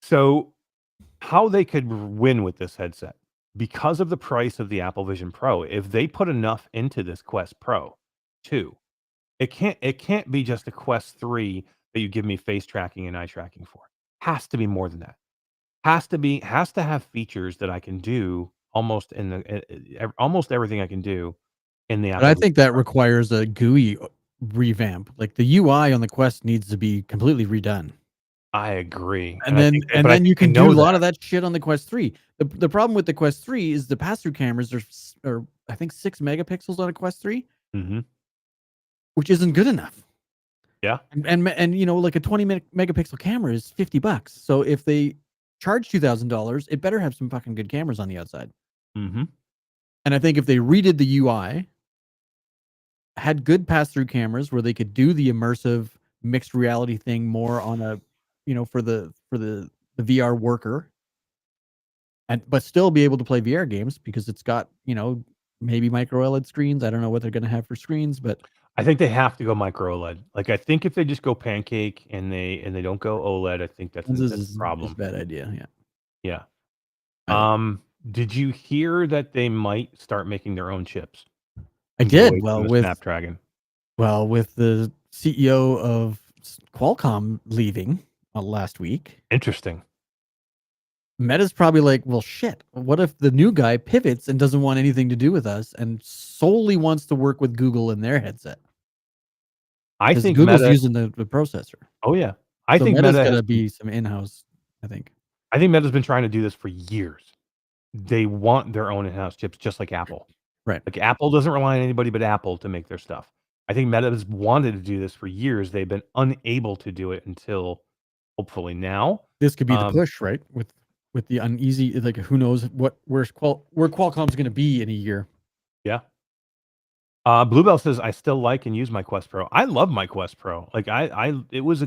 So how they could win with this headset, because of the price of the Apple Vision Pro, if they put enough into this Quest Pro 2, it can't be just a Quest 3 that you give me face tracking and eye tracking for. Has to be more than that. Has to have features that I can do almost everything I can do in the Apple. But I think that requires a GUI revamp. Like, the UI on the Quest needs to be completely redone. I agree. And then you can do a lot of that shit on the Quest 3. The problem with the Quest 3 is the pass-through cameras are I think 6 megapixels on a Quest 3, which isn't good enough. Yeah. And like a 20 megapixel camera is $50. So if they charge $2,000, it better have some fucking good cameras on the outside. And I think if they redid the UI, had good pass-through cameras where they could do the immersive mixed reality thing more on a for the VR worker, but still be able to play VR games, because it's got maybe micro OLED screens. I don't know what they're going to have for screens, but I think they have to go micro OLED. Like, I think if they just go pancake and they don't go OLED, I think that's a problem. It's a bad idea. Yeah. Did you hear that they might start making their own chips? I did. Well, with Snapdragon. Well, with the CEO of Qualcomm leaving last week. Interesting. Meta's probably like, well, shit. What if the new guy pivots and doesn't want anything to do with us and solely wants to work with Google in their headset? I think Google's using the processor. Oh yeah, I think Meta's gonna be some in-house. I think Meta's been trying to do this for years. They want their own in-house chips, just like Apple. Right. Like, Apple doesn't rely on anybody but Apple to make their stuff. I think Meta has wanted to do this for years. They've been unable to do it until hopefully now. This could be the push, right? With the uneasy, like, who knows where Qualcomm's going to be in a year. Yeah. Bluebell says, I still like and use my Quest Pro. I love my Quest Pro. Like, it was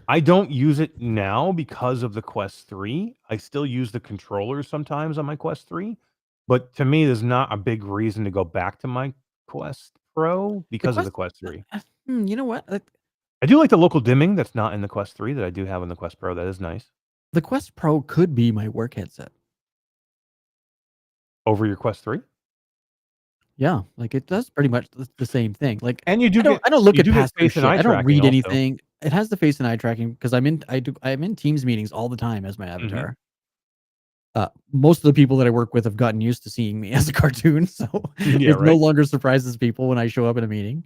I don't use it now because of the Quest 3. I still use the controllers sometimes on my Quest 3, but to me, there's not a big reason to go back to my Quest Pro because of the Quest 3. You know what? I do like the local dimming that's not in the Quest 3 that I do have in the Quest Pro. That is nice. The Quest Pro could be my work headset. Over your Quest 3? Yeah, like it does pretty much the same thing. Like, and you do I don't look you at do get past face shit. and eye I don't tracking read also. anything. It has the face and eye tracking because I'm in Teams meetings all the time as my avatar. Most of the people that I work with have gotten used to seeing me as a cartoon, so it no longer surprises people when I show up in a meeting.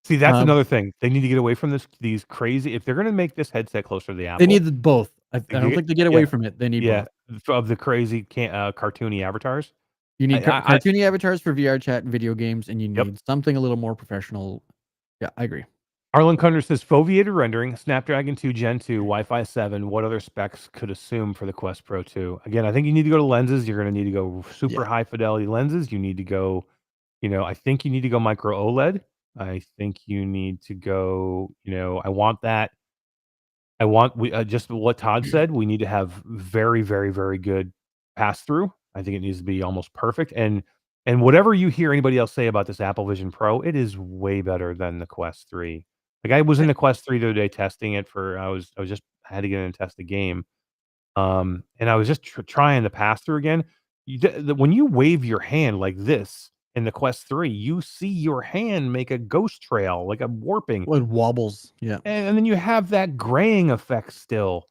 See, that's another thing. They need to get away from these crazy. If they're going to make this headset closer to the Apple, they need both. I don't think they get away from it. They need both. Of the crazy cartoony avatars. You need cartoony avatars for VR chat and video games, and you need something a little more professional. Yeah, I agree. Arlen Cunder says, foveated rendering, Snapdragon 2 Gen 2, Wi-Fi 7. What other specs could assume for the Quest Pro 2? Again, I think you need to go to lenses. You're going to need to go super high fidelity lenses. You need to go, I think you need to go micro OLED. I think you need to go, I want just what Todd said. We need to have very, very, very good pass through. I think it needs to be almost perfect. And whatever you hear anybody else say about this Apple Vision Pro, it is way better than the Quest 3. Like I was in the Quest 3 the other day testing it I had to get in and test the game. And I was just trying to pass through again. When you wave your hand like this in the Quest 3, you see your hand make a ghost trail, like a warping. It wobbles. Yeah. And then you have that graying effect still,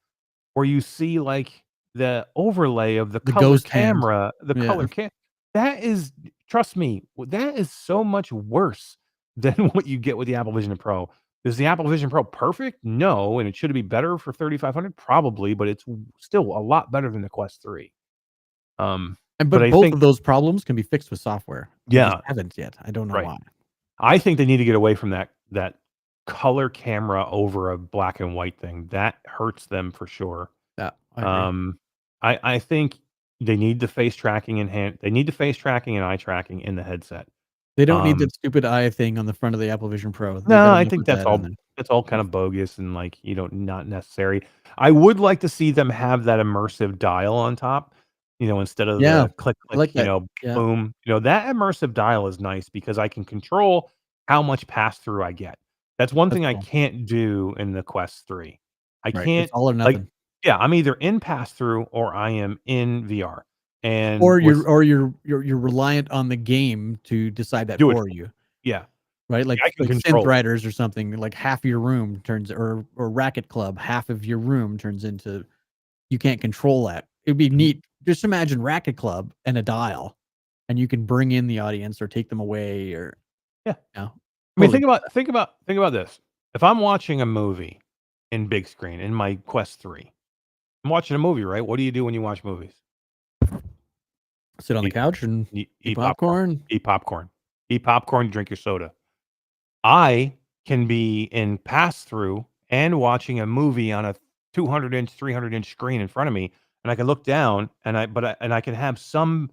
where you see like the overlay of the color camera, color cam. That is, trust me, that is so much worse than what you get with the Apple Vision Pro. Is the Apple Vision Pro perfect? No. And it should be better for $3,500? Probably, but it's still a lot better than the Quest 3. But both of those problems can be fixed with software. They haven't yet. I don't know why. I think they need to get away from that color camera over a black and white thing. That hurts them for sure. Yeah. I think they need the face tracking they need the face tracking and eye tracking in the headset. They don't need that stupid eye thing on the front of the Apple Vision Pro. No, I think that's all kind of bogus and like, not necessary. I would like to see them have that immersive dial on top, instead of the click, like boom. That immersive dial is nice because I can control how much pass through I get. That's one thing I can't do in the Quest 3. I can't. It's all or nothing. I'm either in pass through or I am in VR. Or you're reliant on the game to decide that for you. Yeah. Right? Like Synth Riders or something, like half your room turns or Racket Club, half of your room turns into you can't control that. It'd be neat. Just imagine Racket Club and a dial, and you can bring in the audience or take them away or I mean, think about this. If I'm watching a movie in big screen in my Quest 3, I'm watching a movie, right? What do you do when you watch movies? Sit on the couch and eat popcorn. Eat popcorn. Eat popcorn, drink your soda. I can be in pass-through and watching a movie on a 200-inch, 300-inch screen in front of me, and I can look down and I can have some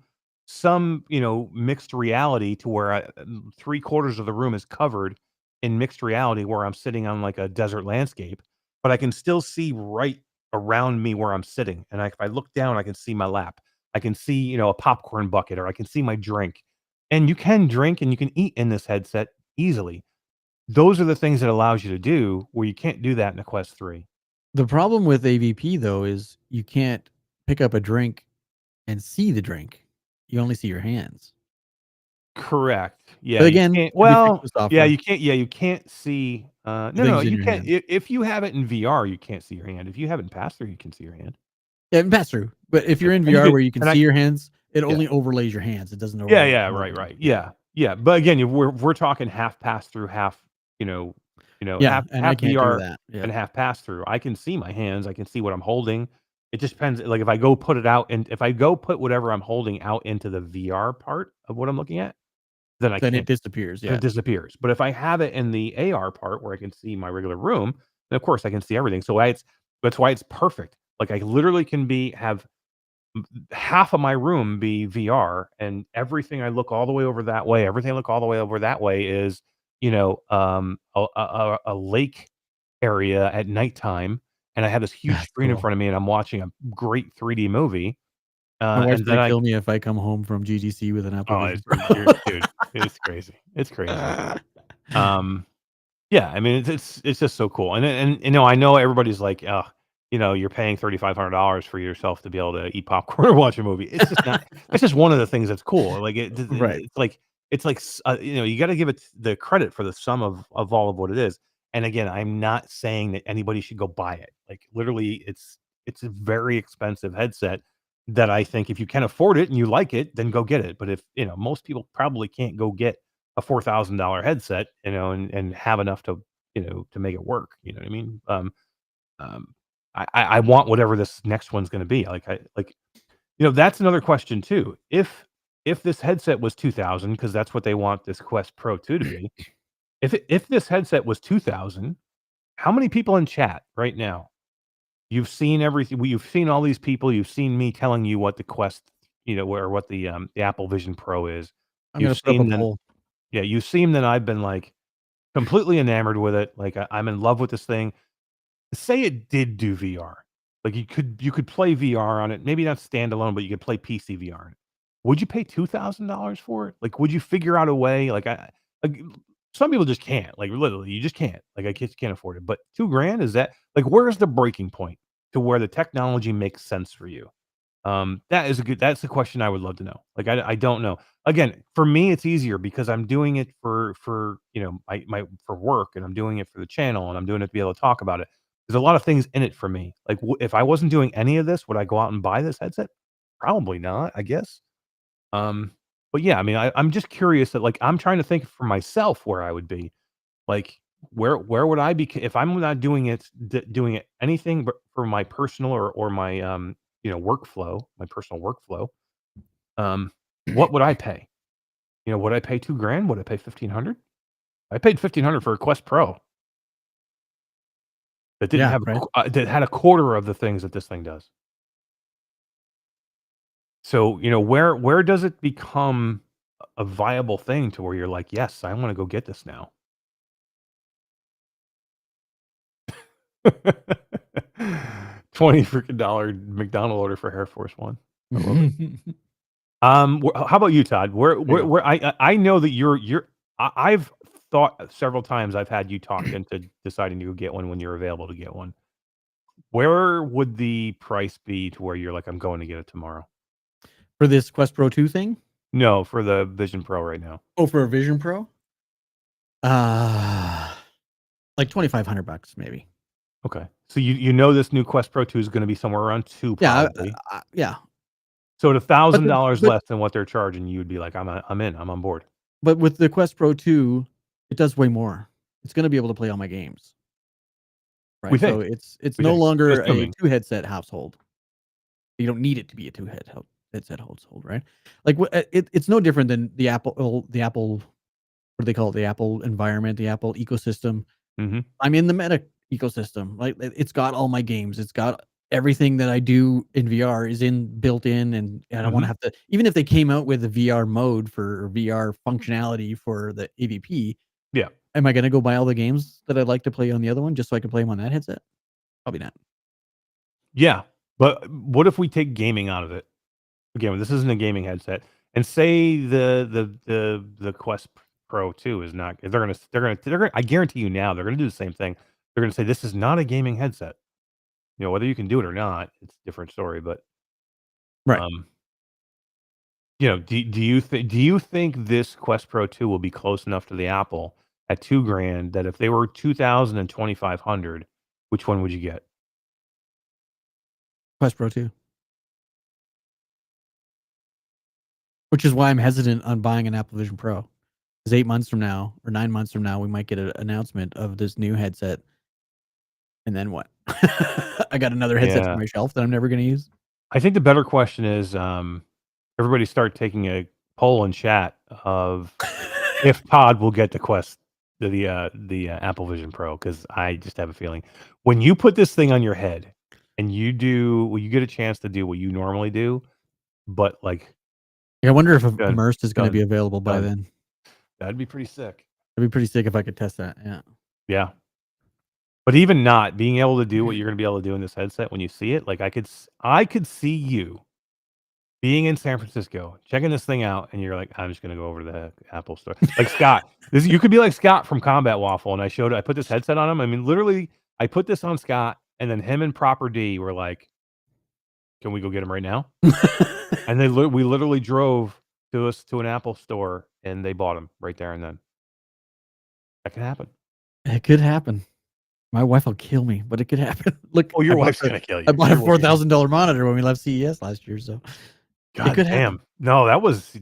mixed reality to where 3/4 of the room is covered in mixed reality where I'm sitting on like a desert landscape, but I can still see right around me where I'm sitting. And if I look down, I can see my lap. I can see, a popcorn bucket, or I can see my drink. And you can drink and you can eat in this headset easily. Those are the things that allows you to do where you can't do that in a Quest 3. The problem with AVP though is you can't pick up a drink and see the drink. You only see your hands. Correct. Yeah. But again, you can't. You can't see. No, you can't. If you have it in VR, you can't see your hand. If you have it in pass through, you can see your hand. Yeah, pass through. But if you're in VR where you can see your hands, it only overlays your hands. It doesn't. Right. Yeah. But again, we're talking half pass through, half half VR and half pass through. I can see my hands. I can see what I'm holding. It just depends. Like if I go put it out, and if I go put whatever I'm holding out into the VR part of what I'm looking at, then it disappears. Yeah, it disappears. But if I have it in the AR part where I can see my regular room, then of course I can see everything. So that's why it's perfect. Like I literally can have half of my room be VR, and everything I look all the way over that way. Everything I look all the way over that way is a lake area at nighttime, and I have this huge screen in front of me, and I'm watching a great 3D movie. My wife's And then gonna kill me if I come home from GDC with an Apple Vision Pro. dude, it's crazy. It's crazy. Yeah, I mean, it's just so cool. And you know, I know everybody's like, you know, you're paying $3,500 for yourself to be able to eat popcorn or watch a movie. It's just not. It's just one of the things that's cool. Like Right. It's like you know, you got to give it the credit for the sum of all of what it is. And again, I'm not saying that anybody should go buy it. Like literally, it's a very expensive headset that I think if you can afford it and you like it, then go get it. But if you know, most people probably can't go get a $4,000 headset, you know, and have enough to, you know, to make it work. You know what I mean? I want whatever this next one's going to be. You know, that's another question too. If this headset was 2,000, because that's what they want this Quest Pro 2 to be. If this headset was 2,000, how many people in chat right now? You've seen everything. You've seen all these people. You've seen me telling you what the Quest, you know, or what the Apple Vision Pro is. I'm gonna put up a poll. Yeah, you seem that I've been like completely enamored with it. Like I'm in love with this thing. Say it did do VR. Like you could play VR on it. Maybe not standalone, but you could play PC VR on it. Would you pay $2,000 for it? Like, would you figure out a way? Like some people just can't. Like literally, you just can't. Like I just can't afford it. But $2,000, is that like where's the breaking point to where the technology makes sense for you? That's the question I would love to know. Like I don't know. Again, for me it's easier because I'm doing it for you know, my for work, and I'm doing it for the channel, and I'm doing it to be able to talk about it. There's a lot of things in it for me. Like if I wasn't doing any of this, would I go out and buy this headset? Probably not, I guess. But yeah, I mean, I'm just curious that like I'm trying to think for myself where I would be. Like where would I be if I'm not doing it anything but for my personal or my you know, workflow, my personal workflow. What would I pay? You know, would I pay $2,000? Would I pay 1,500? I paid 1,500 for a Quest Pro that didn't have that had a quarter of the things that this thing does. So, you know, where does it become a viable thing to where you're like, yes, I want to go get this now? $20 freaking McDonald order for Air Force One. I love it. How about you, Todd? Where I know that I've thought several times I've had you talk into deciding to go get one when you're available to get one. Where would the price be to where you're like, I'm going to get it tomorrow? For this Quest Pro 2 thing? No, for the Vision Pro right now. Oh, for a Vision Pro? Like $2,500 maybe. Okay. So you know this new Quest Pro 2 is going to be somewhere around 2 probably. Yeah. So at $1,000 less than what they're charging, you would be like, I'm in, I'm on board. But with the Quest Pro 2, it does way more. It's going to be able to play all my games. Right. So it's no longer a 2 headset household. You don't need it to be a 2 headset household, right? Like it's no different than the Apple, what do they call it? The Apple environment, the Apple ecosystem. Mm-hmm. I'm in the Meta ecosystem. Like it's got all my games. It's got everything that I do in VR is built in, and I don't want to have to. Even if they came out with a VR mode for VR functionality for the AVP, yeah, am I going to go buy all the games that I'd like to play on the other one just so I can play them on that headset? Probably not. Yeah, but what if we take gaming out of it? Again, this isn't a gaming headset, and say the Quest Pro 2 is not. They're gonna. I guarantee you now they're gonna do the same thing. They're gonna say this is not a gaming headset. You know, whether you can do it or not, it's a different story. But right. You know, do you think this Quest Pro 2 will be close enough to the Apple at $2,000 that if they were 2,000 and 2,500, which one would you get? Quest Pro 2. Which is why I'm hesitant on buying an Apple Vision Pro. Because 8 months from now or 9 months from now, we might get an announcement of this new headset. And then what? I got another headset on my shelf that I'm never going to use. I think the better question is everybody start taking a poll in chat of if Todd will get the Apple Vision Pro, because I just have a feeling when you put this thing on your head and you get a chance to do what you normally do, but like I wonder if Immersed is going to be available by then. That'd be pretty sick. It'd be pretty sick if I could test that. Yeah. Yeah. But even not being able to do what you're going to be able to do in this headset when you see it, like I could see you being in San Francisco, checking this thing out, and you're like, I'm just going to go over to the Apple store. Like Scott, you could be like Scott from Combat Waffle, and I put this headset on him. I mean, literally, I put this on Scott, and then him and Proper D were like, "Can we go get him right now?" And we literally drove to an Apple store, and they bought him right there and then. That can happen. It could happen. My wife will kill me, but it could happen. Look, your wife's gonna kill you. I bought a $4,000 monitor when we left CES last year, so God damn. Happen. No, that was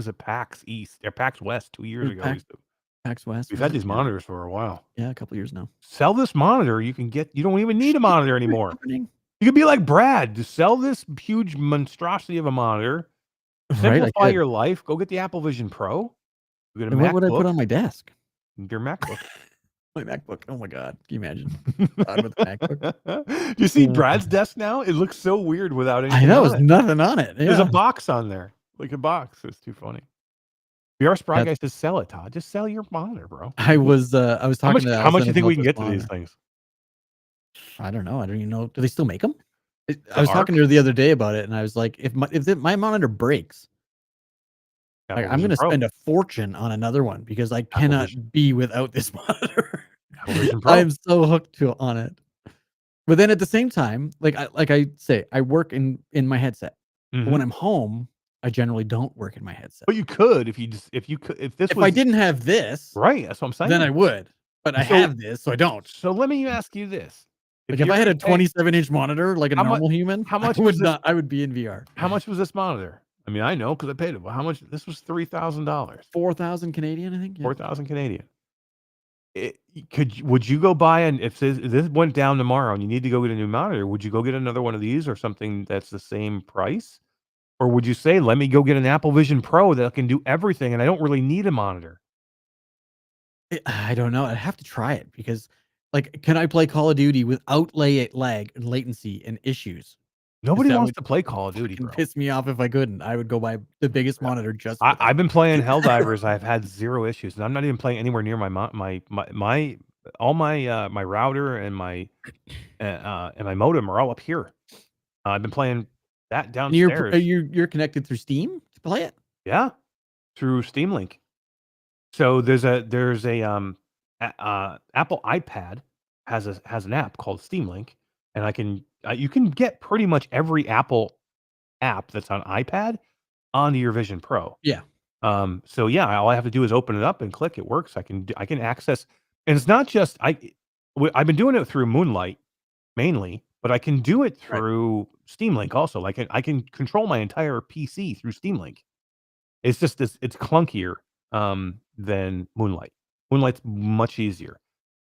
at PAX East or PAX West 2 years ago. PAX West. We've had these monitors for a while. Yeah, a couple years now. Sell this monitor. You don't even need a monitor anymore. You could be like Brad. Just sell this huge monstrosity of a monitor. Simplify your life. Go get the Apple Vision Pro. What would I put on my desk? Your MacBook. My MacBook. Oh my God. Can you imagine? Todd with the MacBook. Do you see Brad's desk now? It looks so weird without anything. I know, there's nothing on it. Yeah. There's a box on there. Like a box. It's too funny. VR Spry guy says sell it, Todd. Just sell your monitor, bro. I was talking to how much do you think we can get to these things? I don't know. I don't even know. Do they still make them? I was talking to her the other day about it, and I was like, if my monitor breaks, like, I'm going to spend a fortune on another one because I cannot be without this monitor. I'm so hooked on it. But then at the same time, like I say, I work in my headset. But when I'm home, I generally don't work in my headset. But you could if I didn't have this, right? That's what I'm saying. Then I would. But I have this, so I don't. So let me ask you this: if I had a 27-inch monitor like a normal human, how much I would be in VR. How much was this monitor? I mean, I know because I paid it. Well, how much? This was $3,000. 4,000 Canadian, I think. Yeah. 4,000 Canadian. Would you go buy if this went down tomorrow and you need to go get a new monitor? Would you go get another one of these or something that's the same price? Or would you say, let me go get an Apple Vision Pro that can do everything and I don't really need a monitor? I don't know. I'd have to try it because, like, can I play Call of Duty without lag and latency and issues? Nobody wants to play Call of Duty, bro. Piss me off if I couldn't. I would go buy the biggest monitor just. I've been playing Helldivers. I've had zero issues, and I'm not even playing anywhere near my router and my modem are all up here. I've been playing that downstairs. You're connected through Steam to play it? Yeah, through Steam Link. So there's a Apple iPad has an app called Steam Link, and you can get pretty much every Apple app that's on iPad onto your Vision Pro. Yeah. So yeah, all I have to do is open it up and click. It works. I can access, and it's not just I've been doing it through Moonlight mainly, but I can do it through Steam Link also. Like I can control my entire PC through Steam Link. It's just it's clunkier than Moonlight. Moonlight's much easier,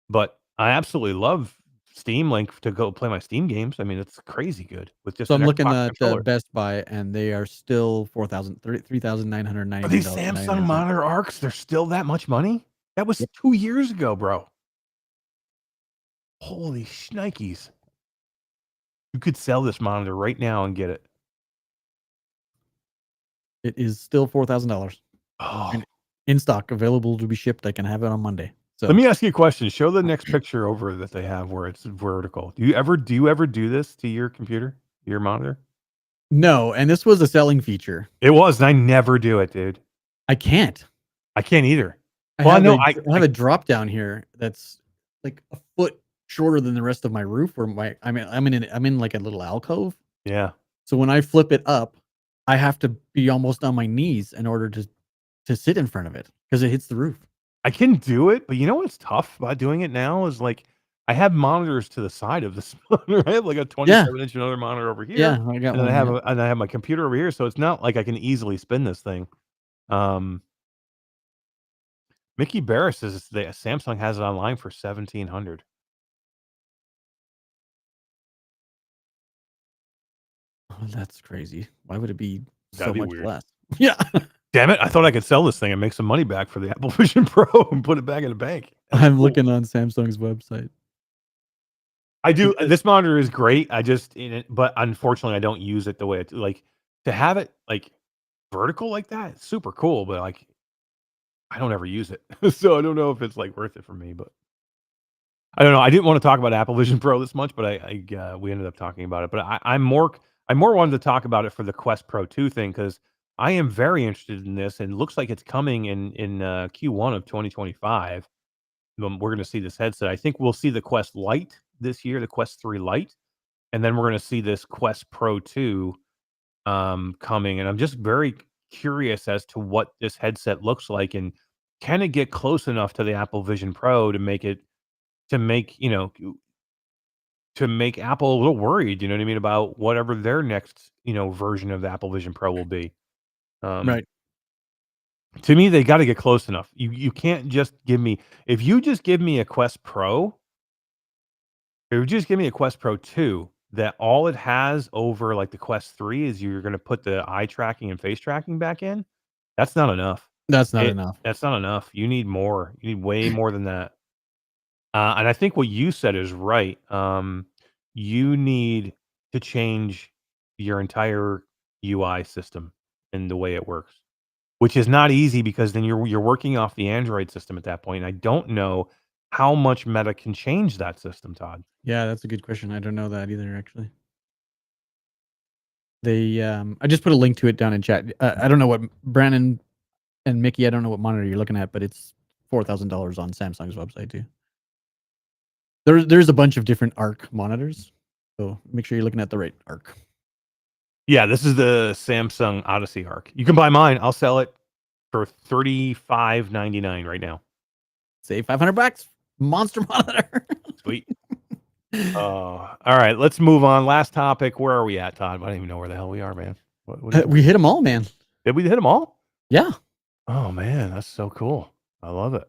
but I absolutely love Steam Link to go play my Steam games. I mean, it's crazy good with just. So I'm looking at the Best Buy, and they are still $3,990. Are these Samsung monitor arcs? They're still that much money? That was 2 years ago, bro. Holy shnikes! You could sell this monitor right now and get it. It is still $4,000. Oh, in stock, available to be shipped. I can have it on Monday. So let me ask you a question. Show the next picture over that they have where it's vertical. Do you ever do this to your computer, your monitor? No, and this was a selling feature. It was, and I never do it, dude. I can't either. I have a drop down here that's like a foot shorter than the rest of my roof. Where I'm in like a little alcove. Yeah. So when I flip it up, I have to be almost on my knees in order to sit in front of it because it hits the roof. I can do it, but you know what's tough about doing it now is like I have monitors to the side of this monitor. I have like a 27-inch another monitor over here. Yeah, I got one. I have my computer over here, so it's not like I can easily spin this thing. Mickey Barris says Samsung has it online for $1,700. Oh, that's crazy. Why would it be That'd be much weird. less? Yeah. Damn it! I thought I could sell this thing and make some money back for the Apple Vision Pro and put it back in the bank. I'm looking on Samsung's website. I do. This monitor is great. But unfortunately, I don't use it the way like to have it like vertical like that. It's super cool, but like I don't ever use it, so I don't know if it's like worth it for me. But I don't know. I didn't want to talk about Apple Vision Pro this much, but we ended up talking about it. But I'm more wanted to talk about it for the Quest Pro 2 thing because I am very interested in this, and it looks like it's coming in Q1 of 2025. We're going to see this headset. I think we'll see the Quest Lite this year, the Quest 3 Lite, and then we're going to see this Quest Pro 2 coming. And I'm just very curious as to what this headset looks like, and can it get close enough to the Apple Vision Pro to make Apple a little worried, you know what I mean, about whatever their next, version of the Apple Vision Pro will be. Right. To me, they got to get close enough. You can't just give me, if you just give me a Quest Pro, if you just give me a Quest Pro 2, that all it has over like the Quest 3 is you're going to put the eye tracking and face tracking back in. That's not enough. That's not enough. That's not enough. You need more. You need way more than that. And I think what you said is right. You need to change your entire UI system and the way it works, which is not easy because then you're working off the Android system at that point. And I don't know how much Meta can change that system, Todd. Yeah, that's a good question. I don't know that either, actually. They, I just put a link to it down in chat. I don't know what Brandon and Mickey. I don't know what monitor you're looking at, but it's $4,000 on Samsung's website too. There's a bunch of different ARC monitors, so make sure you're looking at the right ARC. Yeah, this is the Samsung Odyssey ARC. You can buy mine. I'll sell it for $35.99 right now. Save $500. Monster monitor. Sweet. All right, let's move on. Last topic. Where are we at, Todd? I don't even know where the hell we are, man. We hit them all, man. Did we hit them all? Yeah. Oh man, that's so cool. I love it.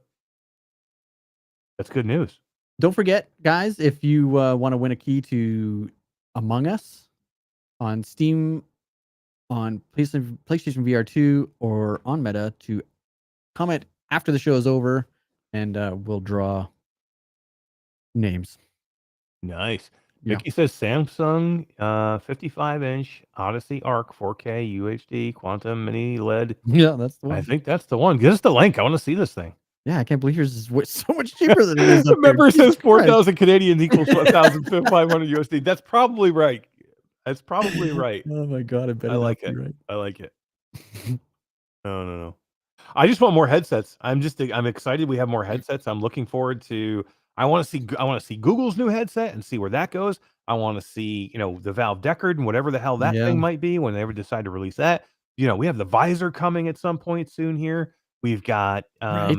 That's good news. Don't forget, guys, if you want to win a key to Among Us on Steam, on PlayStation VR 2, or on Meta, to comment after the show is over, and we'll draw names. Nice. Yeah. Mickey says Samsung 55-inch Odyssey ARC 4K UHD Quantum Mini LED. Yeah, that's the one. I think that's the one. Give us the link. I want to see this thing. Yeah, I can't believe yours is so much cheaper than it is. The member says 4,000 Canadian equals 1,500 USD. That's probably right. That's probably right. Oh my god, I like it. Right. I like it. No. I just want more headsets. I'm excited we have more headsets. I'm looking forward to. I want to see Google's new headset and see where that goes. I want to see, the Valve Deckard and whatever the hell that thing might be when they ever decide to release that. We have the visor coming at some point soon here. We've got Right.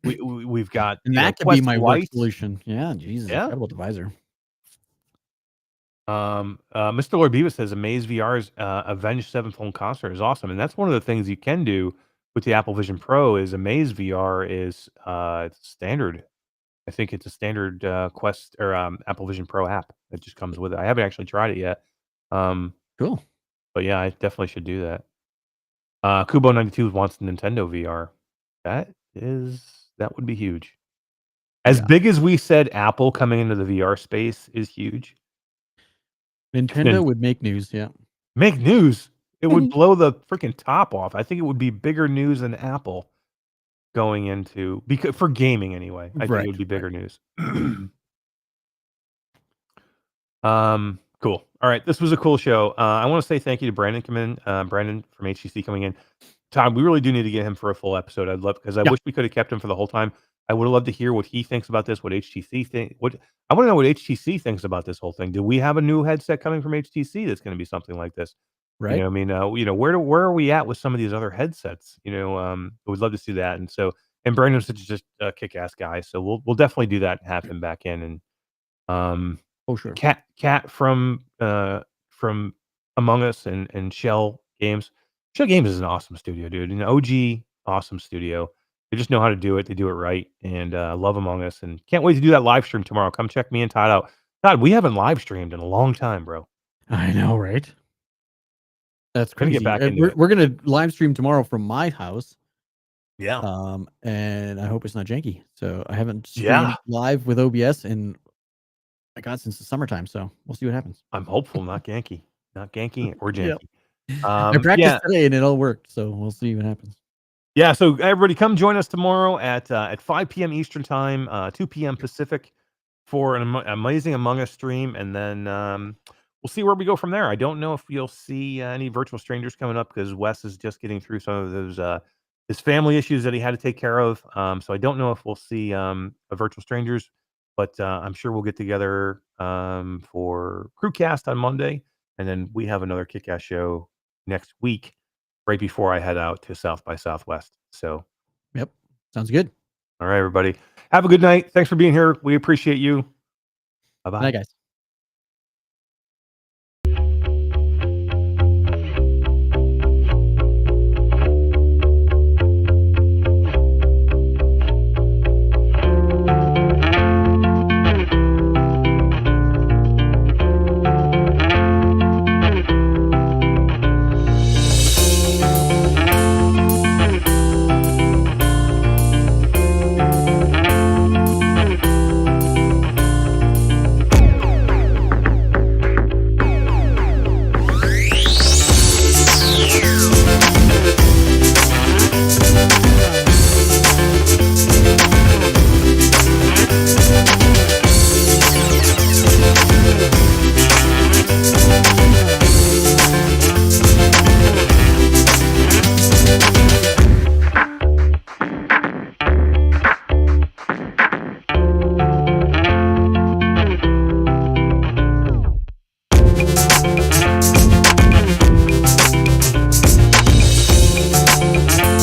we've got And that could be my work solution. Yeah, Jesus. Yeah. I forgot about the visor. Mr. Lord Beavis says Amaze VR's Avenged Sevenfold concert is awesome, and that's one of the things you can do with the Apple Vision Pro. Is Amaze VR is standard. I think it's a standard Quest or Apple Vision Pro app that just comes with it. I haven't actually tried it yet. Cool. But yeah, I definitely should do that. Kubo92 wants Nintendo VR. That would be huge. As big as we said Apple coming into the VR space is huge. Nintendo would make news, yeah. Make news. It would blow the freaking top off. I think it would be bigger news than Apple going into, because for gaming anyway. I think it would be bigger news. Cool. All right, this was a cool show. I want to say thank you to Brandon Brandon from HTC coming in. Todd, we really do need to get him for a full episode. I'd love, because I wish we could have kept him for the whole time. I would have loved to hear what he thinks about this, what HTC think. I want to know what HTC thinks about this whole thing. Do we have a new headset coming from HTC that's going to be something like this? Right. Where are we at with some of these other headsets? We'd love to see that. And Brandon's such a kick-ass guy, so we'll definitely do that and have him back in. And sure. Cat from Among Us and Schell Games. Schell Games is an awesome studio, dude. An OG awesome studio. They just know how to do it. They do it right. And love Among Us. And can't wait to do that live stream tomorrow. Come check me and Todd out. Todd, we haven't live streamed in a long time, bro. I know, right? That's crazy. Get back into we're gonna live stream tomorrow from my house. Yeah. And I hope it's not janky. So I haven't streamed live with OBS in since the summertime. So we'll see what happens. I'm hopeful, not Genki or janky. I practiced today and it all worked. So we'll see what happens. Yeah, so everybody come join us tomorrow at 5 p.m. Eastern Time, 2 p.m. Pacific for an amazing Among Us stream, and then we'll see where we go from there. I don't know if you'll see any virtual strangers coming up because Wes is just getting through some of those his family issues that he had to take care of. So I don't know if we'll see a virtual strangers, but I'm sure we'll get together for Crewcast on Monday, and then we have another kick-ass show next week, right before I head out to South by Southwest. So, yep, sounds good. All right, everybody, have a good night. Thanks for being here. We appreciate you. Bye-bye. Bye, guys.